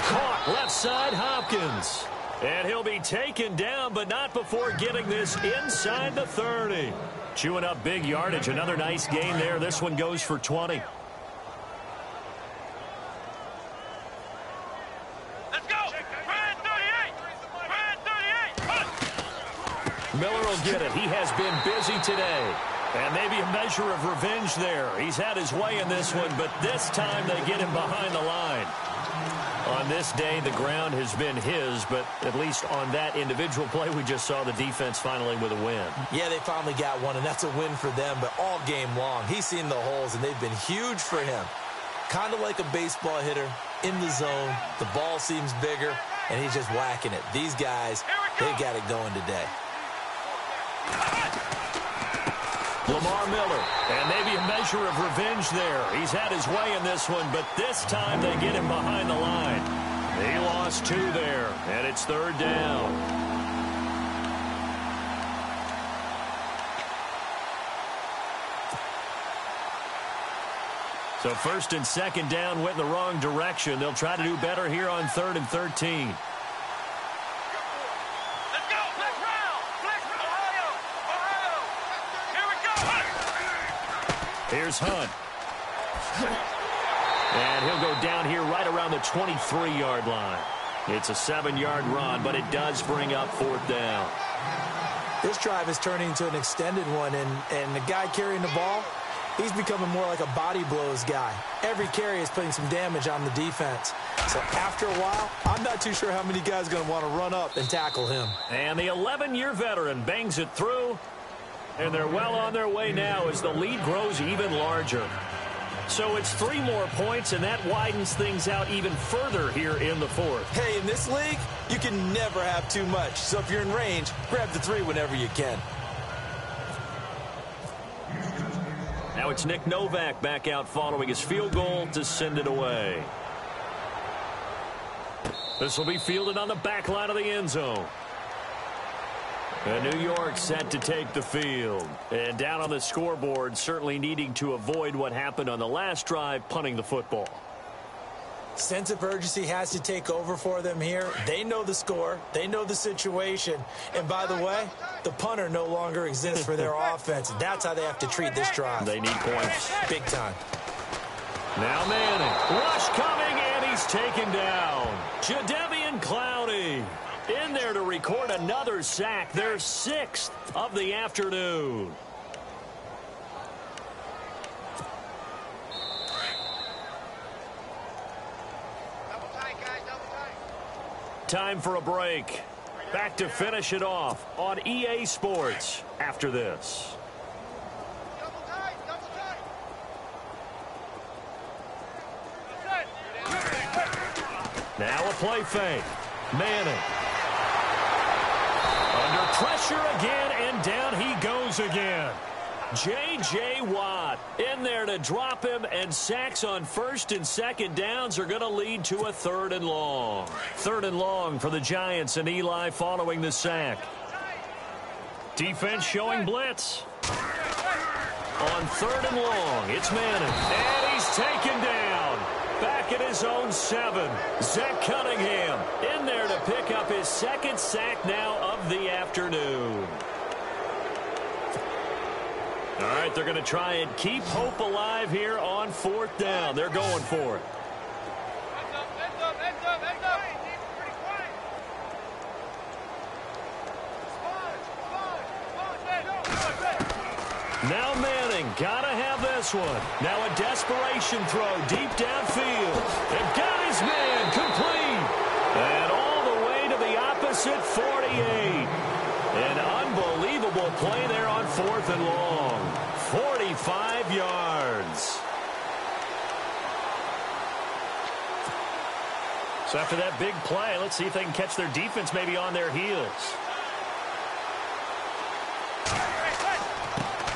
Caught left side, Hopkins. And he'll be taken down, but not before getting this inside the 30. Chewing up big yardage. Another nice gain there. This one goes for 20. Let's go. Brand 38. Brand 38. Miller will get it. He has been busy today. And maybe a measure of revenge there. He's had his way in this one, but this time they get him behind the line. On this day, the ground has been his, but at least on that individual play, we just saw the defense finally with a win. Yeah, they finally got one, and that's a win for them, but all game long, he's seen the holes, and they've been huge for him. Kind of like a baseball hitter in the zone. The ball seems bigger, and he's just whacking it. These guys, they've got it going today. Lamar Miller, and maybe a measure of revenge there. He's had his way in this one, but this time they get him behind the line. He lost 2 there, and it's third down. So first and second down went in the wrong direction. They'll try to do better here on 3rd and 13. Here's Hunt. And he'll go down here right around the 23-yard line. It's a 7-yard run, but it does bring up 4th down. This drive is turning into an extended one, and the guy carrying the ball, he's becoming more like a body blows guy. Every carry is putting some damage on the defense. So after a while, I'm not too sure how many guys are going to want to run up and tackle him. And the 11-year veteran bangs it through. And they're well on their way now as the lead grows even larger. So it's 3 more points, and that widens things out even further here in the 4th. Hey, in this league, you can never have too much. So if you're in range, grab the 3 whenever you can. Now it's Nick Novak back out following his field goal to send it away. This will be fielded on the back line of the end zone. And New York set to take the field. And down on the scoreboard, certainly needing to avoid what happened on the last drive, punting the football. Sense of urgency has to take over for them here. They know the score. They know the situation. And by the way, the punter no longer exists for their offense. That's how they have to treat this drive. They need points. Big time. Now Manning. Rush coming, and he's taken down. Jadeveon Clowney in there to record another sack. Their 6th of the afternoon. Time for a break. Back to finish it off on EA Sports after this. Now a play fake. Manning. Under pressure again, and down he goes again. J.J. Watt in there to drop him, and sacks on 1st and 2nd downs are going to lead to a 3rd and long. 3rd and long for the Giants, and Eli following the sack. Defense showing blitz. On 3rd and long, it's Manning, and he's taken down. Back at his own 7. Zach Cunningham in there to pick up his 2nd sack now of the afternoon. All right, they're going to try and keep hope alive here on 4th down. They're going for it. Now Manning, gotta have this one. Now a desperation throw deep downfield. And got his man complete. And all the way to the opposite 48. An unbelievable play there on 4th and long. 45 yards. So after that big play, let's see if they can catch their defense maybe on their heels.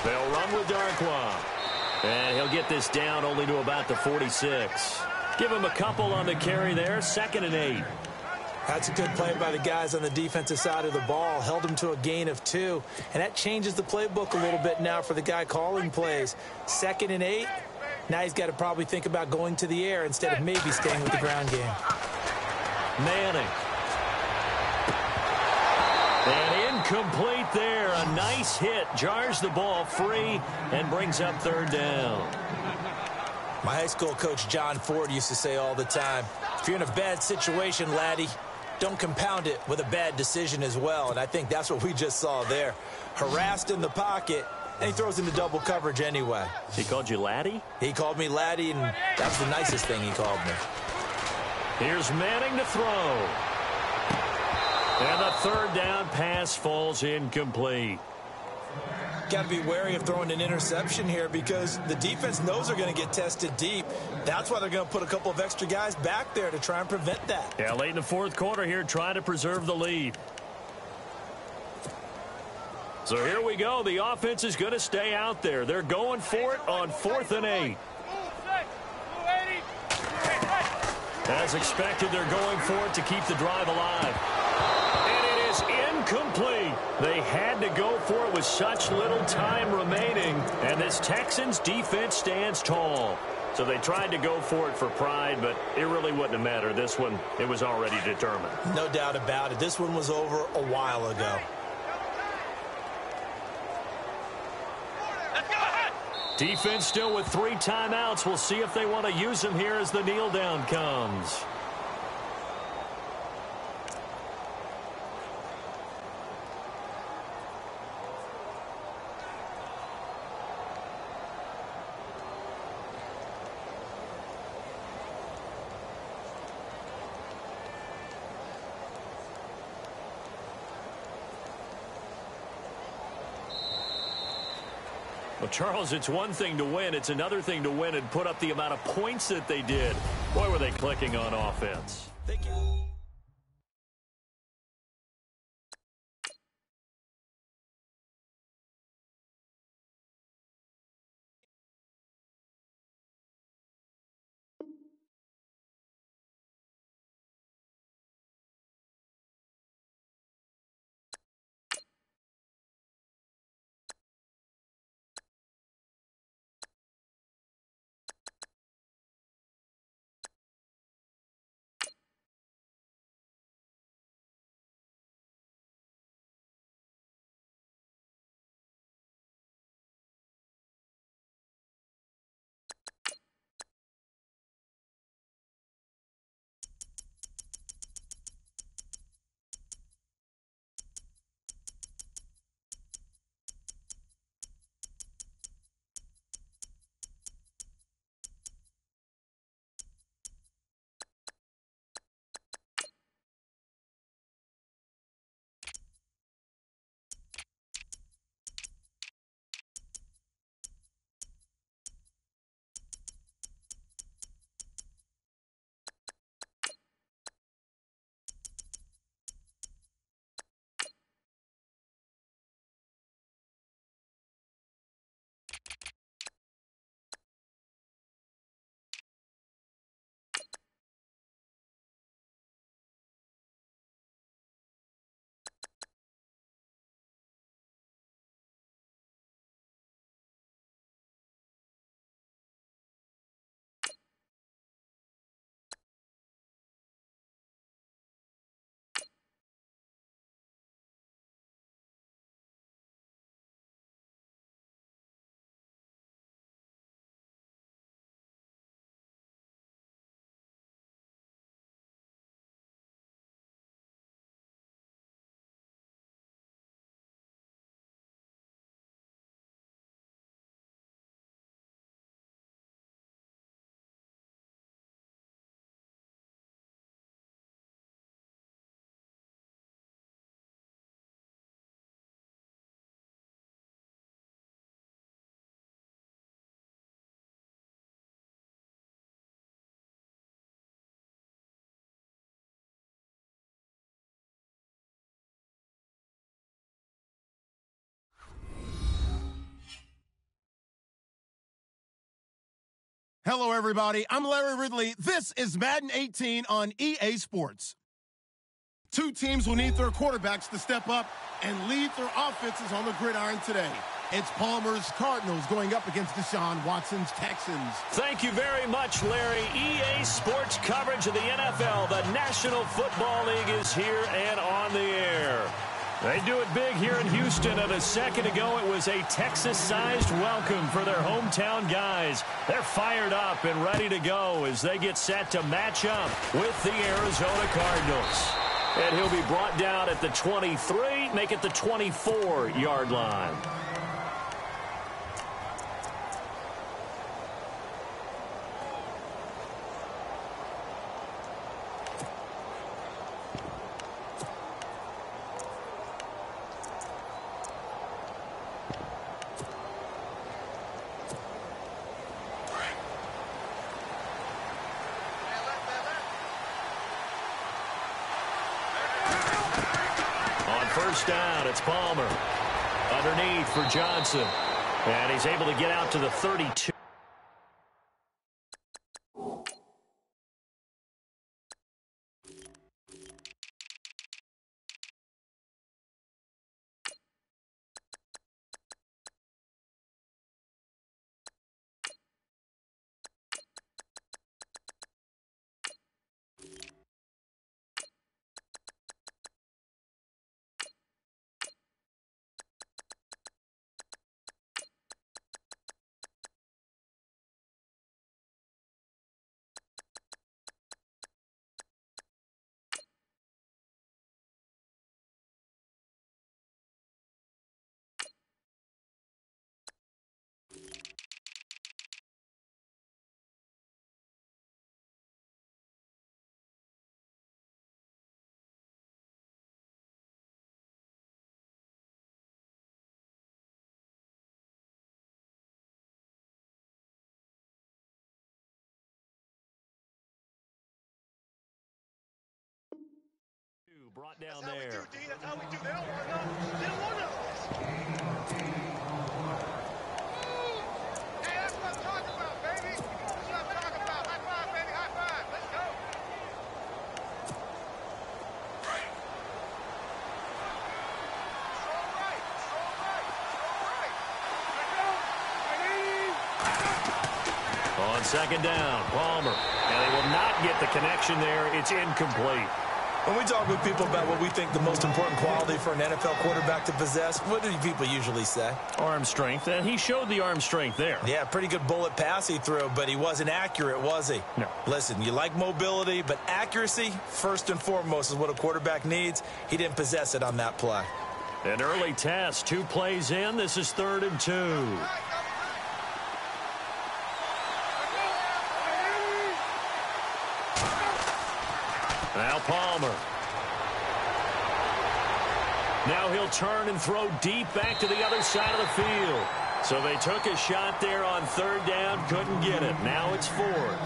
They'll run with Darkwa. And he'll get this down only to about the 46. Give him a couple on the carry there. 2nd and 8. That's a good play by the guys on the defensive side of the ball. Held him to a gain of 2. And that changes the playbook a little bit now for the guy calling plays. 2nd and 8. Now he's got to probably think about going to the air instead of maybe staying with the ground game. Manning. And incomplete there. A nice hit. Jars the ball free and brings up 3rd down. My high school coach, John Ford, used to say all the time, if you're in a bad situation, laddie, don't compound it with a bad decision as well. And I think that's what we just saw there. Harassed in the pocket, and he throws into double coverage anyway. He called you laddie? He called me laddie, and that's the nicest thing he called me. Here's Manning to throw. And the 3rd down pass falls incomplete. Got to be wary of throwing an interception here because the defense knows they're going to get tested deep. That's why they're going to put a couple of extra guys back there to try and prevent that. Yeah, late in the 4th quarter here, trying to preserve the lead. So here we go. The offense is going to stay out there. They're going for it on 4th and 8. As expected, they're going for it to keep the drive alive. And it is incomplete. They had to go for it with such little time remaining. And this Texans defense stands tall. So they tried to go for it for pride, but it really wouldn't have mattered. This one, it was already determined. No doubt about it. This one was over a while ago. Defense still with 3 timeouts. We'll see if they want to use them here as the kneel down comes. Well, Charles, it's one thing to win. It's another thing to win and put up the amount of points that they did. Boy, were they clicking on offense. Thank you. Hello, everybody. I'm Larry Ridley. This is Madden 18 on EA Sports. Two teams will need their quarterbacks to step up and lead their offenses on the gridiron today. It's Palmer's Cardinals going up against Deshaun Watson's Texans. Thank you very much, Larry. EA Sports coverage of the NFL. The National Football League is here and on the air. They do it big here in Houston, and a second ago it was a Texas-sized welcome for their hometown guys. They're fired up and ready to go as they get set to match up with the Arizona Cardinals. And he'll be brought down at the 23, make it the 24-yard line. First down, it's Palmer. Underneath for Johnson. And he's able to get out to the 32. Brought down That's there. How we do, D. That's how we do. They don't want us. They don't want us. Hey, that's what I'm talking about, baby. That's what I'm talking about. High five, baby. High five. Let's go. Stroll right. Stroll right. Stroll right. Let's go. On second down, Palmer. And they will not get the connection there. It's incomplete. When we talk with people about what we think the most important quality for an NFL quarterback to possess, what do people usually say? Arm strength, and he showed the arm strength there. Yeah, pretty good bullet pass he threw, but he wasn't accurate, was he? No. Listen, you like mobility, but accuracy, first and foremost, is what a quarterback needs. He didn't possess it on that play. An early test, 2 plays in. This is 3rd and 2. Now Palmer. Now he'll turn and throw deep back to the other side of the field. So they took a shot there on 3rd down, couldn't get it. Now it's 4th.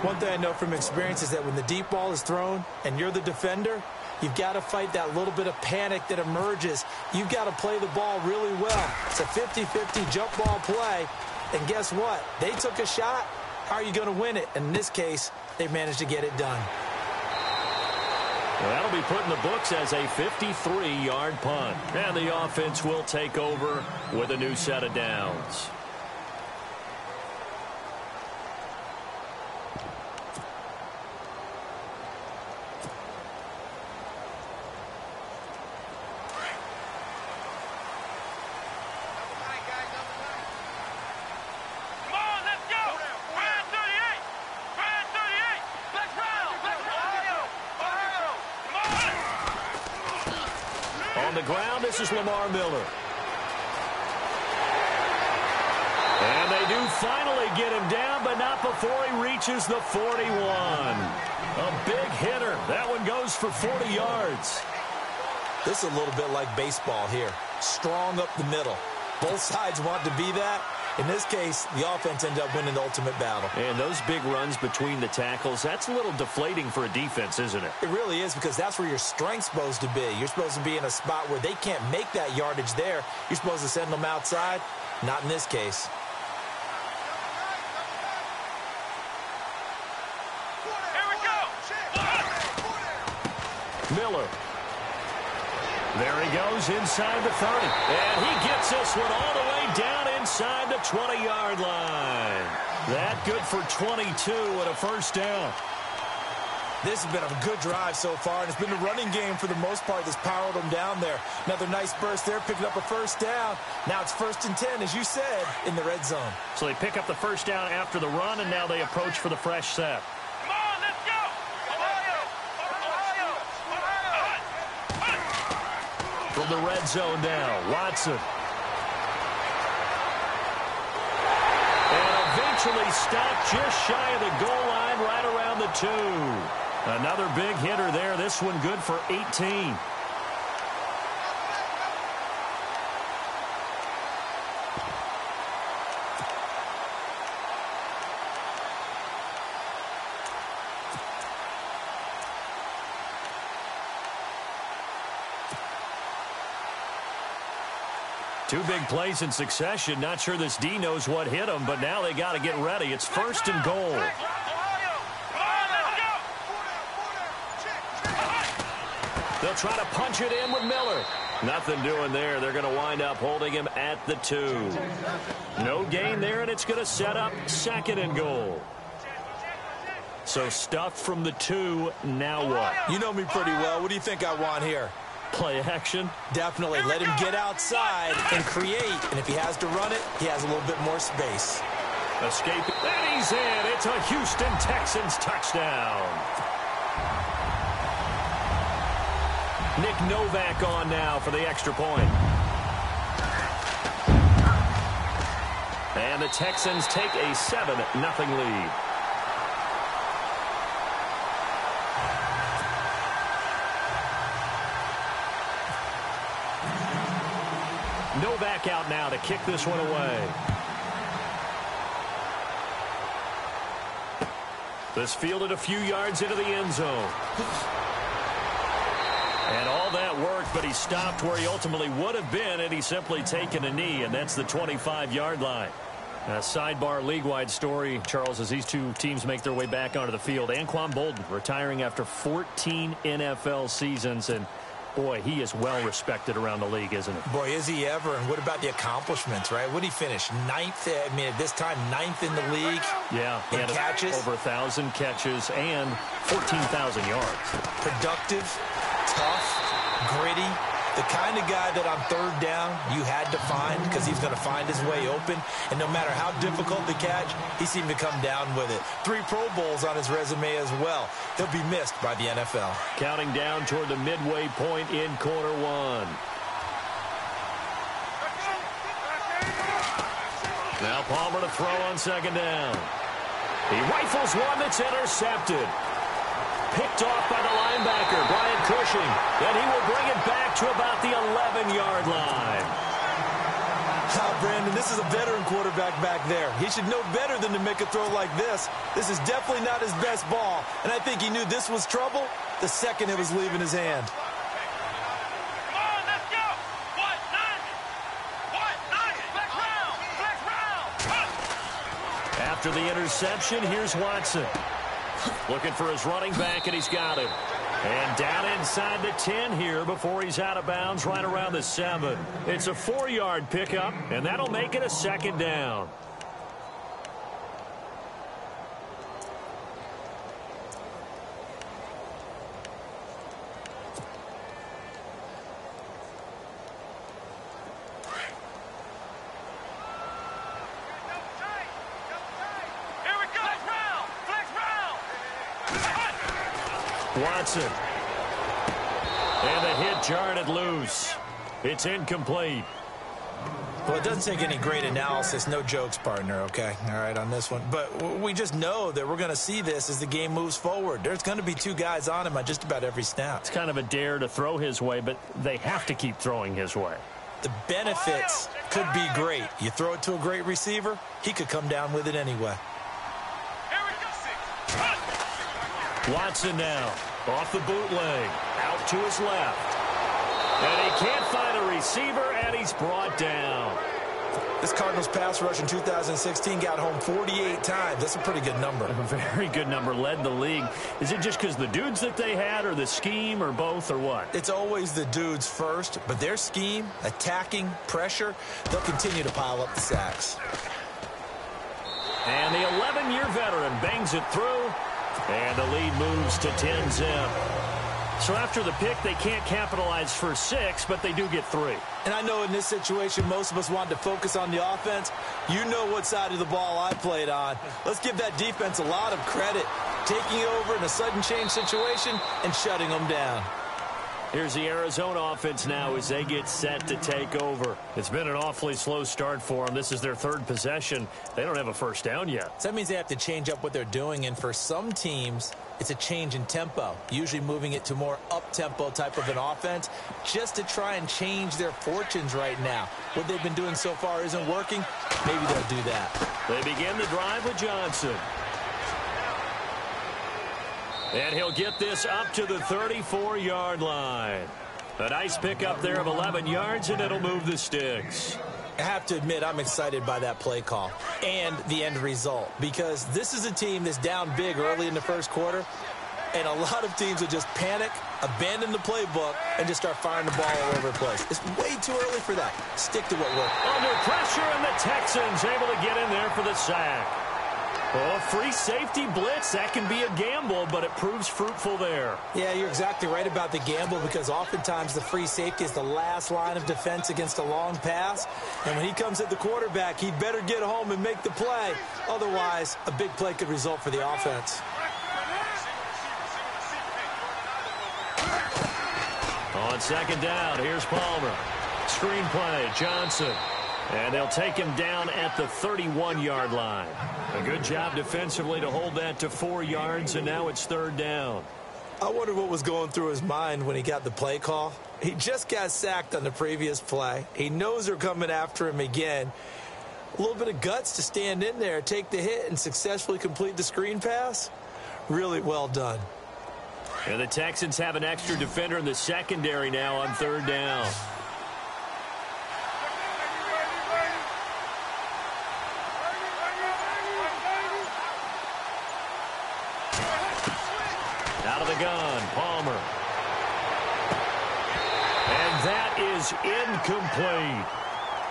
One thing I know from experience is that when the deep ball is thrown and you're the defender, you've got to fight that little bit of panic that emerges. You've got to play the ball really well. It's a 50-50 jump ball play. And guess what? They took a shot. How are you going to win it? And in this case, they managed to get it done. Well, that'll be put in the books as a 53-yard punt. And the offense will take over with a new set of downs. On the ground, this is Lamar Miller. And they do finally get him down, but not before he reaches the 41. A big hitter. That one goes for 40 yards. This is a little bit like baseball here. Strong up the middle. Both sides want to be that. In this case, the offense ended up winning the ultimate battle. And those big runs between the tackles, that's a little deflating for a defense, isn't it? It really is, because that's where your strength's supposed to be. You're supposed to be in a spot where they can't make that yardage there. You're supposed to send them outside. Not in this case. Miller. There he goes inside the 30. And he gets this one all the way down inside the 20-yard line. That good for 22 and a first down. This has been a good drive so far, and it's been the running game for the most part that's powered them down there. Another nice burst there, picking up a first down. Now it's 1st and 10, as you said, in the red zone. So they pick up the first down after the run, and now they approach for the fresh set. Come on, let's go! Ohio! Ohio! From the red zone now, Watson. And eventually stopped just shy of the goal line right around the 2. Another big hitter there. This one good for 18. Two big plays in succession. Not sure this D knows what hit him, but now they got to get ready. It's 1st and goal. They'll try to punch it in with Miller. Nothing doing there. They're going to wind up holding him at the 2. No gain there, and it's going to set up 2nd and goal. So stuffed from the 2. Now what? You know me pretty well. What do you think I want here? Play action? Definitely. Let him get outside and create. And if he has to run it, he has a little bit more space. Escape. And he's in. It's a Houston Texans touchdown. Nick Novak on now for the extra point. And the Texans take a 7-0 lead. Novak out now to kick this one away. This fielded a few yards into the end zone. And all that worked, but he stopped where he ultimately would have been had he simply taken a knee, and that's the 25-yard line. A sidebar league-wide story, Charles, as these two teams make their way back onto the field. Anquan Boldin retiring after 14 NFL seasons, and boy, he is well-respected around the league, isn't he? Boy, is he ever. And what about the accomplishments, right? What did he finish? 9th, I mean, at this time, 9th in the league. Yeah, he had catches. Over 1,000 catches and 14,000 yards. Productive, tough, gritty. The kind of guy that on 3rd down you had to find because he's going to find his way open. And no matter how difficult the catch, he seemed to come down with it. 3 Pro Bowls on his resume as well. He'll be missed by the NFL. Counting down toward the midway point in quarter 1. Now Palmer to throw on 2nd down. He rifles one that's intercepted. Picked off by the linebacker, Brian Cushing. And he will bring it back to about the 11-yard line. Brandon, this is a veteran quarterback back there. He should know better than to make a throw like this. This is definitely not his best ball. And I think he knew this was trouble the second it was leaving his hand. Come on, let's go! What? 90! Flex round! After the interception, here's Watson. Looking for his running back, and he's got him. And down inside the 10 here before he's out of bounds right around the 7. It's a 4-yard pickup, and that'll make it a 2nd down. Watson. And the hit jarred it loose. It's incomplete. Well, it doesn't take any great analysis. No jokes, partner, okay? All right, on this one. But we just know that we're going to see this as the game moves forward. There's going to be 2 guys on him on just about every snap. It's kind of a dare to throw his way, but they have to keep throwing his way. The benefits could be great. You throw it to a great receiver, he could come down with it anyway. Watson now, off the bootleg, out to his left. And he can't find a receiver, and he's brought down. This Cardinals pass rush in 2016 got home 48 times. That's a pretty good number. A very good number, led the league. Is it just because the dudes that they had, or the scheme, or both, or what? It's always the dudes first, but their scheme, attacking, pressure, they'll continue to pile up the sacks. And the 11-year veteran bangs it through, and the lead moves to 10-zip. So after the pick, they can't capitalize for 6, but they do get 3. And I know in this situation, most of us want to focus on the offense. You know what side of the ball I played on. Let's give that defense a lot of credit, taking over in a sudden change situation and shutting them down. Here's the Arizona offense now as they get set to take over. It's been an awfully slow start for them. This is their 3rd possession. They don't have a first down yet. So that means they have to change up what they're doing, and for some teams, it's a change in tempo, usually moving it to more up-tempo type of an offense, just to try and change their fortunes right now. What they've been doing so far isn't working. Maybe they'll do that. They begin the drive with Johnson. And he'll get this up to the 34-yard line. A nice pickup there of 11 yards, and it'll move the sticks. I have to admit, I'm excited by that play call and the end result, because this is a team that's down big early in the first quarter, and a lot of teams will just panic, abandon the playbook, and just start firing the ball all over the place. It's way too early for that. Stick to what worked. Under pressure, and the Texans able to get in there for the sack. Oh, free safety blitz, that can be a gamble, but it proves fruitful there. Yeah, you're exactly right about the gamble, because oftentimes the free safety is the last line of defense against a long pass. And when he comes at the quarterback, he'd better get home and make the play. Otherwise, a big play could result for the offense. On second down, here's Palmer. Screen play, Johnson. And they'll take him down at the 31-yard line. A good job defensively to hold that to 4 yards, and now it's 3rd down. I wonder what was going through his mind when he got the play call. He just got sacked on the previous play. He knows they're coming after him again. A little bit of guts to stand in there, take the hit, and successfully complete the screen pass. Really well done. And the Texans have an extra defender in the secondary now on 3rd down. Out of the gun, Palmer. And that is incomplete.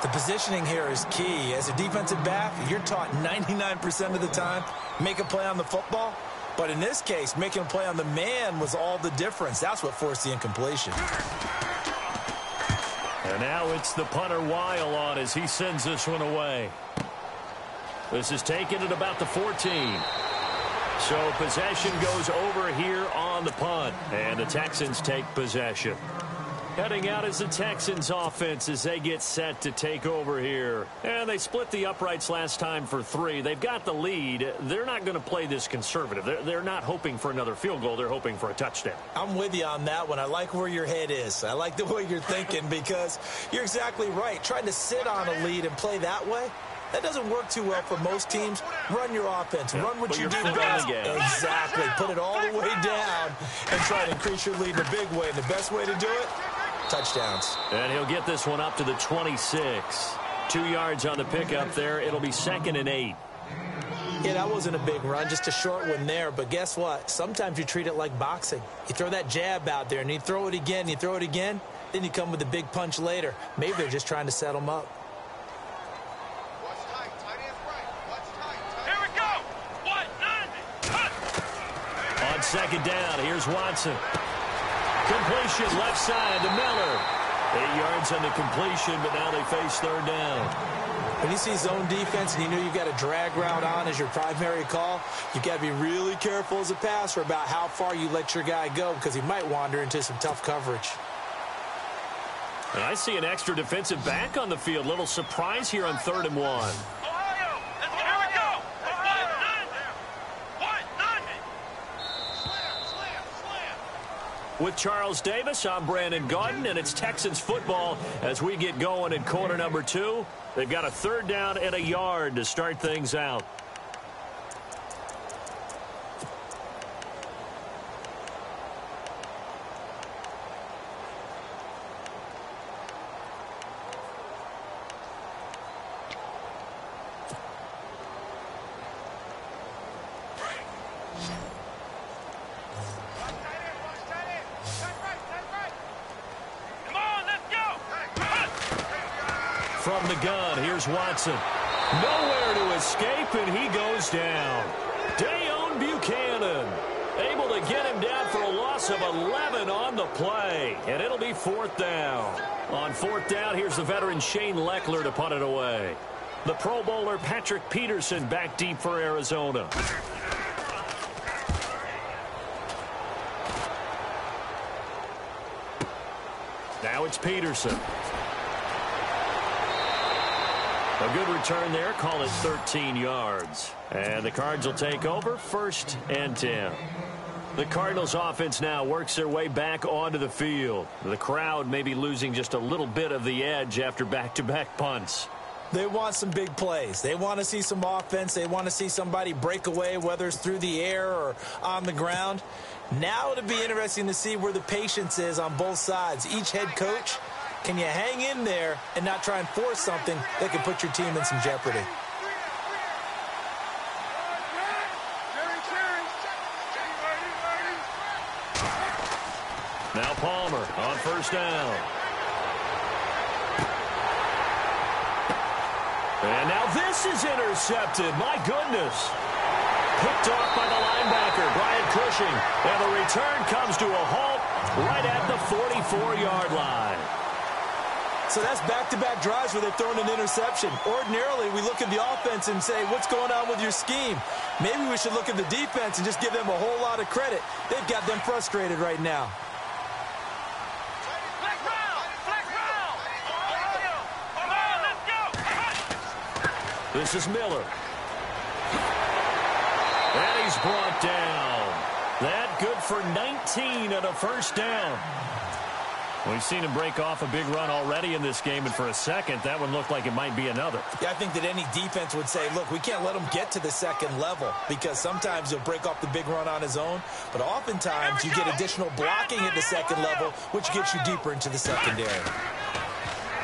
The positioning here is key. As a defensive back, you're taught 99% of the time, make a play on the football. But in this case, making a play on the man was all the difference. That's what forced the incompletion. And now it's the punter Weil on as he sends this one away. This is taken at about the 14. So possession goes over here on the punt, and the Texans take possession. Heading out is the Texans offense as they get set to take over here. And they split the uprights last time for 3. They've got the lead. They're not going to play this conservative. They're not hoping for another field goal. They're hoping for a touchdown. I'm with you on that one. I like where your head is. I like the way you're thinking, because you're exactly right. Trying to sit on a lead and play that way, that doesn't work too well for most teams. Run your offense. Run what you do best. Exactly. Put it all the way down and try to increase your lead in a big way. And the best way to do it, touchdowns. And he'll get this one up to the 26. 2 yards on the pickup there. It'll be 2nd and 8. Yeah, that wasn't a big run, just a short one there. But guess what? Sometimes you treat it like boxing. You throw that jab out there, and you throw it again, you throw it again, then you come with a big punch later. Maybe they're just trying to set them up. Here we go. 190. On second down, here's Watson. Completion left side to Miller. 8 yards on the completion, but now they face 3rd down. When you see zone defense and you know you've got a drag route on as your primary call, you've got to be really careful as a passer about how far you let your guy go, because he might wander into some tough coverage. And I see an extra defensive back on the field. Little surprise here on 3rd and 1. Ohio. Here we go. 190. With Charles Davis, I'm Brandon Gaudin, and it's Texans football as we get going in quarter number 2. They've got a 3rd down and a yard to start things out. from the gun. Here's Watson. Nowhere to escape, and he goes down. Dayon Buchanan able to get him down for a loss of 11 on the play, and it'll be 4th down. On 4th down, here's the veteran Shane Leckler to punt it away. The Pro Bowler Patrick Peterson back deep for Arizona. Now it's Peterson. A good return there. Call it 13 yards. And the Cards will take over 1st and 10. The Cardinals offense now works their way back onto the field. The crowd may be losing just a little bit of the edge after back-to-back punts. They want some big plays. They want to see some offense. They want to see somebody break away, whether it's through the air or on the ground. Now it'll be interesting to see where the patience is on both sides. Each head coach, can you hang in there and not try and force something that can put your team in some jeopardy? Now Palmer on 1st down. And now this is intercepted. My goodness. Picked off by the linebacker, Brian Cushing. And the return comes to a halt right at the 44-yard line. So that's back-to-back drives where they've thrown an interception. Ordinarily, we look at the offense and say, what's going on with your scheme? Maybe we should look at the defense and just give them a whole lot of credit. They've got them frustrated right now. This is Miller. And he's brought down. That good for 19 and a 1st down. We've seen him break off a big run already in this game, and for a second, that one looked like it might be another. Yeah, I think that any defense would say, look, we can't let him get to the 2nd level, because sometimes he'll break off the big run on his own, but oftentimes you get additional blocking at the 2nd level, which gets you deeper into the secondary.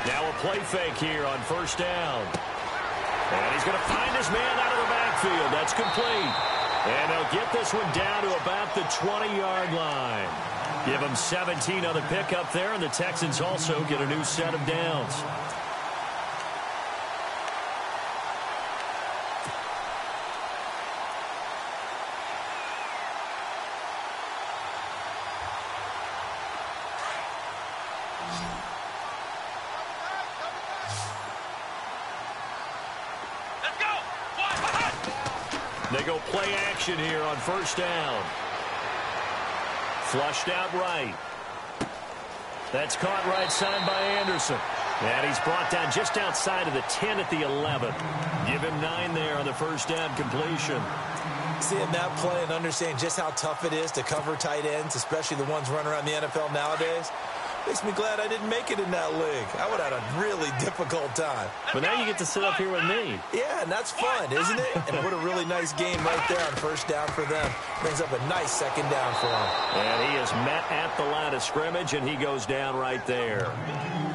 Now a play fake here on 1st down. And he's going to find his man out of the backfield. That's complete. And they'll get this one down to about the 20-yard line. Give them 17 on the pickup there, and the Texans also get a new set of downs. They go play action here on 1st down. Flushed out right. That's caught right side by Anderson. And he's brought down just outside of the 10 at the 11. Give him 9 there on the 1st down completion. Seeing that play and understanding just how tough it is to cover tight ends, especially the ones running around the NFL nowadays, makes me glad I didn't make it in that league. I would have had a really difficult time. But now you get to sit up here with me. Yeah, and that's fun, isn't it? And what a really nice game right there on 1st down for them. Brings up a nice 2nd down for them. And he is met at the line of scrimmage, and he goes down right there.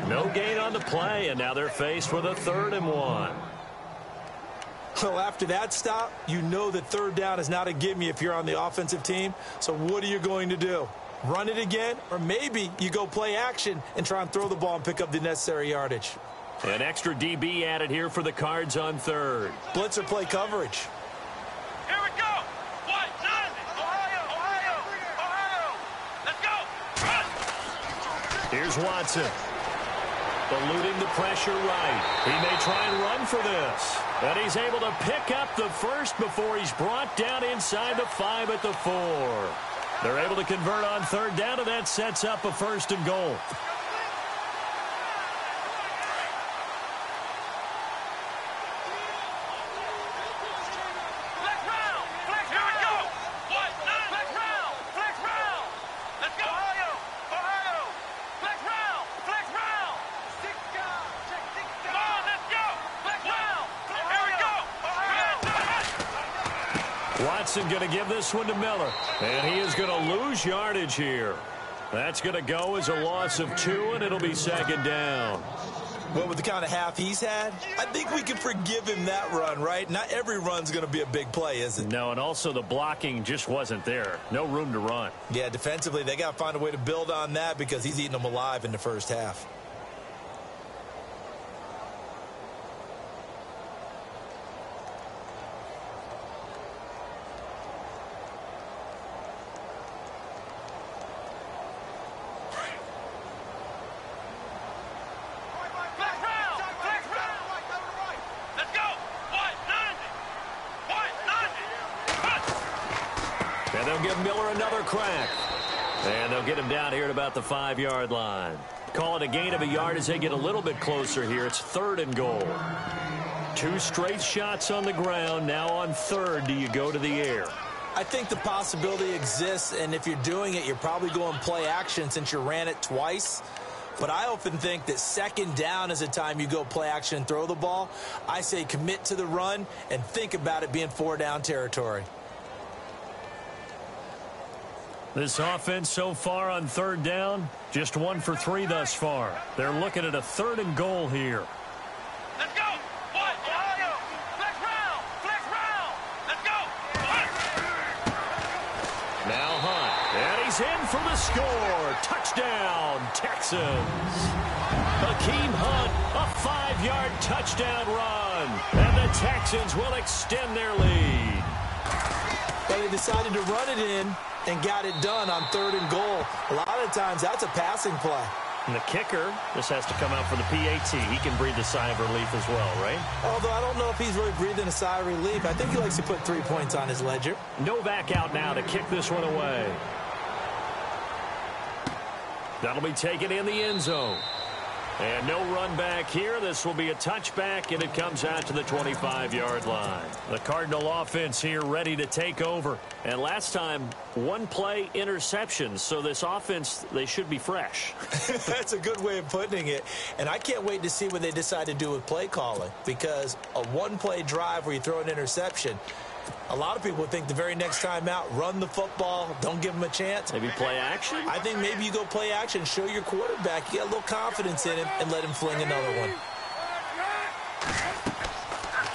No gain on the play, and now they're faced with a 3rd and 1. Well, after that stop, you know that 3rd down is not a gimme if you're on the offensive team. So what are you going to do? Run it again, or maybe you go play action and try and throw the ball and pick up the necessary yardage. An extra DB added here for the Cards on 3rd. Blitzer play coverage. Here we go. What? Ohio. Let's go. Run. Here's Watson. Eluding the pressure right. He may try and run for this. But he's able to pick up the 1st before he's brought down inside the 5 at the 4. They're able to convert on 3rd down, and that sets up a 1st and goal. Watson going to give this one to Miller. And he is going to lose yardage here. That's going to go as a loss of 2, and it'll be 2nd down. Well, with the kind of half he's had, I think we can forgive him that run, right? Not every run's going to be a big play, is it? No, and also the blocking just wasn't there. No room to run. Yeah, defensively, they got to find a way to build on that because he's eating them alive in the 1st half. And they'll give Miller another crack. And they'll get him down here at about the 5-yard line. Call it a gain of a yard as they get a little bit closer here. It's 3rd and goal. 2 straight shots on the ground. Now on 3rd, do you go to the air? I think the possibility exists, and if you're doing it, you're probably going play action since you ran it twice. But I often think that 2nd down is the time you go play action and throw the ball. I say commit to the run and think about it being 4-down territory. This offense so far on 3rd down, just 1 for 3 thus far. They're looking at a 3rd and goal here. Let's go. Ohio. Flex round. Flex round. Let's go. Now Hunt, and he's in for the score. Touchdown, Texans. Hakeem Hunt, a 5-yard touchdown run. And the Texans will extend their lead. But they decided to run it in and got it done on 3rd and goal. A lot of times that's a passing play. And the kicker, this has to come out for the PAT. He can breathe a sigh of relief as well, right? Although I don't know if he's really breathing a sigh of relief. I think he likes to put 3 points on his ledger. Novak out now to kick this one away. That'll be taken in the end zone. And no run back here. This will be a touchback, and it comes out to the 25-yard line. The Cardinal offense here ready to take over. And last time, 1 play interception. So this offense, they should be fresh. That's a good way of putting it. And I can't wait to see what they decide to do with play calling. Because a 1-play drive where you throw an interception, a lot of people think the very next time out, run the football, don't give them a chance. Maybe play action? I think maybe you go play action, show your quarterback, you get a little confidence in him, and let him fling another one.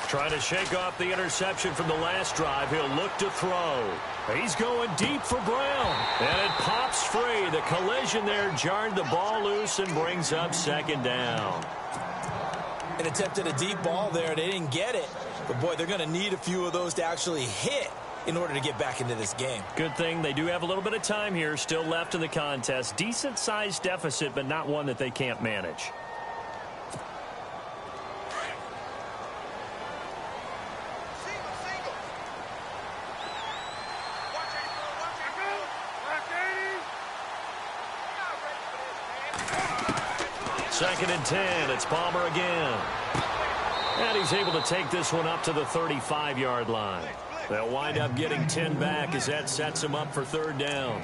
Trying to shake off the interception from the last drive. He'll look to throw. He's going deep for Brown. And it pops free. The collision there jarred the ball loose and brings up 2nd down. And attempted a deep ball there. They didn't get it. But, boy, they're going to need a few of those to actually hit in order to get back into this game. Good thing they do have a little bit of time here still left in the contest. Decent-sized deficit, but not one that they can't manage. Second and 10. It's Palmer again. And he's able to take this one up to the 35-yard line. They'll wind up getting 10 back as that sets him up for 3rd down.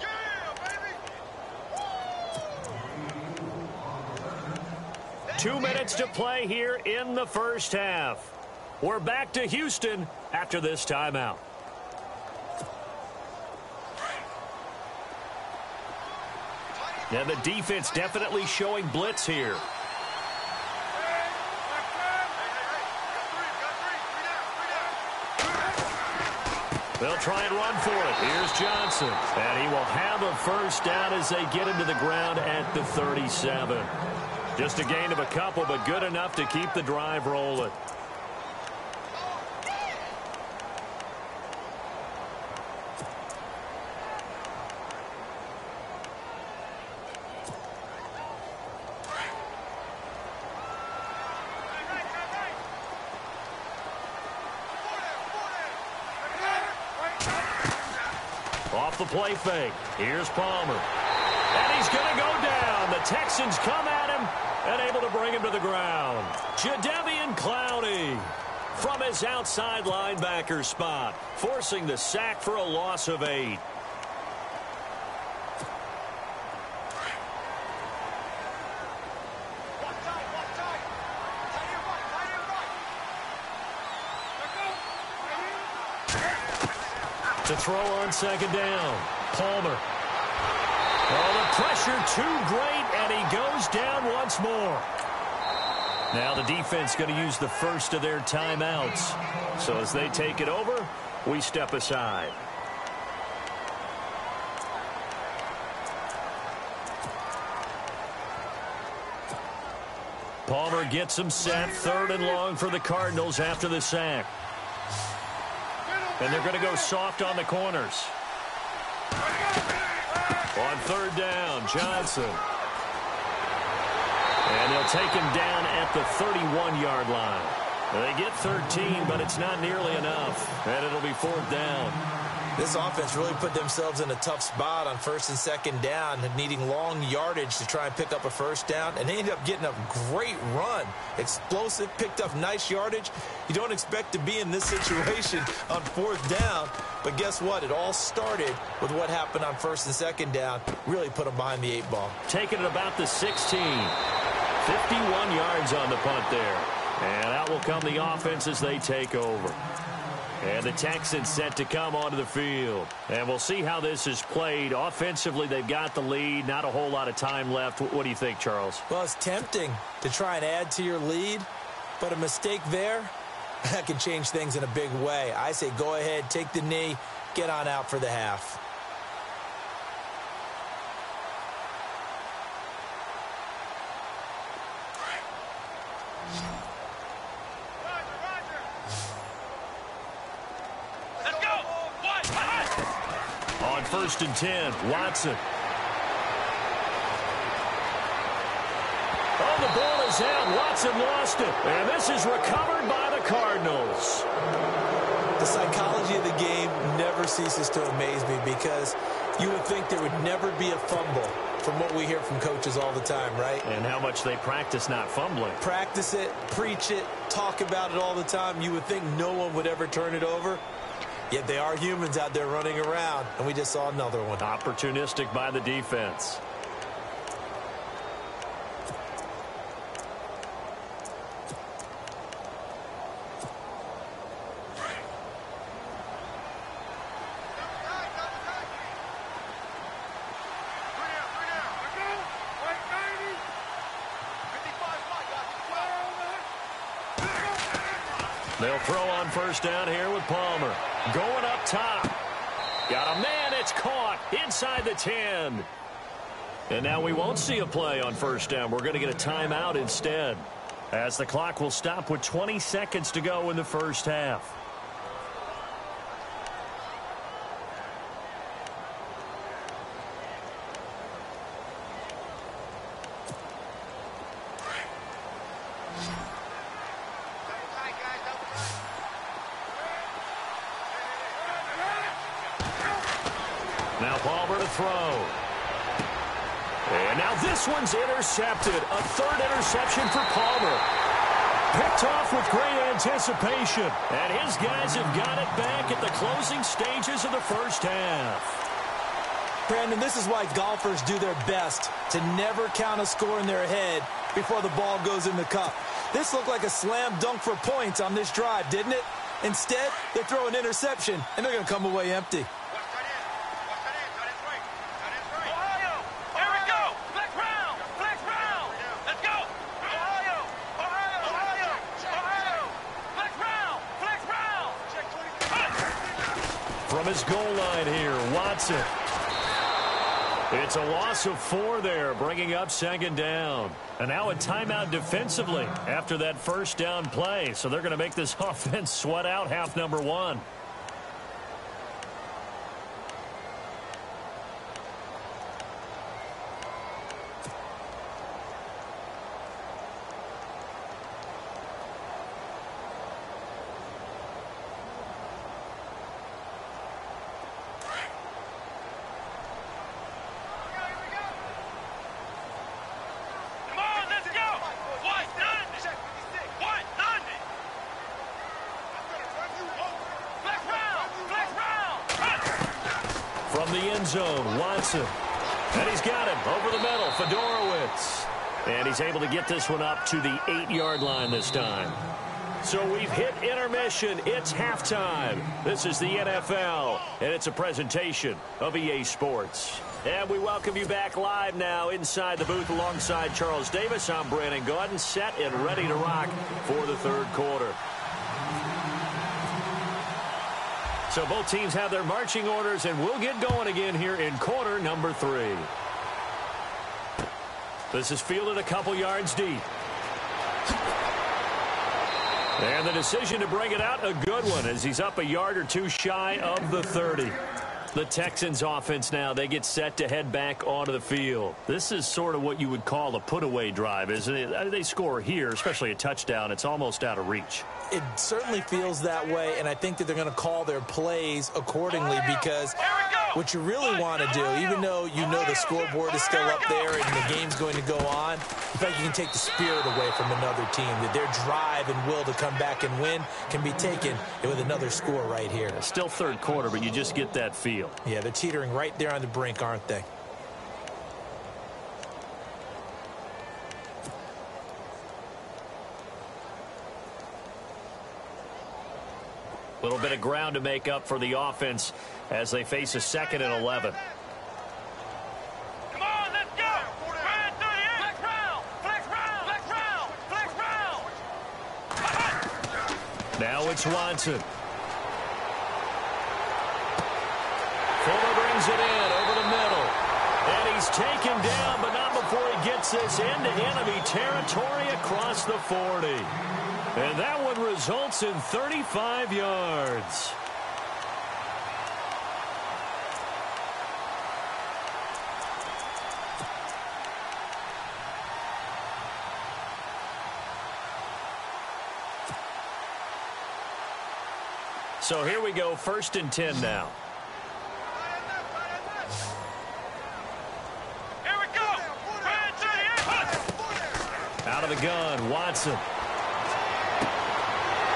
Yeah, 2 minutes to play here in the first half. We're back to Houston after this timeout. And the defense definitely showing blitz here. They'll try and run for it. Here's Johnson. And he will have a first down as they get him to the ground at the 37. Just a gain of a couple, but good enough to keep the drive rolling. Off the play fake. Here's Palmer. And he's going to go down. The Texans come at him and able to bring him to the ground. Jadeveon Clowney from his outside linebacker spot, forcing the sack for a loss of 8. To throw on 2nd down. Palmer. Oh, the pressure too great, and he goes down once more. Now the defense going to use the first of their timeouts. So as they take it over, we step aside. Palmer gets him set. 3rd and long for the Cardinals after the sack. And they're going to go soft on the corners. On 3rd down, Johnson. And they'll take him down at the 31-yard line. They get 13, but it's not nearly enough, and it'll be 4th down. This offense really put themselves in a tough spot on 1st and 2nd down, needing long yardage to try and pick up a 1st down, and they ended up getting a great run. Explosive, picked up nice yardage. You don't expect to be in this situation on 4th down, but guess what? It all started with what happened on 1st and 2nd down. Really put them behind the 8 ball. Taking it about the 16. 51 yards on the punt there. And out will come the offense as they take over. And the Texans set to come onto the field. And we'll see how this is played. Offensively, they've got the lead. Not a whole lot of time left. What do you think, Charles? Well, it's tempting to try and add to your lead, but a mistake there, that can change things in a big way. I say go ahead, take the knee, get on out for the half. On 1st and 10, Watson. Oh, the ball is out. Watson lost it. And this is recovered by the Cardinals. The psychology of the game never ceases to amaze me because you would think there would never be a fumble from what we hear from coaches all the time, right? And how much they practice not fumbling. Practice it, preach it, talk about it all the time. You would think no one would ever turn it over. Yet they are humans out there running around, and we just saw another one. Opportunistic by the defense. They'll throw on 1st down here with Palmer. Going up top. Got a man. It's caught inside the 10. And now we won't see a play on 1st down. We're going to get a timeout instead, as the clock will stop with 20 seconds to go in the 1st half. Now Palmer to throw. And now this one's intercepted. A 3rd interception for Palmer. Picked off with great anticipation. And his guys have got it back at the closing stages of the 1st half. Brandon, this is why golfers do their best to never count a score in their head before the ball goes in the cup. This looked like a slam dunk for points on this drive, didn't it? Instead, they throw an interception, and they're going to come away empty. From his goal line here, Watson. It's a loss of 4 there, bringing up 2nd down. And now a timeout defensively after that 1st down play. So they're going to make this offense sweat out half number 1. From the end zone, Watson. And he's got him over the middle, Fedorowicz. And he's able to get this one up to the 8-yard line this time. So we've hit intermission. It's halftime. This is the NFL, and it's a presentation of EA Sports. And we welcome you back live now inside the booth alongside Charles Davis. I'm Brandon Gaudin, set and ready to rock for the 3rd quarter. So both teams have their marching orders, and we'll get going again here in quarter number 3. This is fielded a couple yards deep. And the decision to bring it out, a good one, as he's up a yard or 2 shy of the 30. The Texans offense now, they get set to head back onto the field. This is sort of what you would call a put-away drive, isn't it? They score here, especially a touchdown. It's almost out of reach. It certainly feels that way, and I think that they're going to call their plays accordingly because what you really want to do, even though you know the scoreboard is still up there and the game's going to go on, in fact, you can take the spirit away from another team, that their drive and will to come back and win can be taken with another score right here. Still third quarter, but you just get that feel. Yeah, they're teetering right there on the brink, aren't they? A little bit of ground to make up for the offense as they face a 2nd and 11. Come on, let's go. Flex round. Flex round. Flex round. Flex round. Now it's Watson. Fuller brings it in over the middle. And he's taken down, but not before he gets this into enemy territory across the 40. And that one results in 35 yards. So here we go, 1st and 10 now. Here we go. Out of the gun, Watson.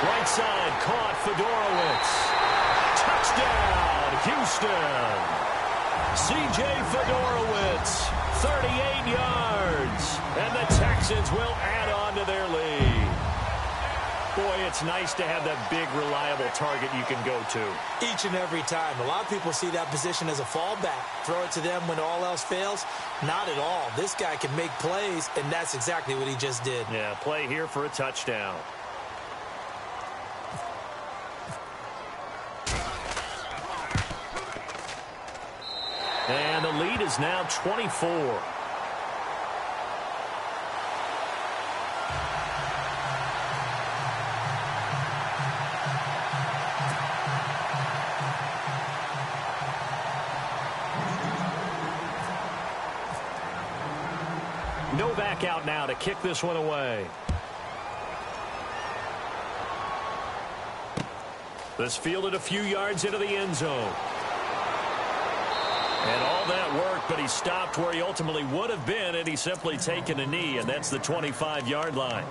Right side, caught, Fedorowicz. Touchdown, Houston. C.J. Fedorowicz, 38 yards. And the Texans will add on to their lead. Boy, it's nice to have that big, reliable target you can go to. Each and every time. A lot of people see that position as a fallback. Throw it to them when all else fails. Not at all. This guy can make plays, and that's exactly what he just did. Yeah, play here for a touchdown. And the lead is now 24. Novak out now to kick this one away. This fielded a few yards into the end zone. And all that work, but he stopped where he ultimately would have been, and he's simply taken a knee, and that's the 25-yard line.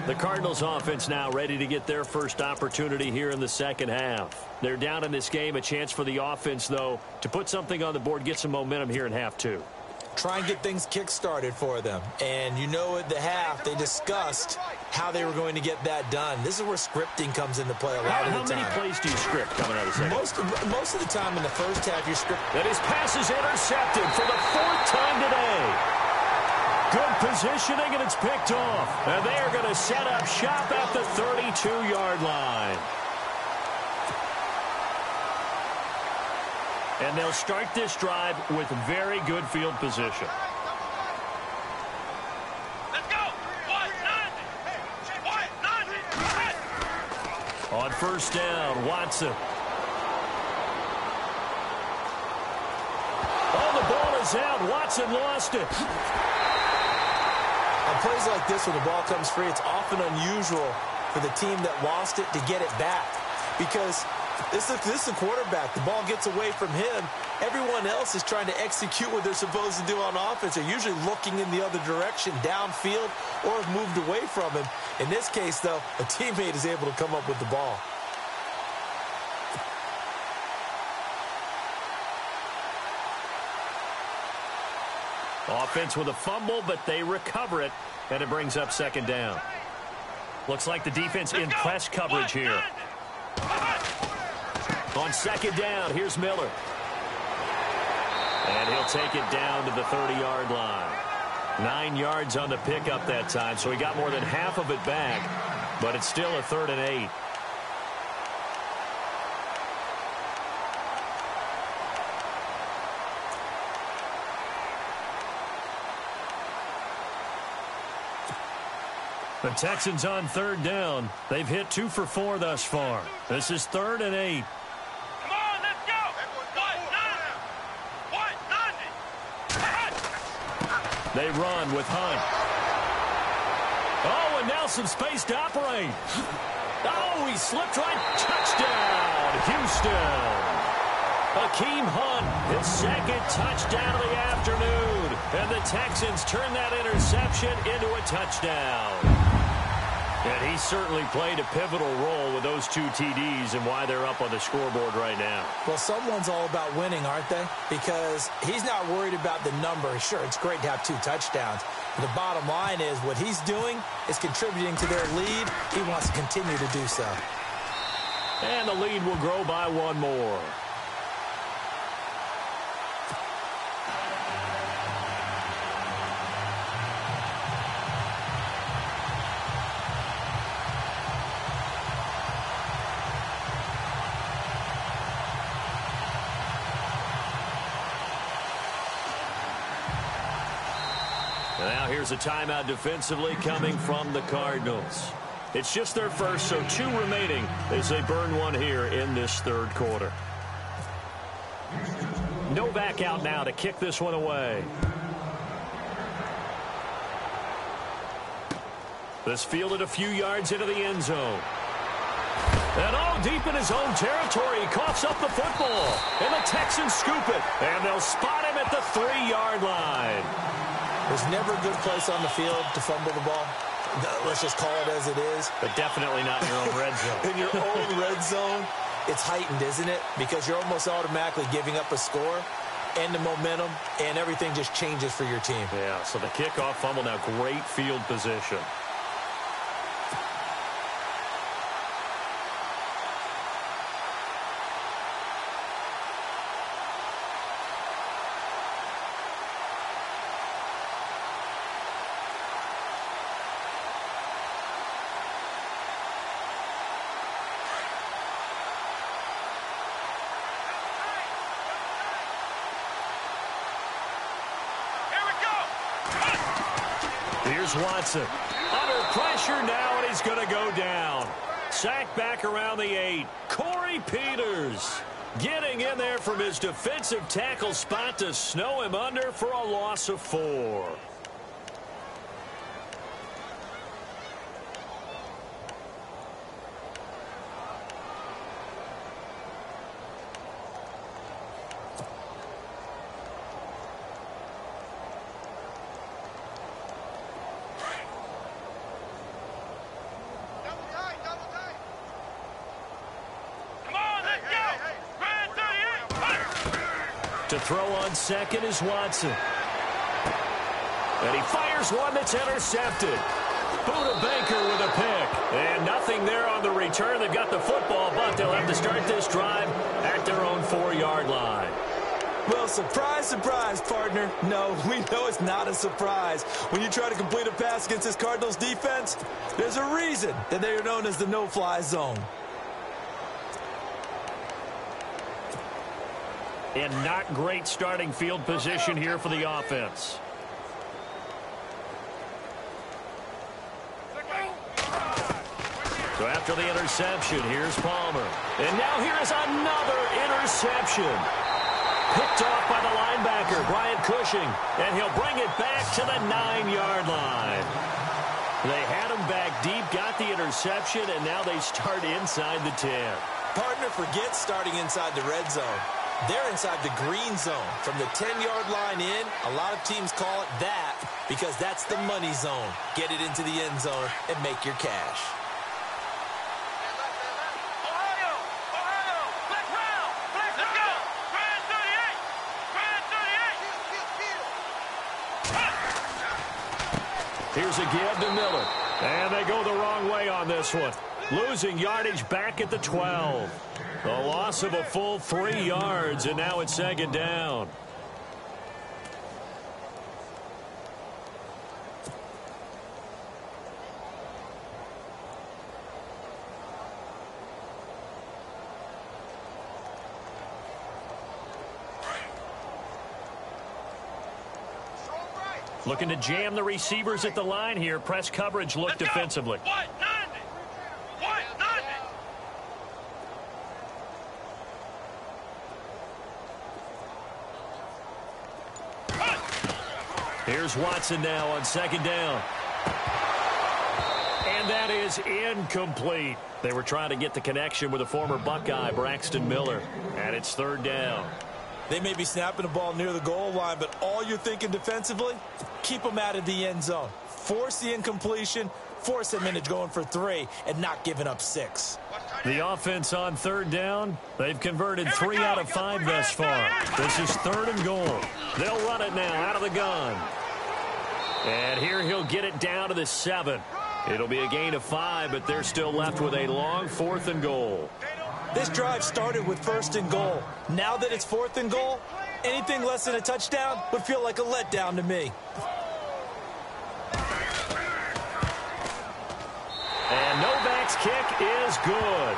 The Cardinals offense now ready to get their first opportunity here in the second half. They're down in this game, a chance for the offense, though, to put something on the board, get some momentum here in half two. Try and get things kick-started for them. And you know at the half, they discussed how they were going to get that done. This is where scripting comes into play a lot of the time. How many plays do you script coming out of the second? Most of the time in the first half, you're scripting. And his pass is intercepted for the 4th time today. Good positioning, and it's picked off. And they are going to set up shop at the 32-yard line. And they'll start this drive with very good field position. Let's go. On first down, Watson. Oh, the ball is out. Watson lost it. On plays like this, when the ball comes free, it's often unusual for the team that lost it to get it back. Because this is the quarterback. The ball gets away from him. Everyone else is trying to execute what they're supposed to do on offense. They're usually looking in the other direction, downfield, or have moved away from him. In this case, though, a teammate is able to come up with the ball. Offense with a fumble, but they recover it, and it brings up second down. Looks like the defense in press coverage here. On second down, here's Miller. And he'll take it down to the 30-yard line. 9 yards on the pickup that time, so he got more than half of it back, but it's still a 3rd and 8. The Texans on 3rd down. They've hit 2 for 4 thus far. This is 3rd and 8. Come on, let's go. They run with Hunt. Oh, and now some space to operate. Oh, he slipped right. Touchdown, Houston. Hakeem Hunt, his second touchdown of the afternoon. And the Texans turn that interception into a touchdown. And he certainly played a pivotal role with those 2 TDs and why they're up on the scoreboard right now. Well, someone's all about winning, aren't they? Because he's not worried about the number. Sure, it's great to have 2 touchdowns. But the bottom line is what he's doing is contributing to their lead. He wants to continue to do so. And the lead will grow by 1 more. Now here's a timeout defensively coming from the Cardinals. It's just their first, so 2 remaining as they burn 1 here in this third quarter. Novak out now to kick this one away. This fielded a few yards into the end zone. And all deep in his own territory, he coughs up the football. And the Texans scoop it. And they'll spot him at the 3-yard line. There's never a good place on the field to fumble the ball. Let's just call it as it is. But definitely not in your own red zone. In your own red zone, it's heightened, isn't it? Because you're almost automatically giving up a score and the momentum, and everything just changes for your team. Yeah, so the kickoff fumble, now great field position. Here's Watson. Under pressure now, and he's going to go down. Sacked back around the 8. Corey Peters getting in there from his defensive tackle spot to snow him under for a loss of 4. To throw on second is Watson. And he fires one that's intercepted. Buda Baker with a pick. And nothing there on the return. They've got the football, but they'll have to start this drive at their own 4-yard line. Well, surprise, surprise, partner. No, we know it's not a surprise. When you try to complete a pass against this Cardinals defense, there's a reason that they are known as the no-fly zone. And not great starting field position here for the offense. So after the interception, here's Palmer. And now here is another interception. Picked off by the linebacker, Brian Cushing. And he'll bring it back to the 9-yard line. They had him back deep, got the interception, and now they start inside the 10. Partner, forget starting inside the red zone. They're inside the green zone. From the 10-yard line in, a lot of teams call it that because that's the money zone. Get it into the end zone and make your cash. Here's a give to Miller. And they go the wrong way on this one. Losing yardage back at the 12. A loss of a full 3 yards, and now it's second down. Looking to jam the receivers at the line here. Press coverage look defensively. Here's Watson now on second down. And that is incomplete. They were trying to get the connection with a former Buckeye, Braxton Miller. And it's third down. They may be snapping the ball near the goal line, but all you're thinking defensively, keep them out of the end zone. Force the incompletion, force them into going for 3, and not giving up 6. The offense on third down, they've converted 3 out of 5 thus far. This is third and goal. They'll run it now out of the gun. And here he'll get it down to the 7. It'll be a gain of 5, but they're still left with a long 4th and goal. This drive started with 1st and goal. Now that it's 4th and goal, anything less than a touchdown would feel like a letdown to me. And Novak's kick is good.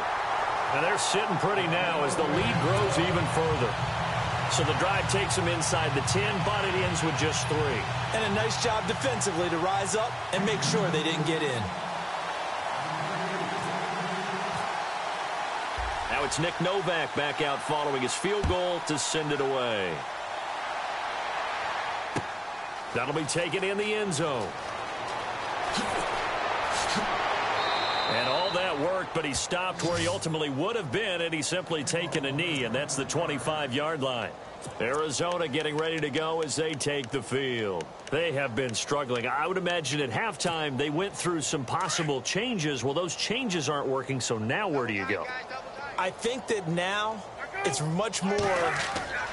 And they're sitting pretty now as the lead grows even further. So the drive takes them inside the 10, but it ends with just 3. And a nice job defensively to rise up and make sure they didn't get in. Now it's Nick Novak back out following his field goal to send it away. That'll be taken in the end zone. And all that worked, but he stopped where he ultimately would have been had he simply taken a knee, and that's the 25-yard line. Arizona getting ready to go as they take the field. They have been struggling. I would imagine at halftime they went through some possible changes. Well, those changes aren't working, so now where do you go? I think that now it's much more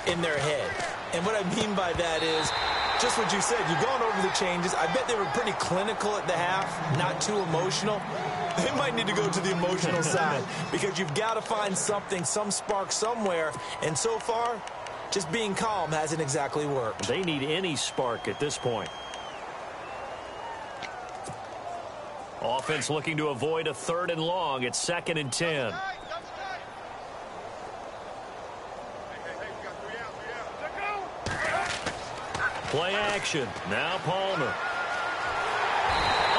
in their head. And what I mean by that is just what you said. You've gone over the changes. I bet they were pretty clinical at the half, not too emotional. They might need to go to the emotional side because you've got to find something, some spark somewhere. And so far, just being calm hasn't exactly worked. They need any spark at this point. Offense looking to avoid a 3rd and long. It's 2nd and 10. Play action. Now Palmer.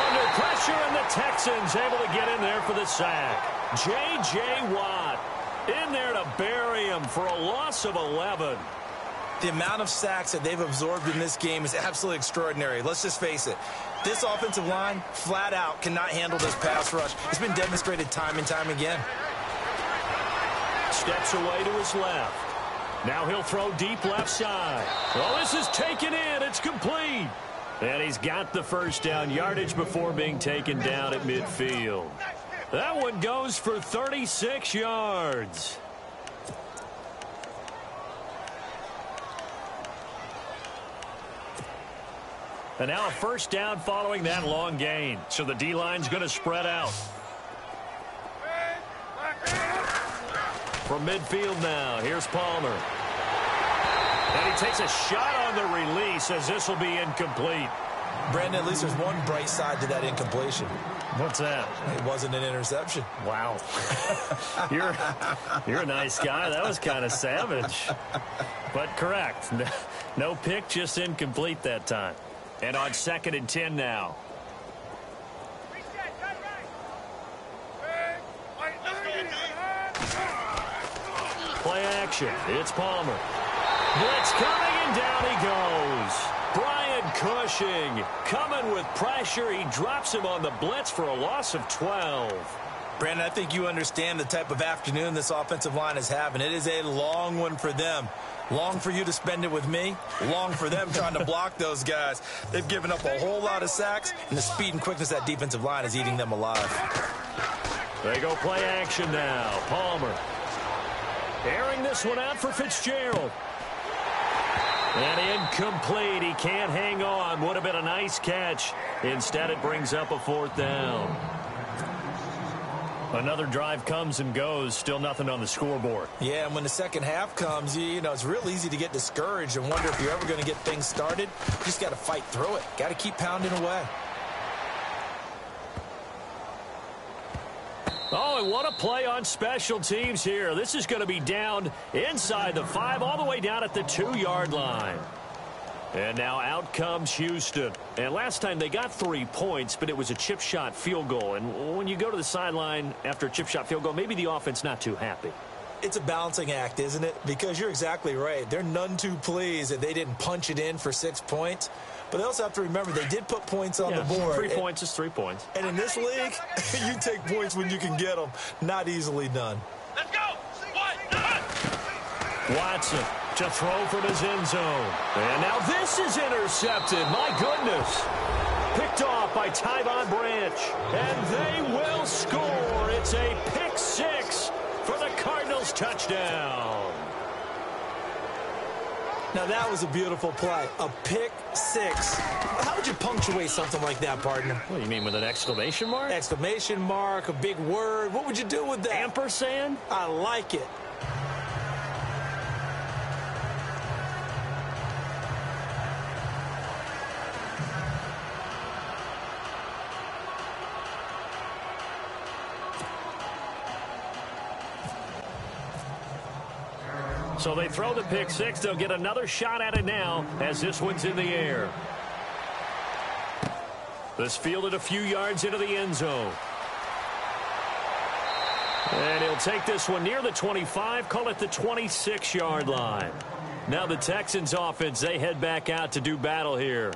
Under pressure, and the Texans able to get in there for the sack. J.J. Watt in there to bury him for a loss of 11. The amount of sacks that they've absorbed in this game is absolutely extraordinary. Let's just face it. This offensive line, flat out, cannot handle this pass rush. It's been demonstrated time and time again. Steps away to his left. Now he'll throw deep left side. Oh, this is taken in. It's complete. And he's got the first down yardage before being taken down at midfield. That one goes for 36 yards. And now a first down following that long gain. So the D-line's going to spread out. From midfield now, here's Palmer. And he takes a shot on the release as this will be incomplete. Brandon, at least there's one bright side to that incompletion. What's that? It wasn't an interception. Wow. You're a nice guy. That was kind of savage. But correct. No pick, just incomplete that time. And on 2nd and 10 now. Play action. It's Palmer. Blitz coming, and down he goes. Brian Cushing coming with pressure. He drops him on the blitz for a loss of 12. Brandon, I think you understand the type of afternoon this offensive line is having. It is a long one for them. Long for you to spend it with me. Long for them trying to block those guys. They've given up a whole lot of sacks, and the speed and quickness of that defensive line is eating them alive. They go play action now. Palmer. Airing this one out for Fitzgerald. And incomplete. He can't hang on. Would have been a nice catch. Instead, it brings up a 4th down. Another drive comes and goes. Still nothing on the scoreboard. Yeah, and when the second half comes, you know, it's real easy to get discouraged and wonder if you're ever going to get things started. You just got to fight through it. Got to keep pounding away. Oh, and what a play on special teams here. This is going to be down inside the 5, all the way down at the 2-yard line. And now out comes Houston. And last time they got 3 points, but it was a chip shot field goal. And when you go to the sideline after a chip shot field goal, maybe the offense not too happy. It's a balancing act, isn't it? Because you're exactly right. They're none too pleased that they didn't punch it in for 6 points. But they also have to remember they did put points on the board. 3 points is 3 points. And in this league, you take points when you can get them. Not easily done. Let's go. Watson to throw from his end zone. And now this is intercepted. My goodness. Picked off by Tyvon Branch. And they will score. It's a pick six for the Cardinals touchdown. Now, that was a beautiful play. A pick six. How would you punctuate something like that, partner? What do you mean, with an exclamation mark? Exclamation mark, a big word. What would you do with that? Ampersand? I like it. So they throw the pick six. They'll get another shot at it now as this one's in the air. This fielded a few yards into the end zone. And he'll take this one near the 25, call it the 26-yard line. Now the Texans offense, they head back out to do battle here.